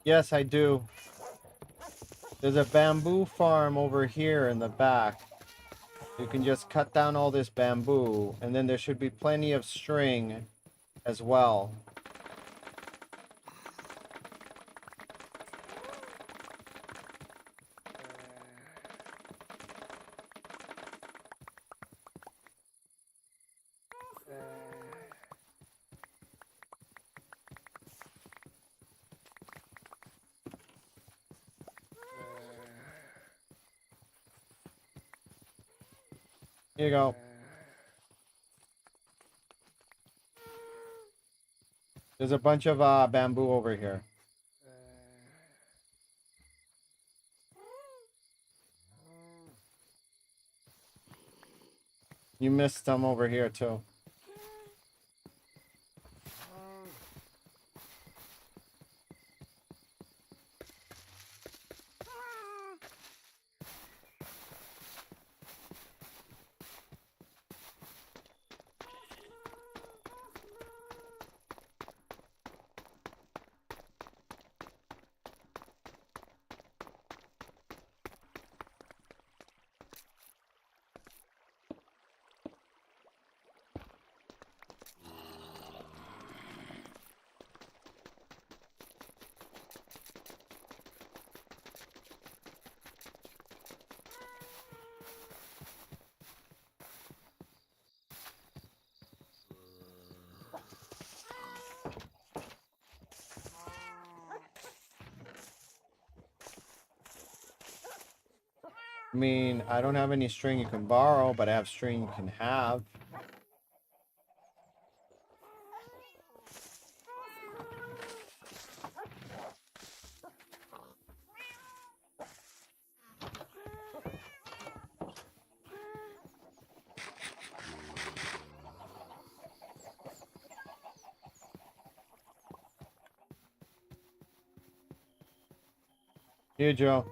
Yes, I do. There's a bamboo farm over here in the back. You can just cut down all this bamboo, and then there should be plenty of string as well. Here you go. There's a bunch of bamboo over here. You missed some over here too. I mean, I don't have any string you can borrow, but I have string you can have. Here, Joe.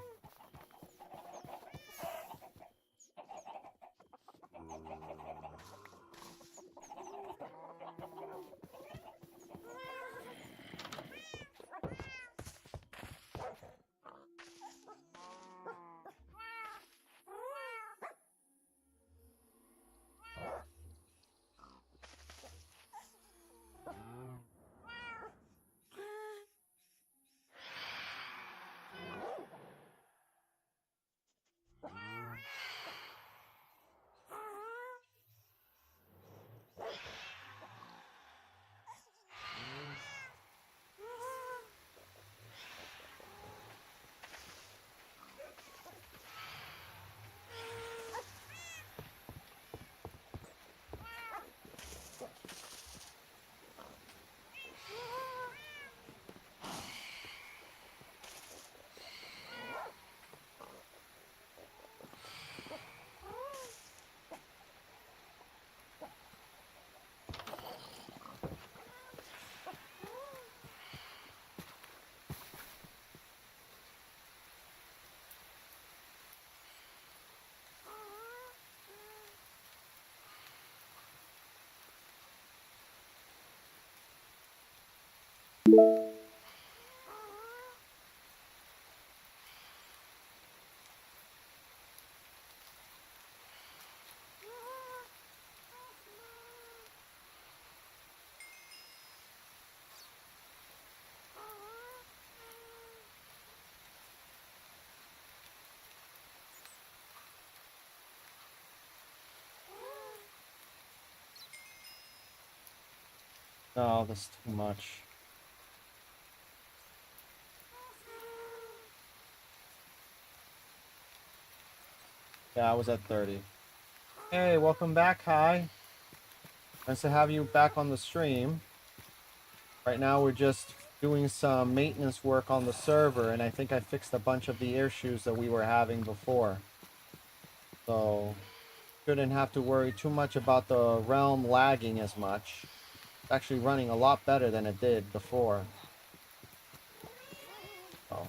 No, that's too much. Yeah, I was at 30. Hey, welcome back, Hi. Nice to have you back on the stream. Right now we're just doing some maintenance work on the server, and I think I fixed a bunch of the issues that we were having before. So, shouldn't have to worry too much about the realm lagging as much. It's actually running a lot better than it did before. Oh.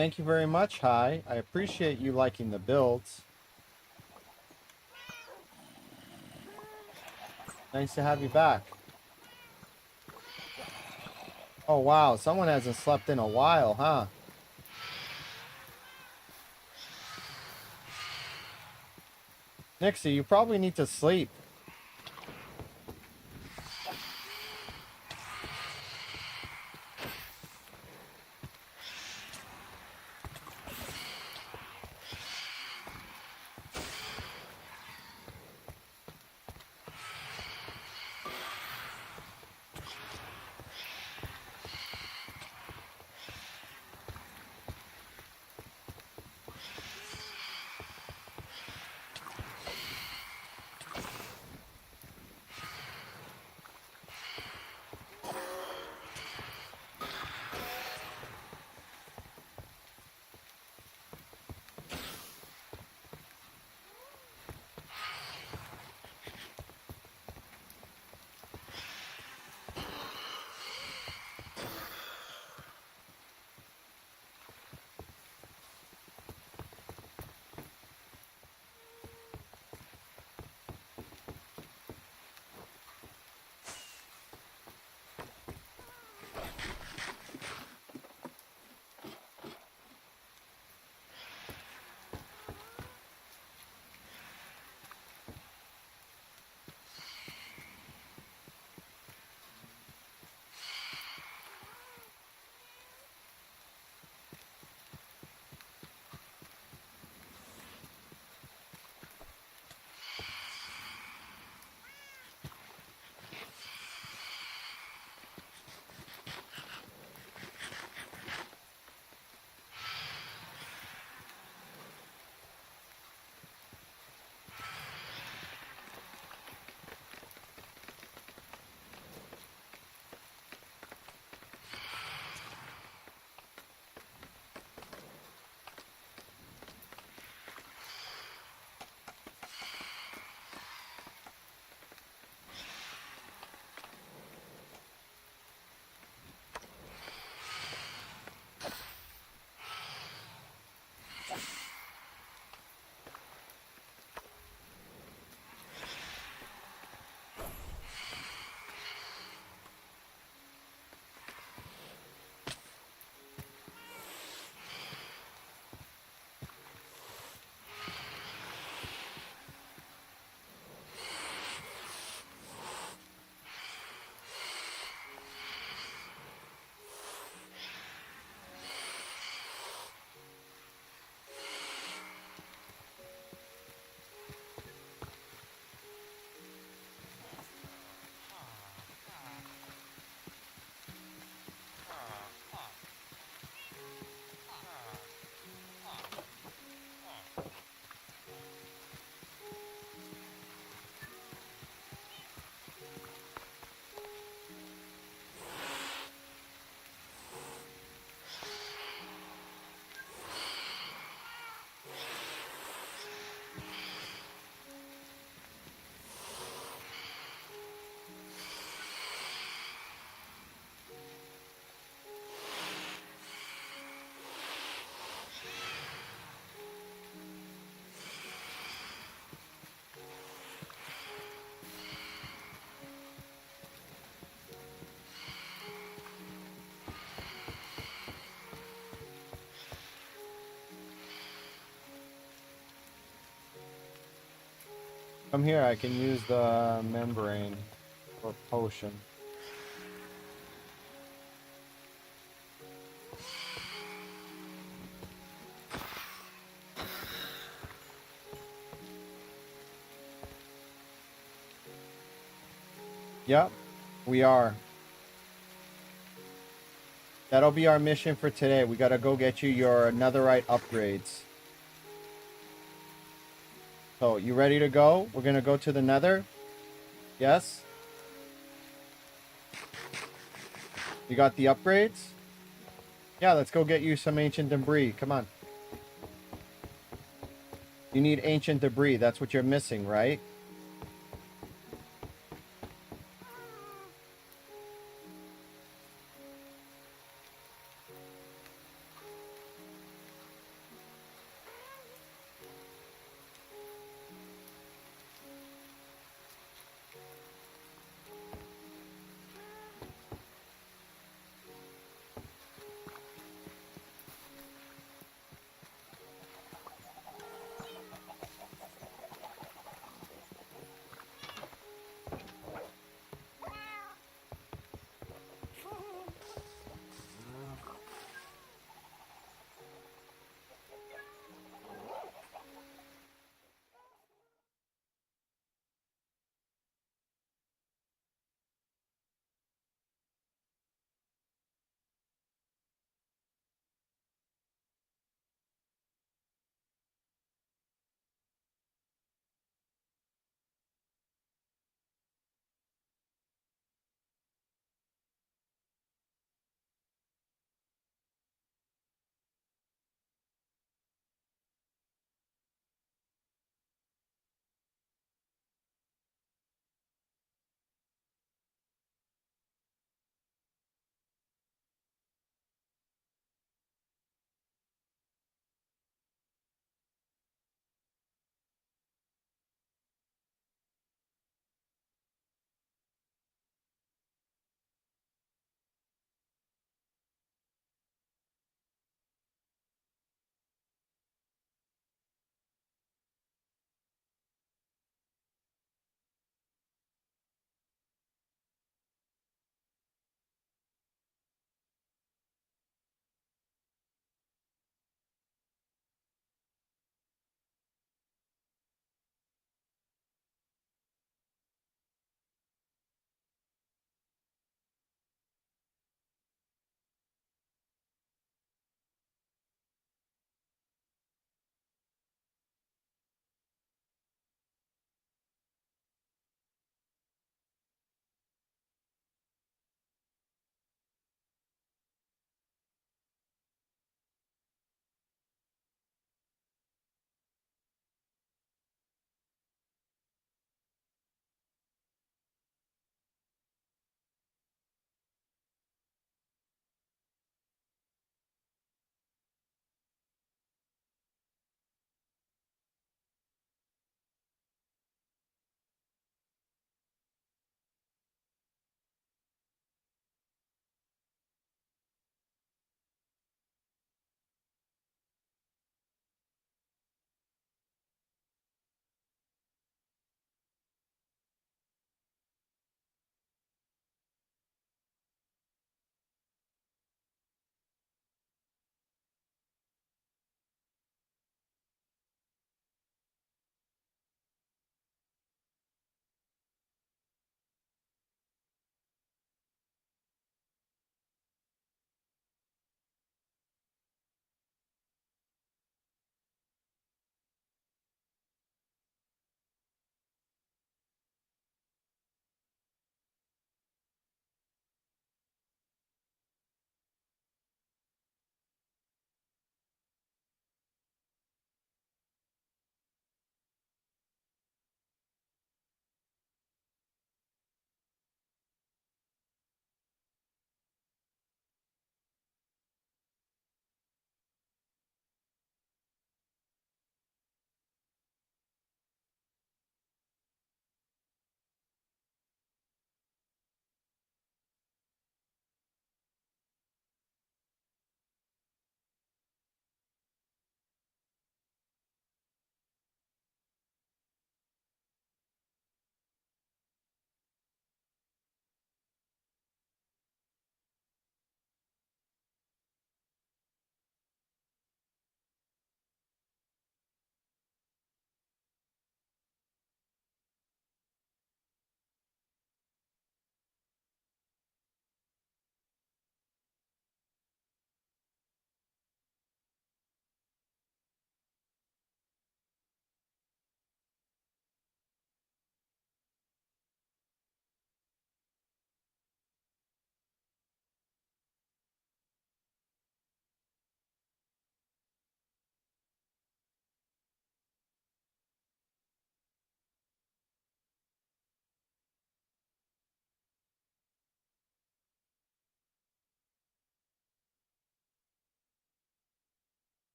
Thank you very much, Hi. I appreciate you liking the builds. Nice to have you back. Oh, wow. Someone hasn't slept in a while, huh? Nixie, you probably need to sleep. Come here, I can use the membrane or potion. Yep, we are. That'll be our mission for today. We gotta go get you your netherite upgrades. So, you ready to go? We're gonna go to the nether? Yes? You got the upgrades? Yeah, let's go get you some ancient debris. Come on. You need ancient debris. That's what you're missing, right?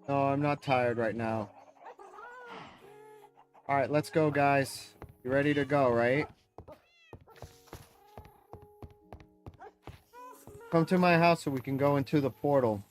No, I'm not tired right now. Alright, let's go, guys. You ready to go, right? Come to my house so we can go into the portal.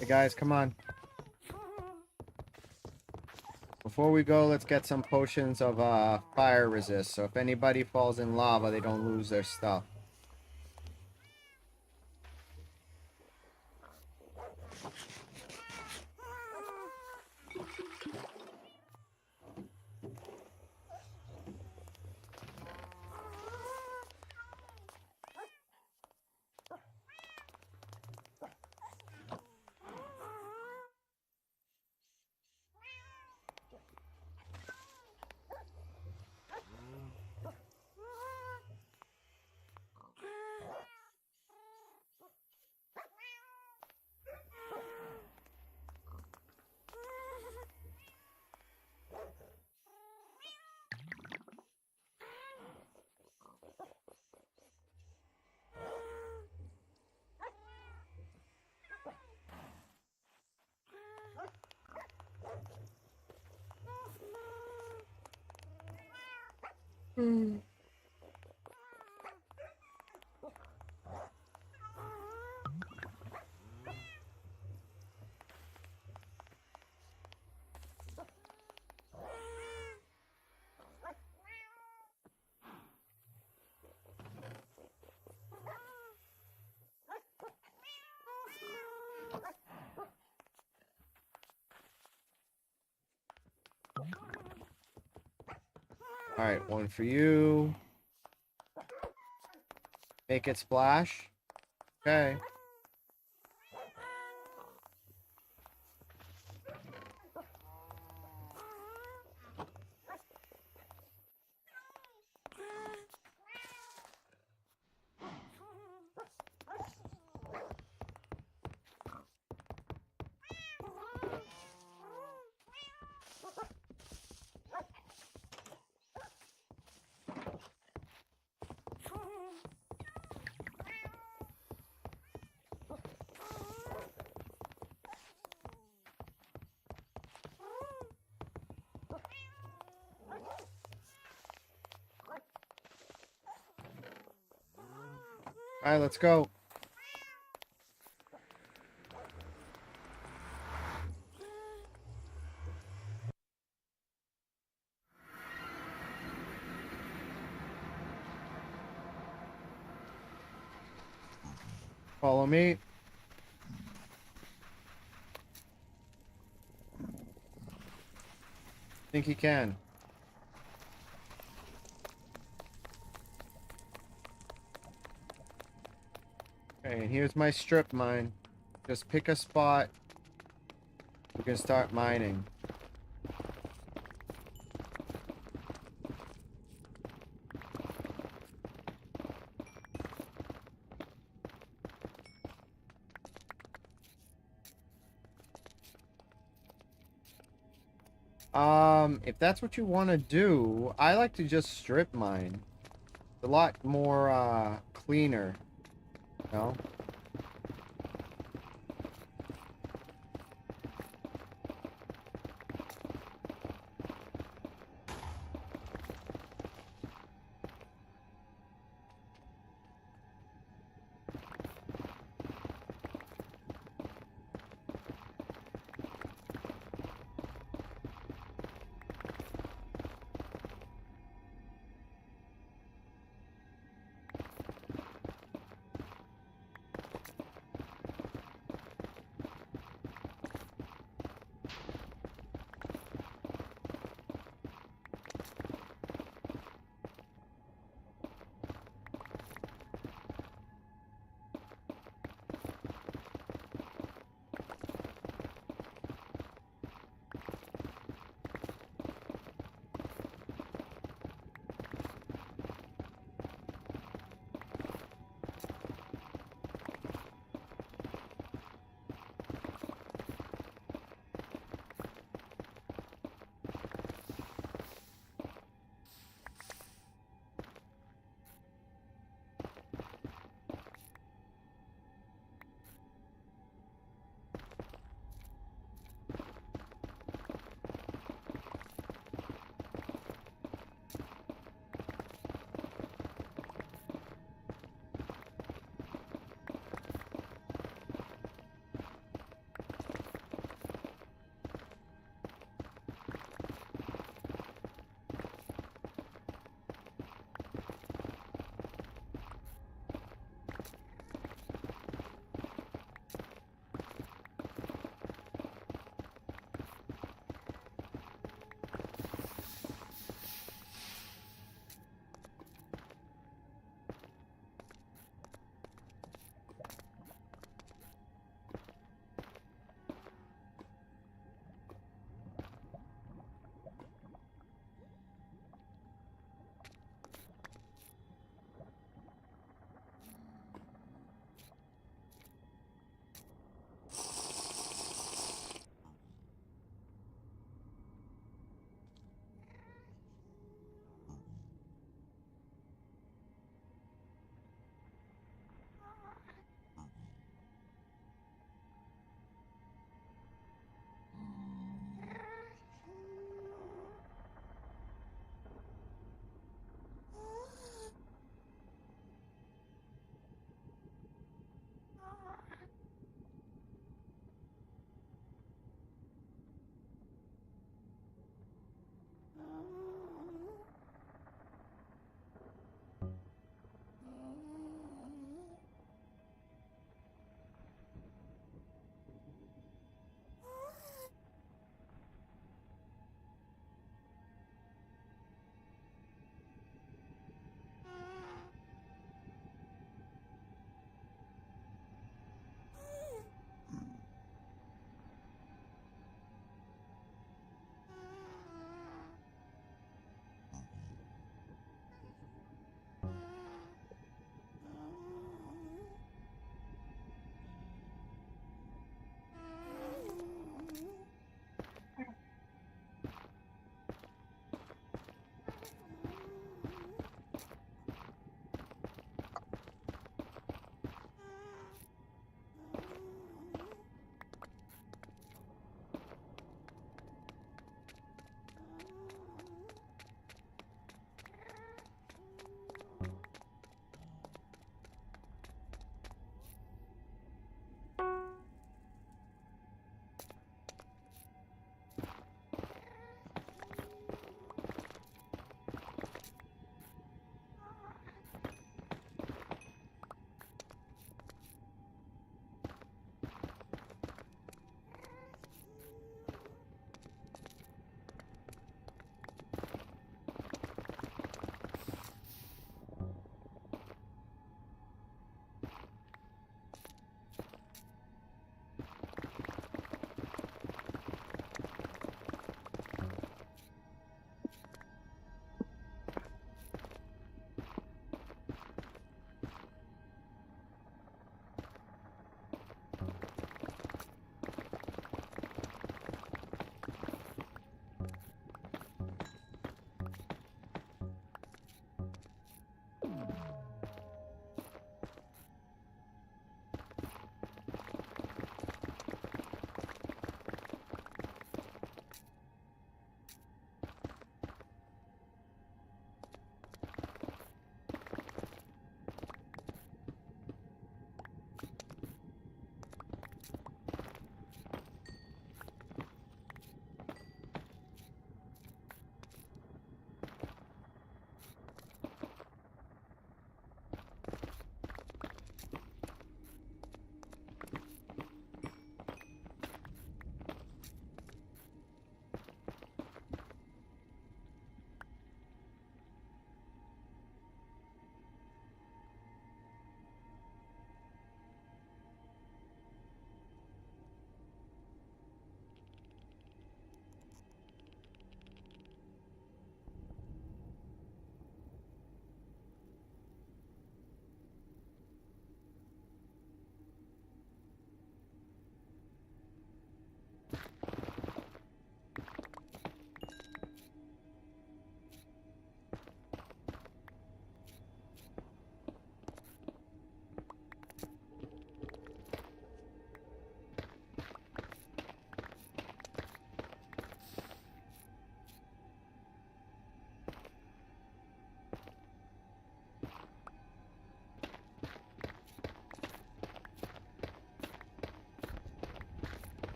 Hey guys, come on. Before we go, let's get some potions of fire resist. So if anybody falls in lava, they don't lose their stuff. Alright, one for you. Make it splash. Okay. Alright, let's go. Follow me. Think he can. Okay, and here's my strip mine. Just pick a spot. We can start mining. If that's what you want to do, I like to just strip mine. It's a lot more cleaner, you know?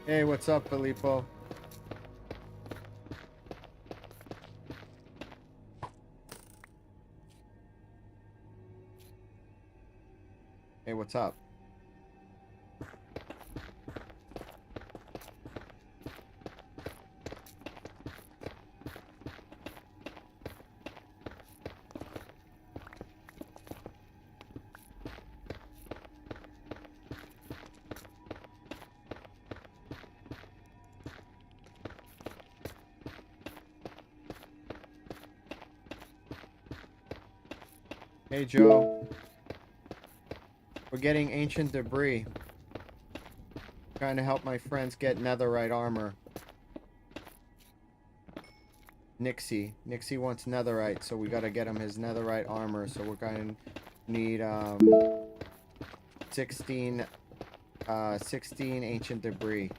Hey, what's up, Filippo? Hey, what's up? Hey, Joe. We're getting ancient debris. Trying to help my friends get netherite armor. Nixie wants netherite, so we gotta get him his netherite armor. So we're gonna need 16 ancient debris.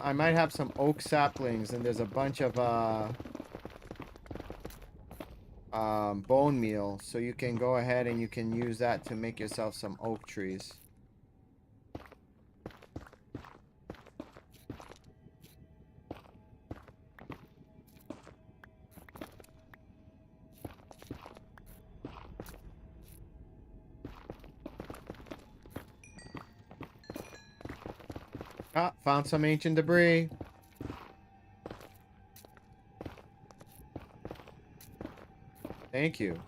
I might have some oak saplings, and there's a bunch of bone meal, so you can go ahead and you can use that to make yourself some oak trees. Ah, found some ancient debris. Thank you.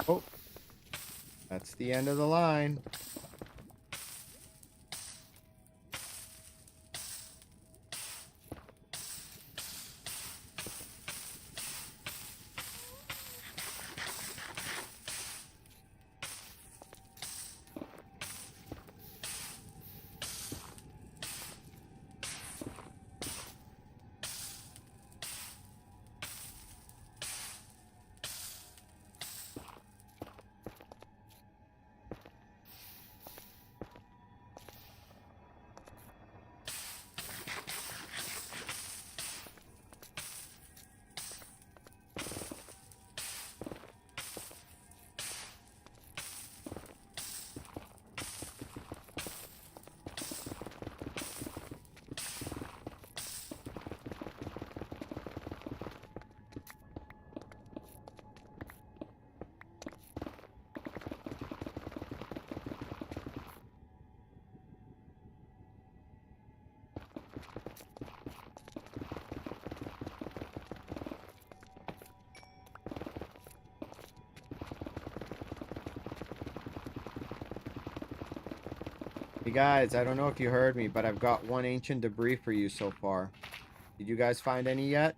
Oh, that's the end of the line. Hey guys, I don't know if you heard me, but I've got one ancient debris for you so far. Did you guys find any yet?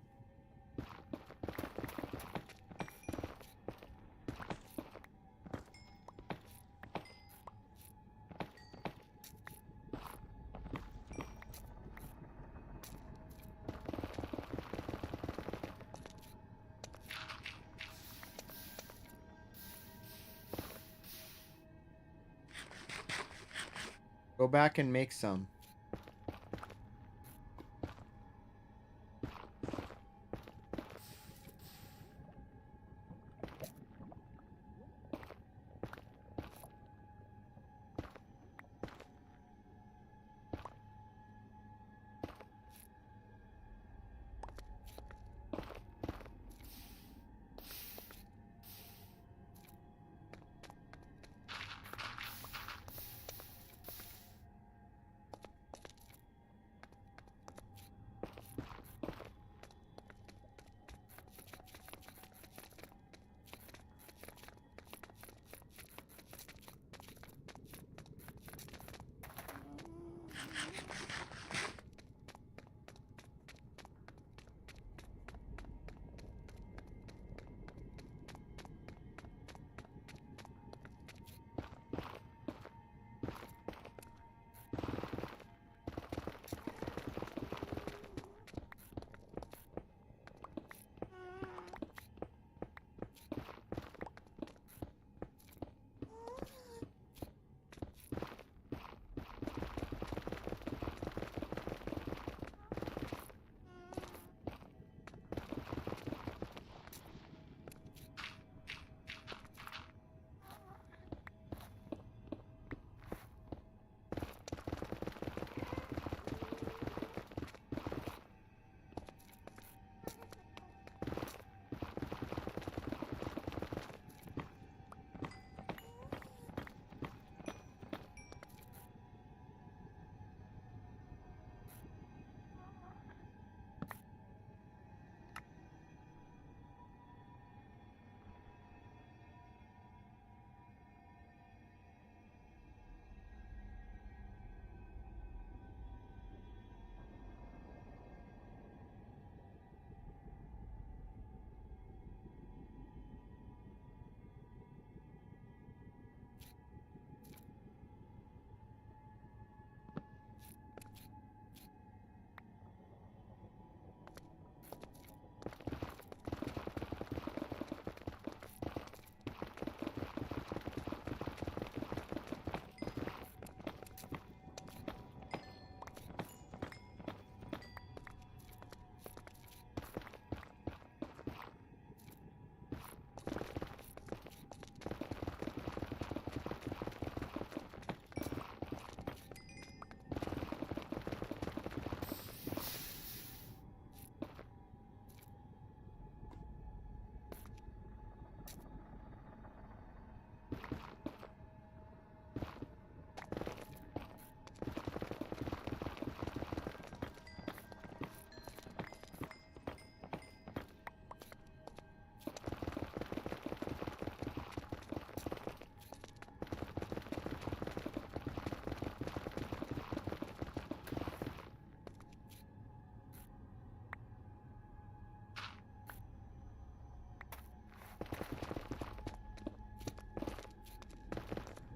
Go back and make some.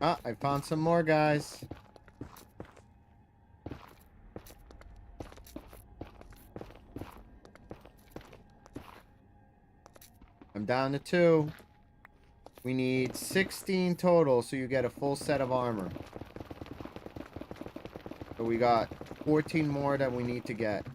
Ah, I found some more, guys. I'm down to 2. We need 16 total, so you get a full set of armor. So we got 14 more that we need to get.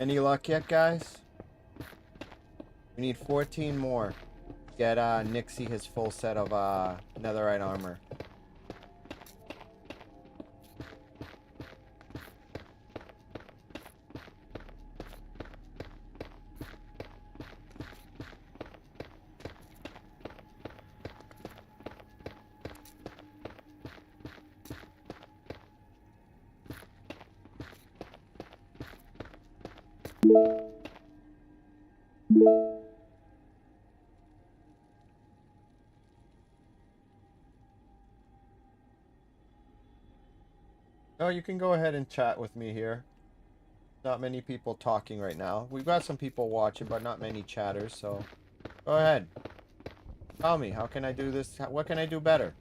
Any luck yet, guys? We need 14 more. Get Nixie his full set of netherite armor. Oh, you can go ahead and chat with me here. Not many people talking right now. We've got some people watching, but not many chatters, so go ahead. Tell me, how can I do this? What can I do better?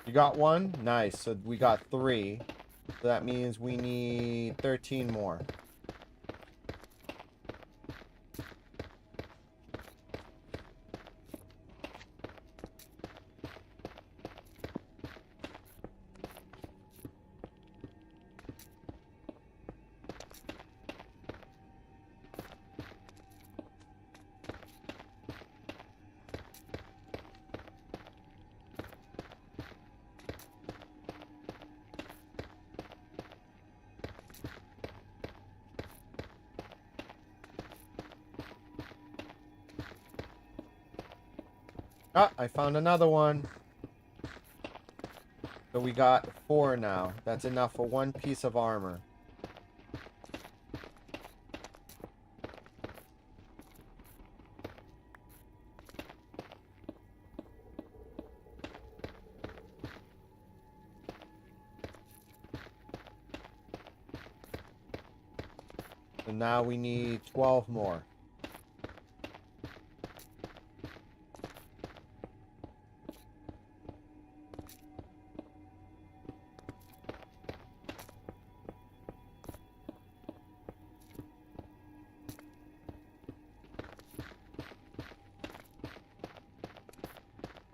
You got one? Nice. So we got 3. So that means we need 13 more. Ah, I found another one. So we got 4 now. That's enough for 1 piece of armor. So now we need 12 more.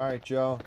All right, Joe.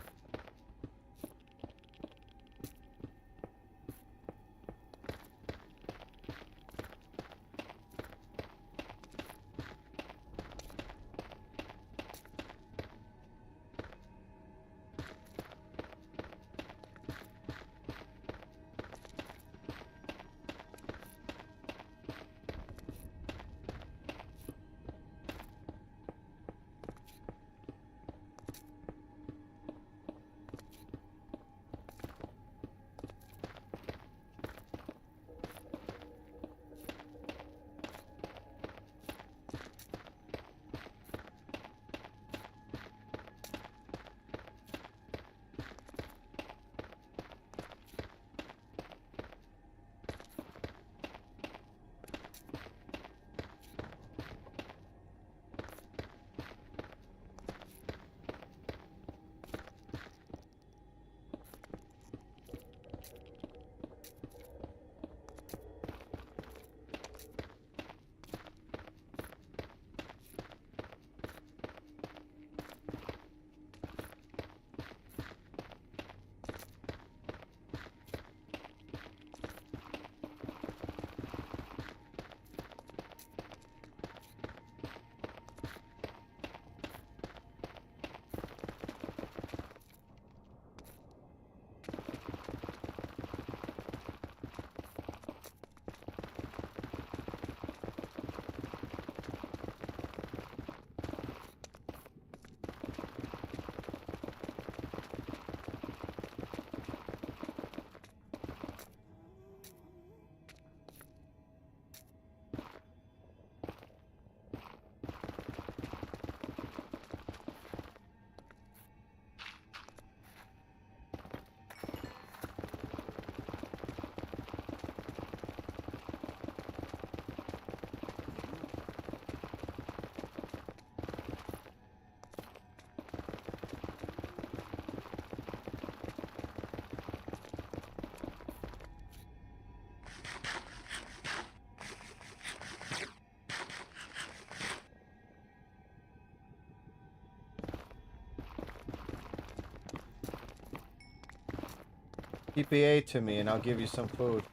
TPA to me and I'll give you some food.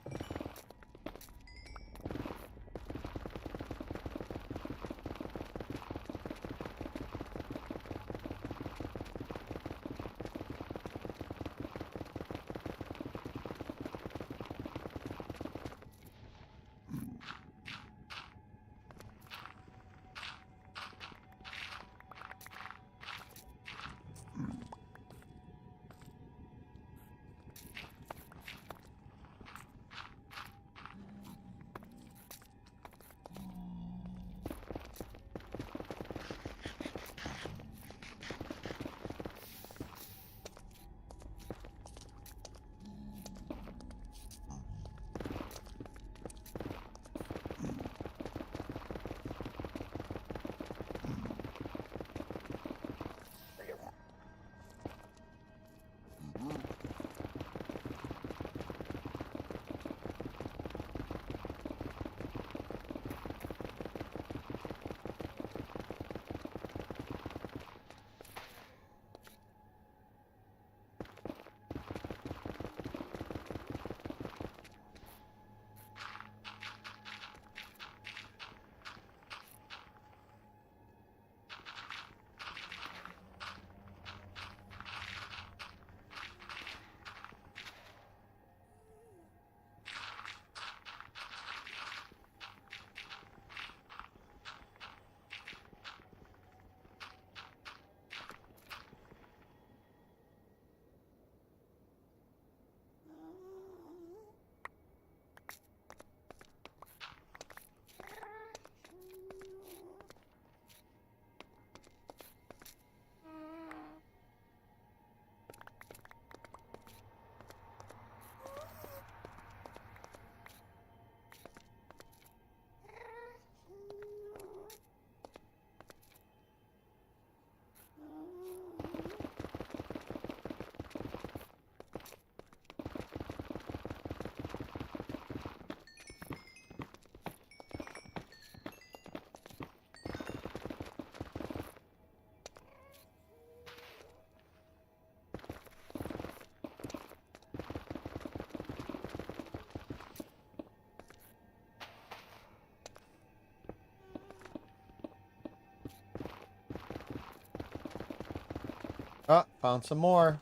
Oh, found some more.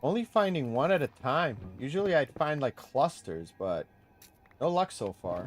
Only finding one at a time. Usually I'd find like clusters, but no luck so far.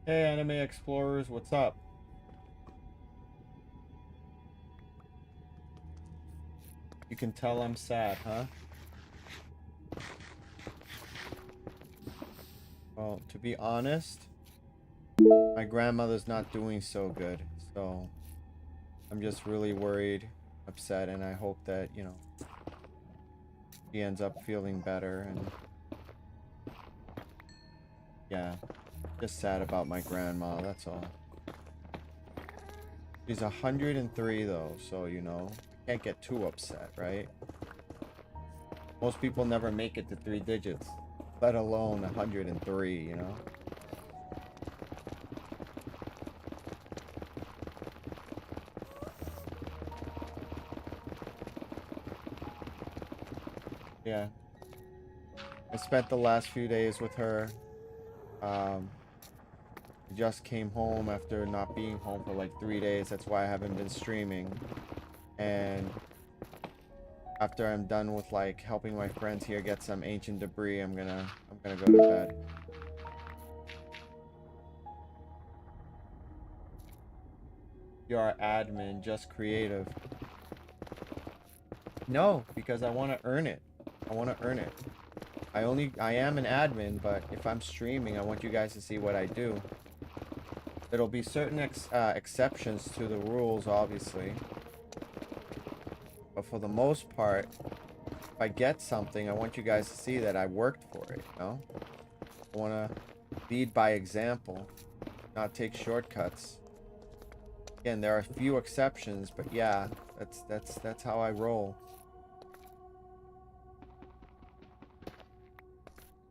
Hey, anime explorers, what's up? You can tell I'm sad, huh? Well, to be honest, my grandmother's not doing so good, so I'm just really worried, upset, and I hope that, you know, she ends up feeling better. And yeah, just sad about my grandma, that's all. She's 103 though, so you know, I can't get too upset, right? Most people never make it to 3 digits, let alone 103, you know? Yeah. I spent the last few days with her. just came home after not being home for like 3 days. That's why I haven't been streaming. And after I'm done with like helping my friends here get some ancient debris, I'm gonna go to bed. You're admin, just creative. No, because I want to earn it. I want to earn it. I am an admin, but if I'm streaming, I want you guys to see what I do. There'll be certain exceptions to the rules, obviously. But for the most part, if I get something, I want you guys to see that I worked for it, you know? I want to lead by example, not take shortcuts. Again, there are a few exceptions, but yeah, that's how I roll.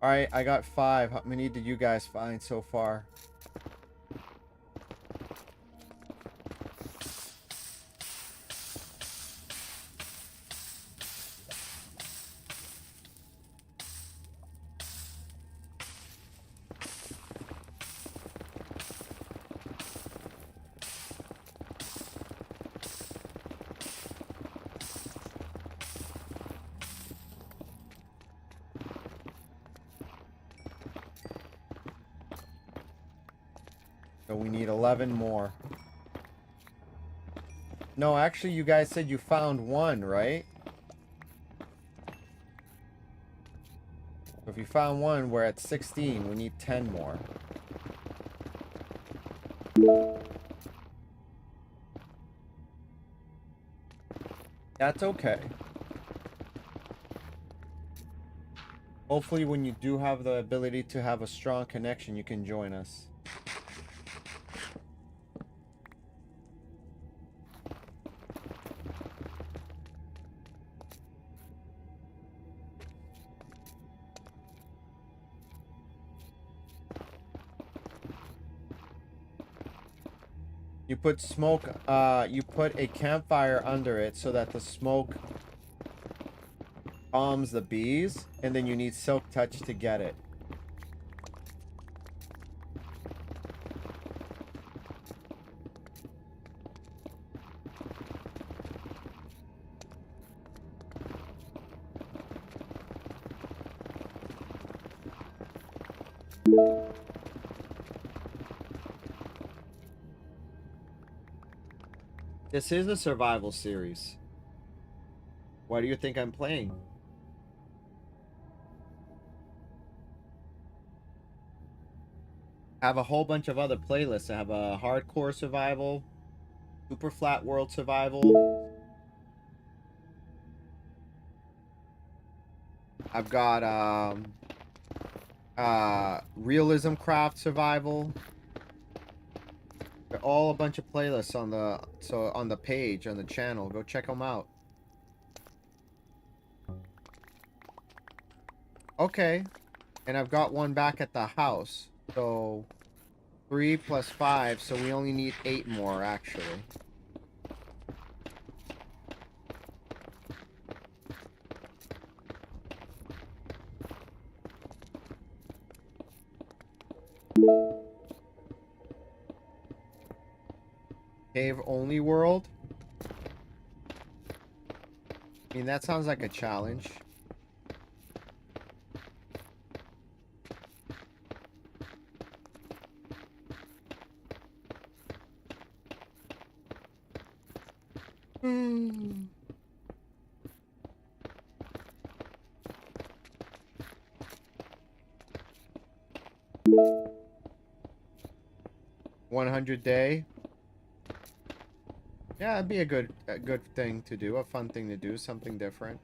Alright, I got 5. How many did you guys find so far? So we need 11 more. No, actually, you guys said you found 1, right? So if you found 1, we're at 16. We need 10 more. That's okay. Hopefully, when you do have the ability to have a strong connection, you can join us. You put smoke, you put a campfire under it so that the smoke calms the bees, and then you need silk touch to get it. This is a survival series. Why do you think I'm playing? I have a whole bunch of other playlists. I have a hardcore survival, super flat world survival. I've got realism craft survival. They're all a bunch of playlists on the page on the channel. Go check them out. Okay, and I've got one back at the house. So 3 plus 5, so we only need 8 more actually. Cave only world? I mean, that sounds like a challenge. Hmm. $100 day. Yeah, it'd be a good thing to do, a fun thing to do, something different.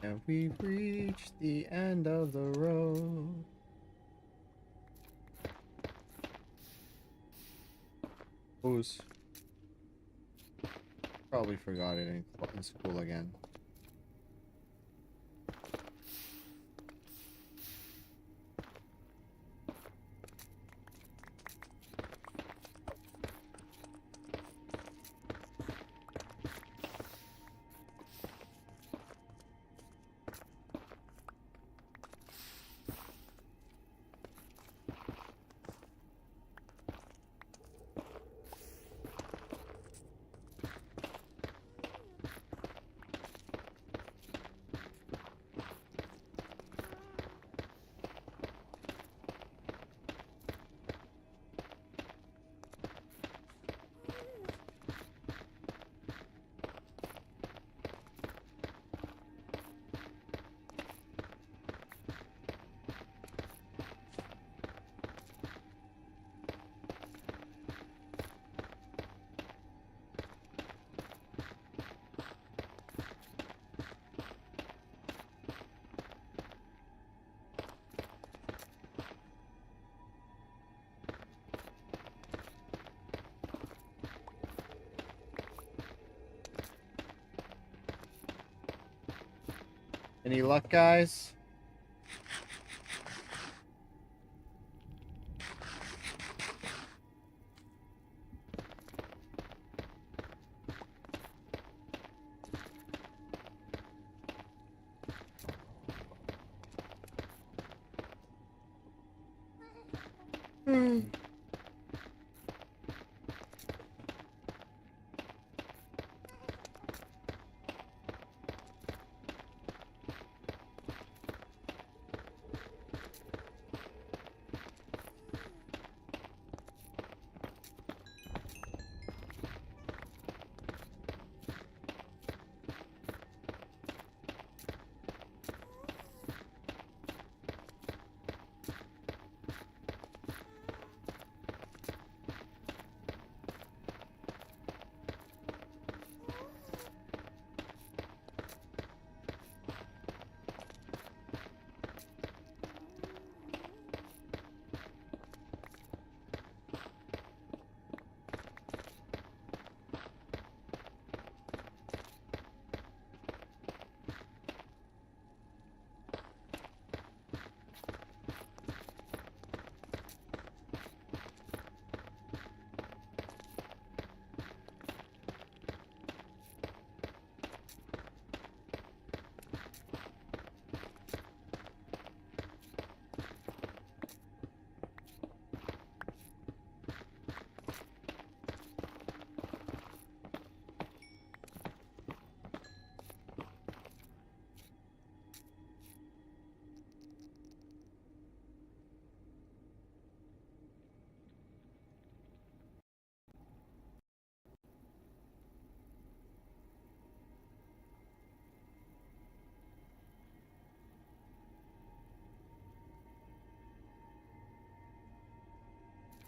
And we've reached the end of the road. Who's probably forgot it in school again. Any luck, guys?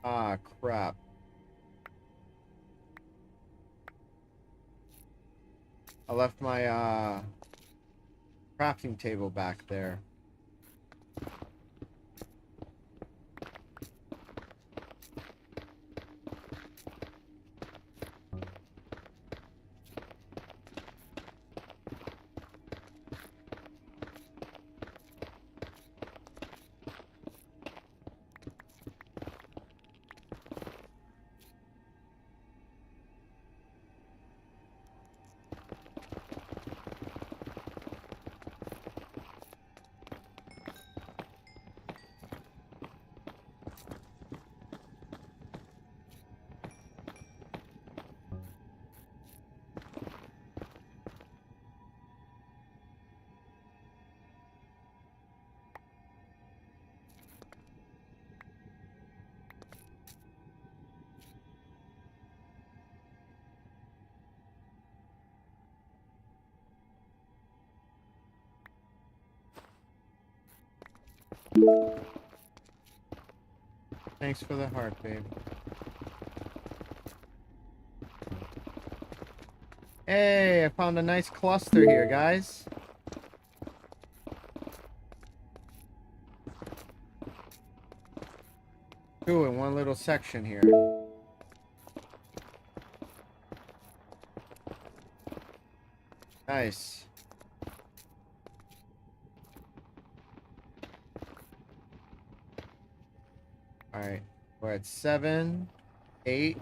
Ah, crap. I left my crafting table back there. Thanks for the heart, babe. Hey, I found a nice cluster here, guys. Two in one little section here. Nice. Alright. We're at 7, 8.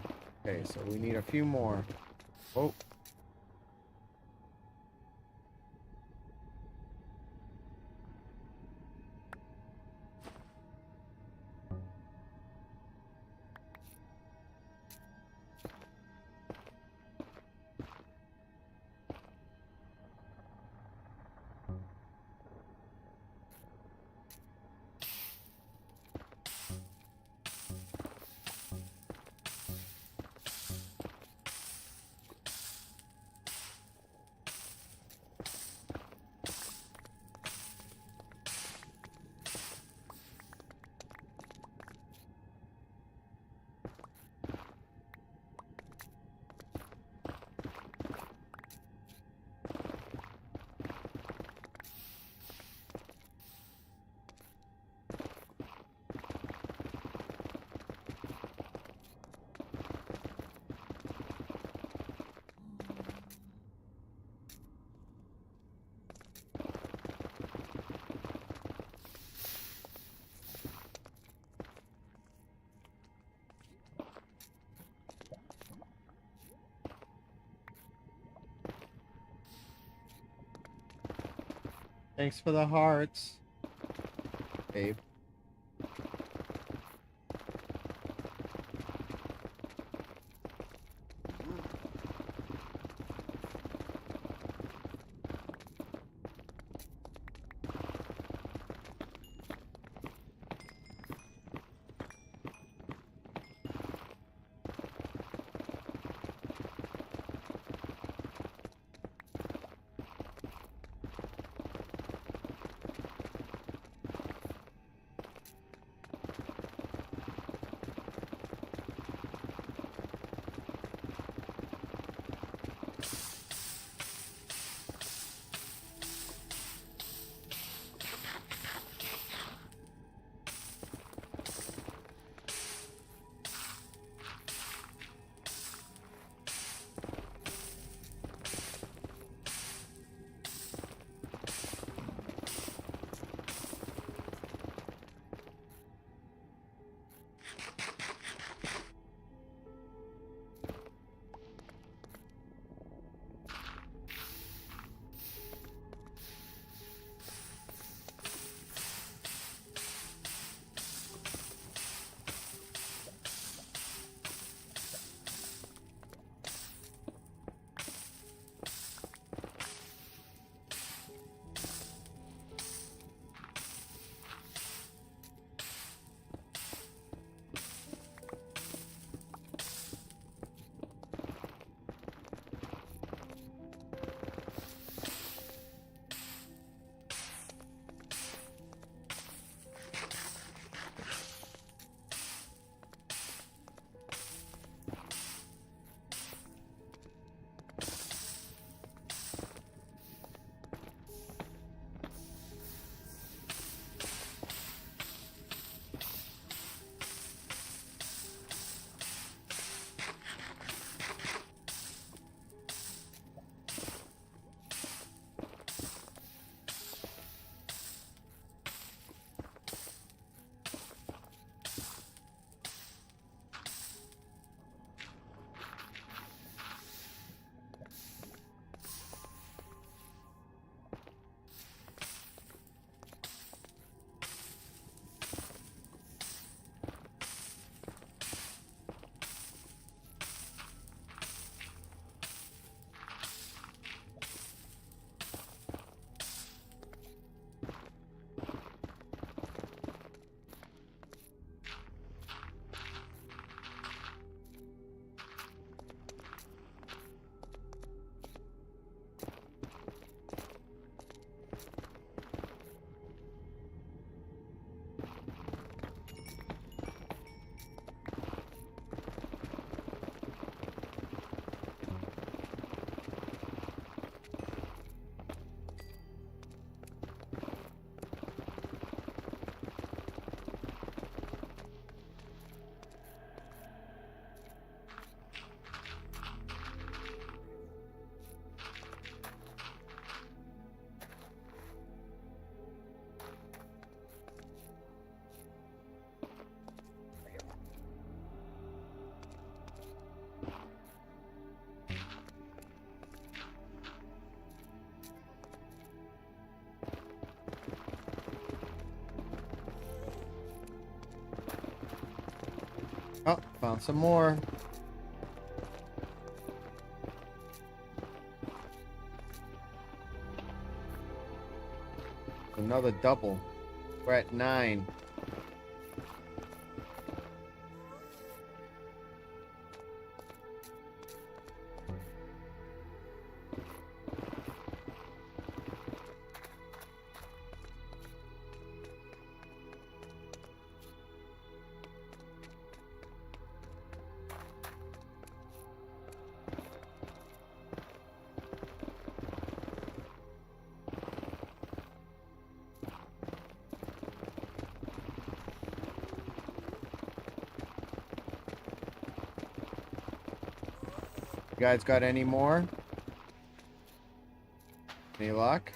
Okay, so we need a few more. Oh. Thanks for the hearts, babe. Oh, found some more. Another double. We're at 9. You guys got any more? Any luck?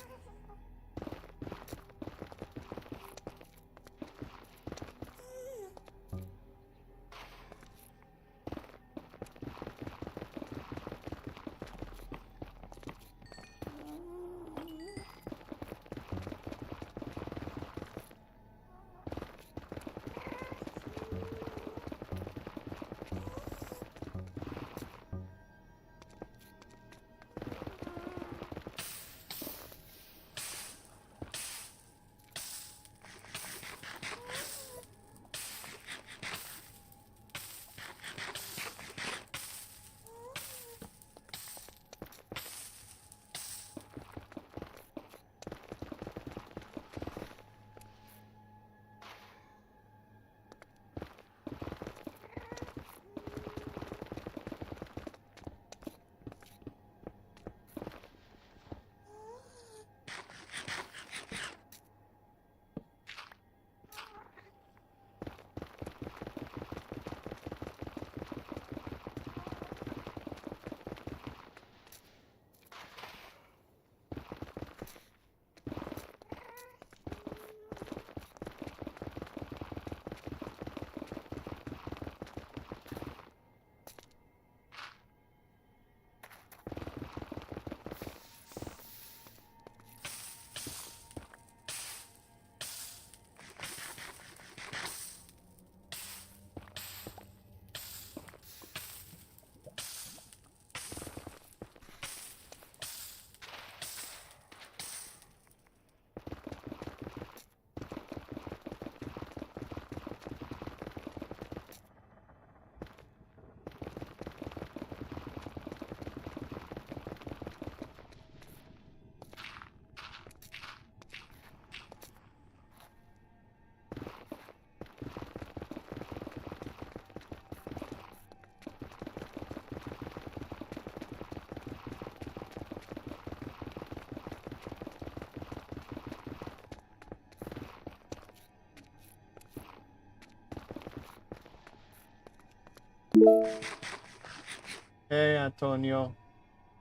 Hey, Antonio.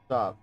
What's up?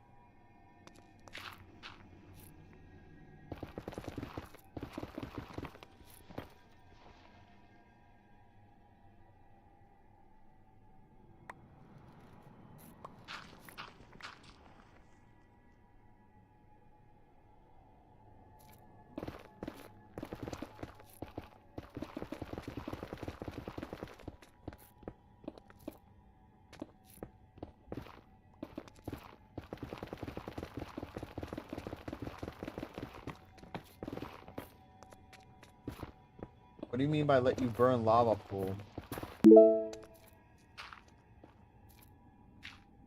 What do you mean by let you burn lava pool?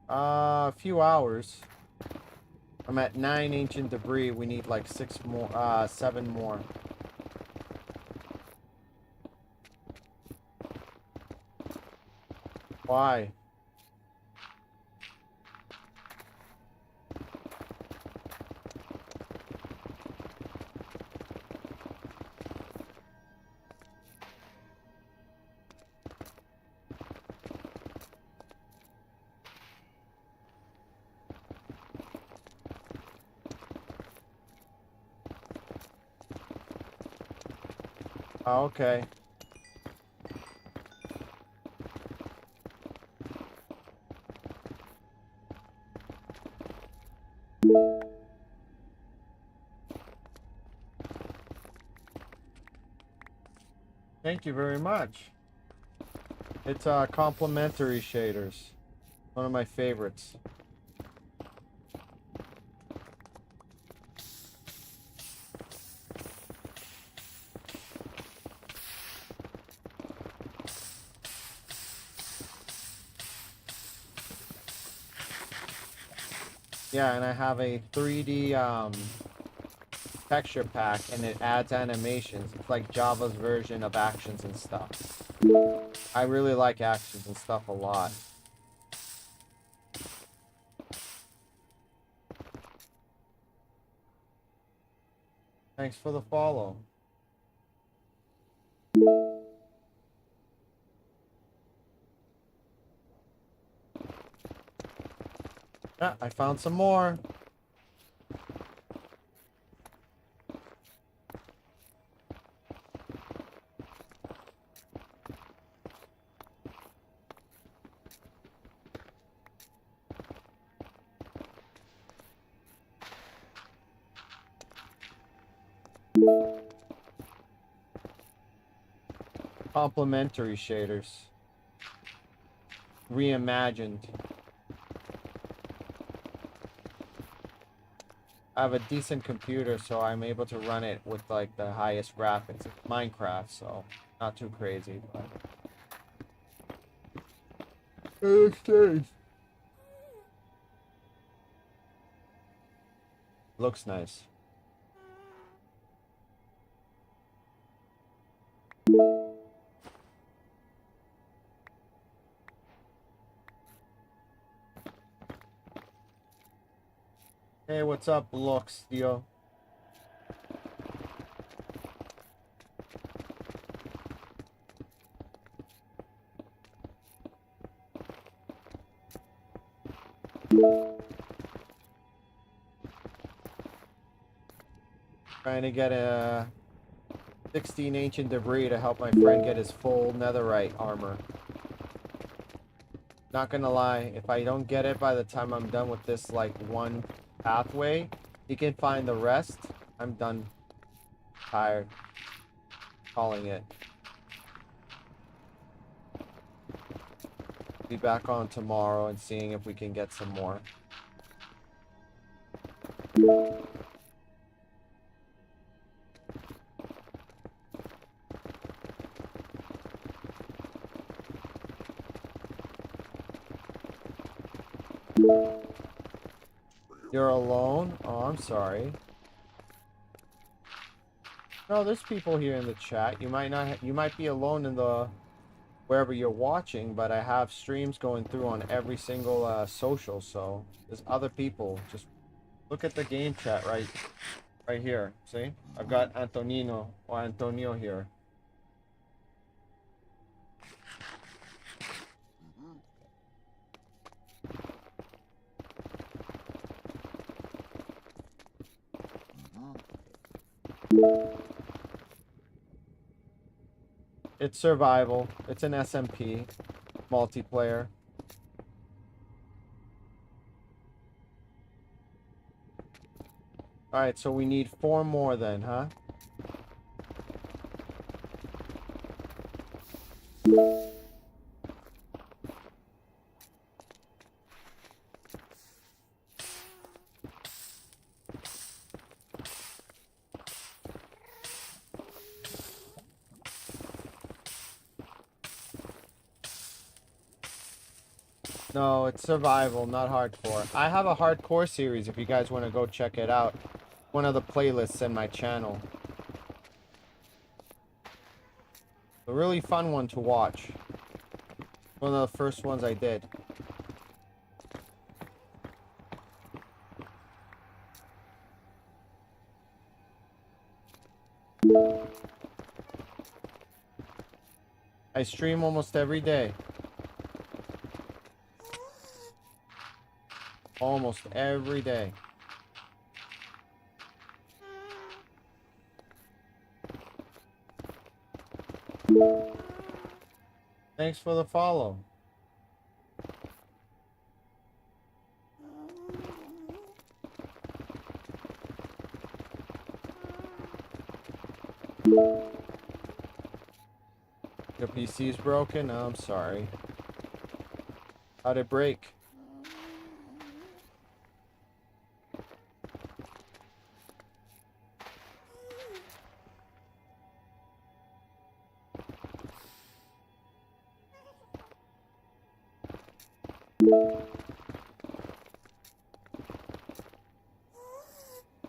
A few hours. I'm at 9 ancient debris. We need like 6 more, 7 more. Why? Oh, okay. Thank you very much. It's complementary shaders. One of my favorites. Yeah, and I have a 3D texture pack, and it adds animations. It's like Java's version of actions and stuff. I really like actions and stuff a lot. Thanks for the follow. Ah, I found some more. Complementary shaders. Reimagined. I have a decent computer, so I'm able to run it with like the highest graphics. It's Minecraft, so not too crazy, but looks nice. Hey, what's up, Lux, Theo? Trying to get a 16 ancient debris to help my friend get his full netherite armor. Not gonna lie, if I don't get it by the time I'm done with this like one pathway, he can find the rest. I'm done. Tired. Calling it. Be back on tomorrow and seeing if we can get some more. You're alone? Oh, I'm sorry. No, there's people here in the chat. You might not. You might be alone in the wherever you're watching, but I have streams going through on every single social. So there's other people. Just look at the game chat right here. See, I've got Antonio here. It's survival. It's an SMP multiplayer. All right, so we need 4 more then, huh? No, it's survival, not hardcore. I have a hardcore series if you guys want to go check it out. One of the playlists in my channel. A really fun one to watch. One of the first ones I did. I stream almost every day. Almost every day. Thanks for the follow. You're PC's broken? Oh, I'm sorry. How'd it break?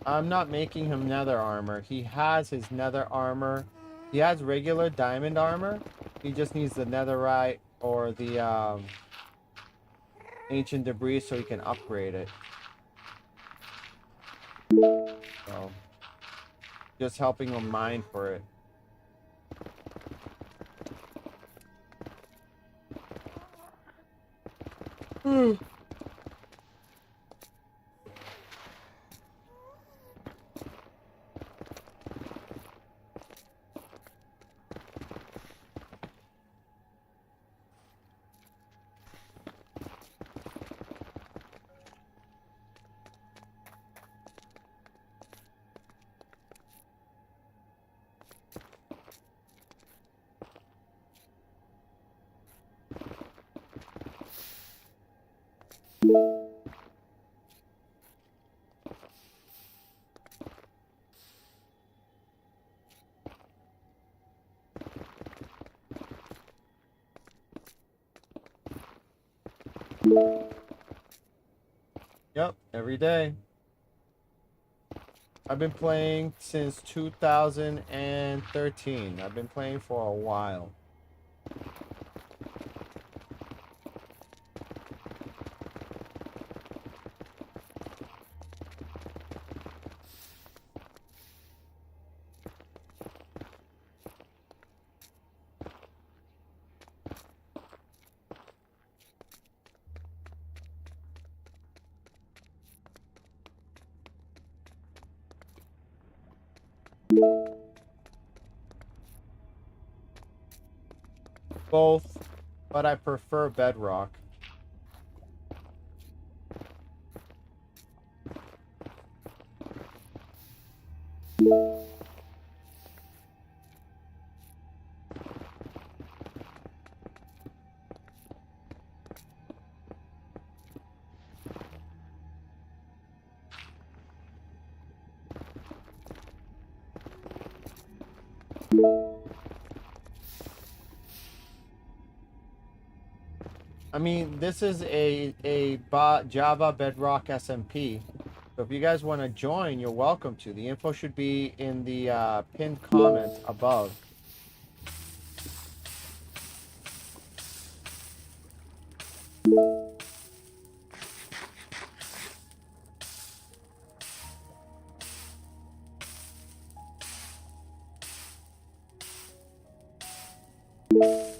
I'm not making him nether armor. He has his nether armor. He has regular diamond armor. He just needs the netherite or the ancient debris so he can upgrade it. So, just helping him mine for it. Yep, every day. I've been playing since 2013. I've been playing for a while. Both, but I prefer Bedrock. I mean, this is a Java Bedrock SMP. So if you guys want to join, you're welcome to. The info should be in the pinned comment above.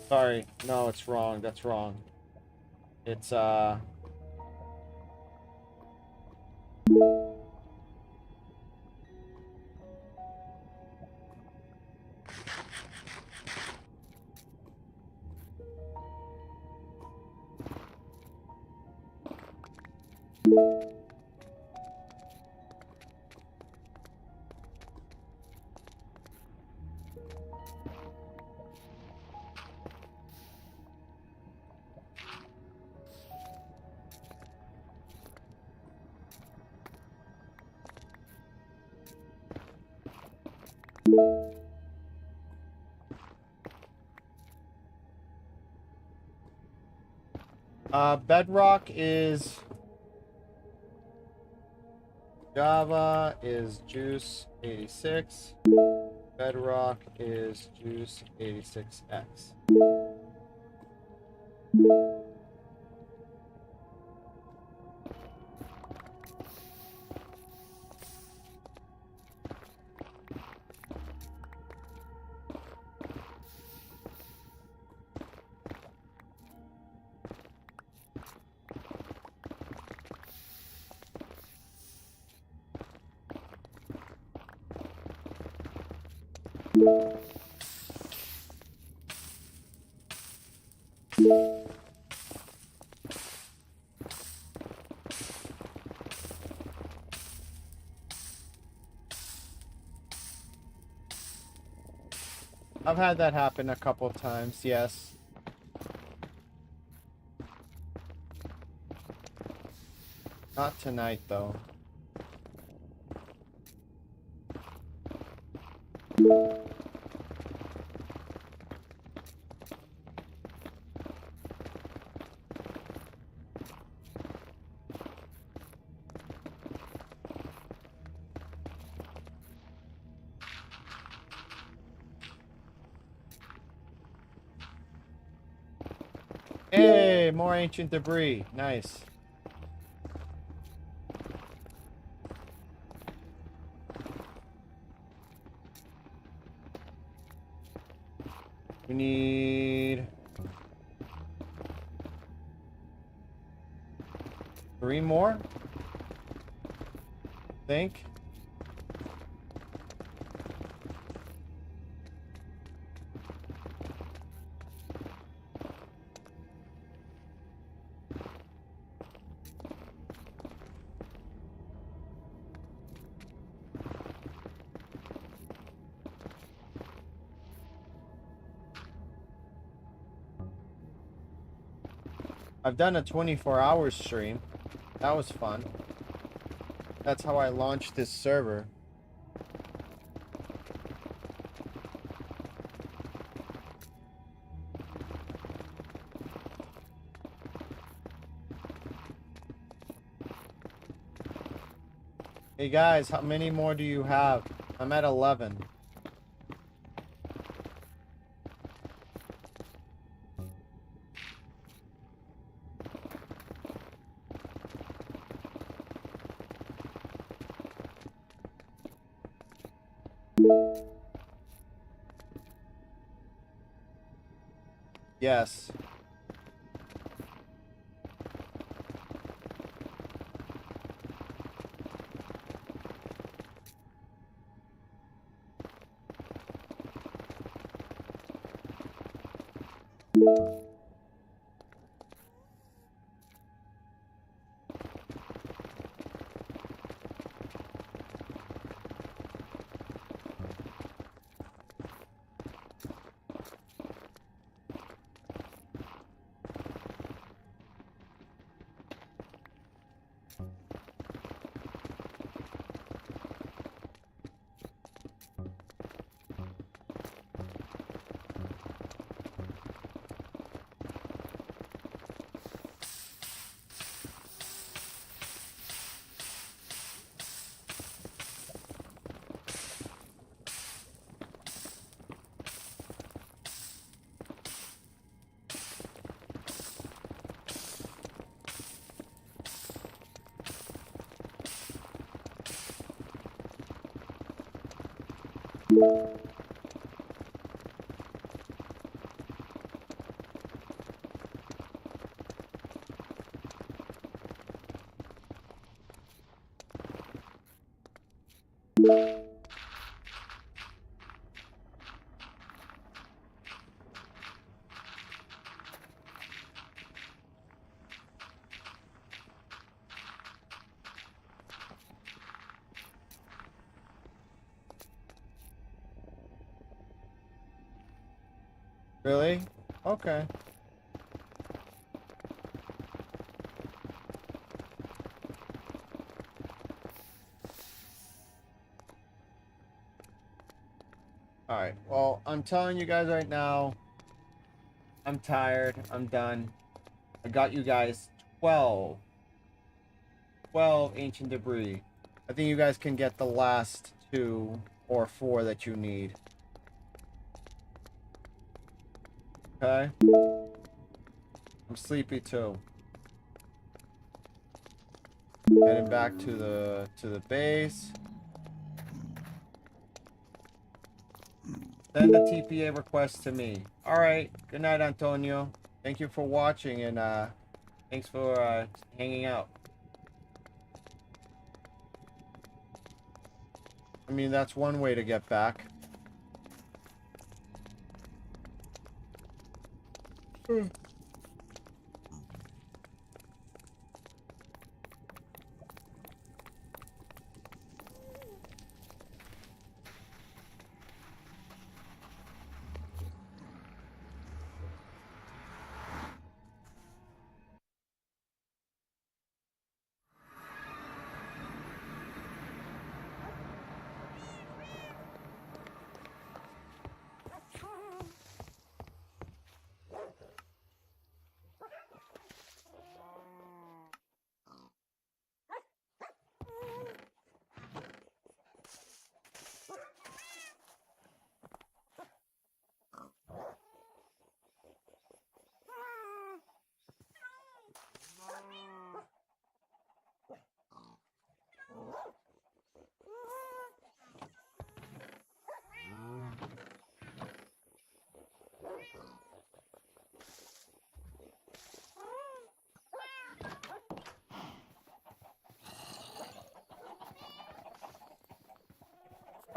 Sorry, no, it's wrong. That's wrong. It's Bedrock is Java is Juice 86. Bedrock is Juice 86X. I've had that happen a couple times, yes. Not tonight, though. Hey, more ancient debris. Nice. We need 3 more, I think. I've done a 24-hour stream. That was fun. That's how I launched this server. Hey guys, how many more do you have? I'm at 11. Yes. Really? Okay. Alright, well, I'm telling you guys right now, I'm tired. I'm done. I got you guys 12 ancient debris. I think you guys can get the last 2 or 4 that you need. Okay? I'm sleepy too. Heading back to the base. Send the TPA request to me. Alright. Good night, Antonio. Thank you for watching, and thanks for hanging out. I mean, that's one way to get back.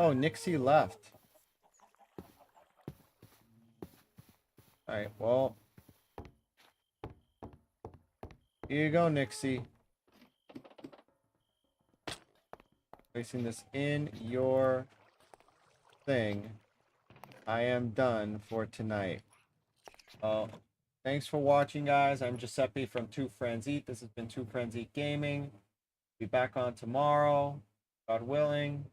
Oh, Nixie left. Alright, well. Here you go, Nixie. Placing this in your thing. I am done for tonight. Thanks for watching, guys. I'm Giuseppe from Two Friends Eat. This has been Two Friends Eat Gaming. Be back on tomorrow, God willing.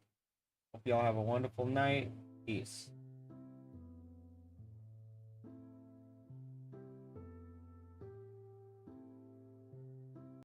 Hope y'all have a wonderful night. Peace.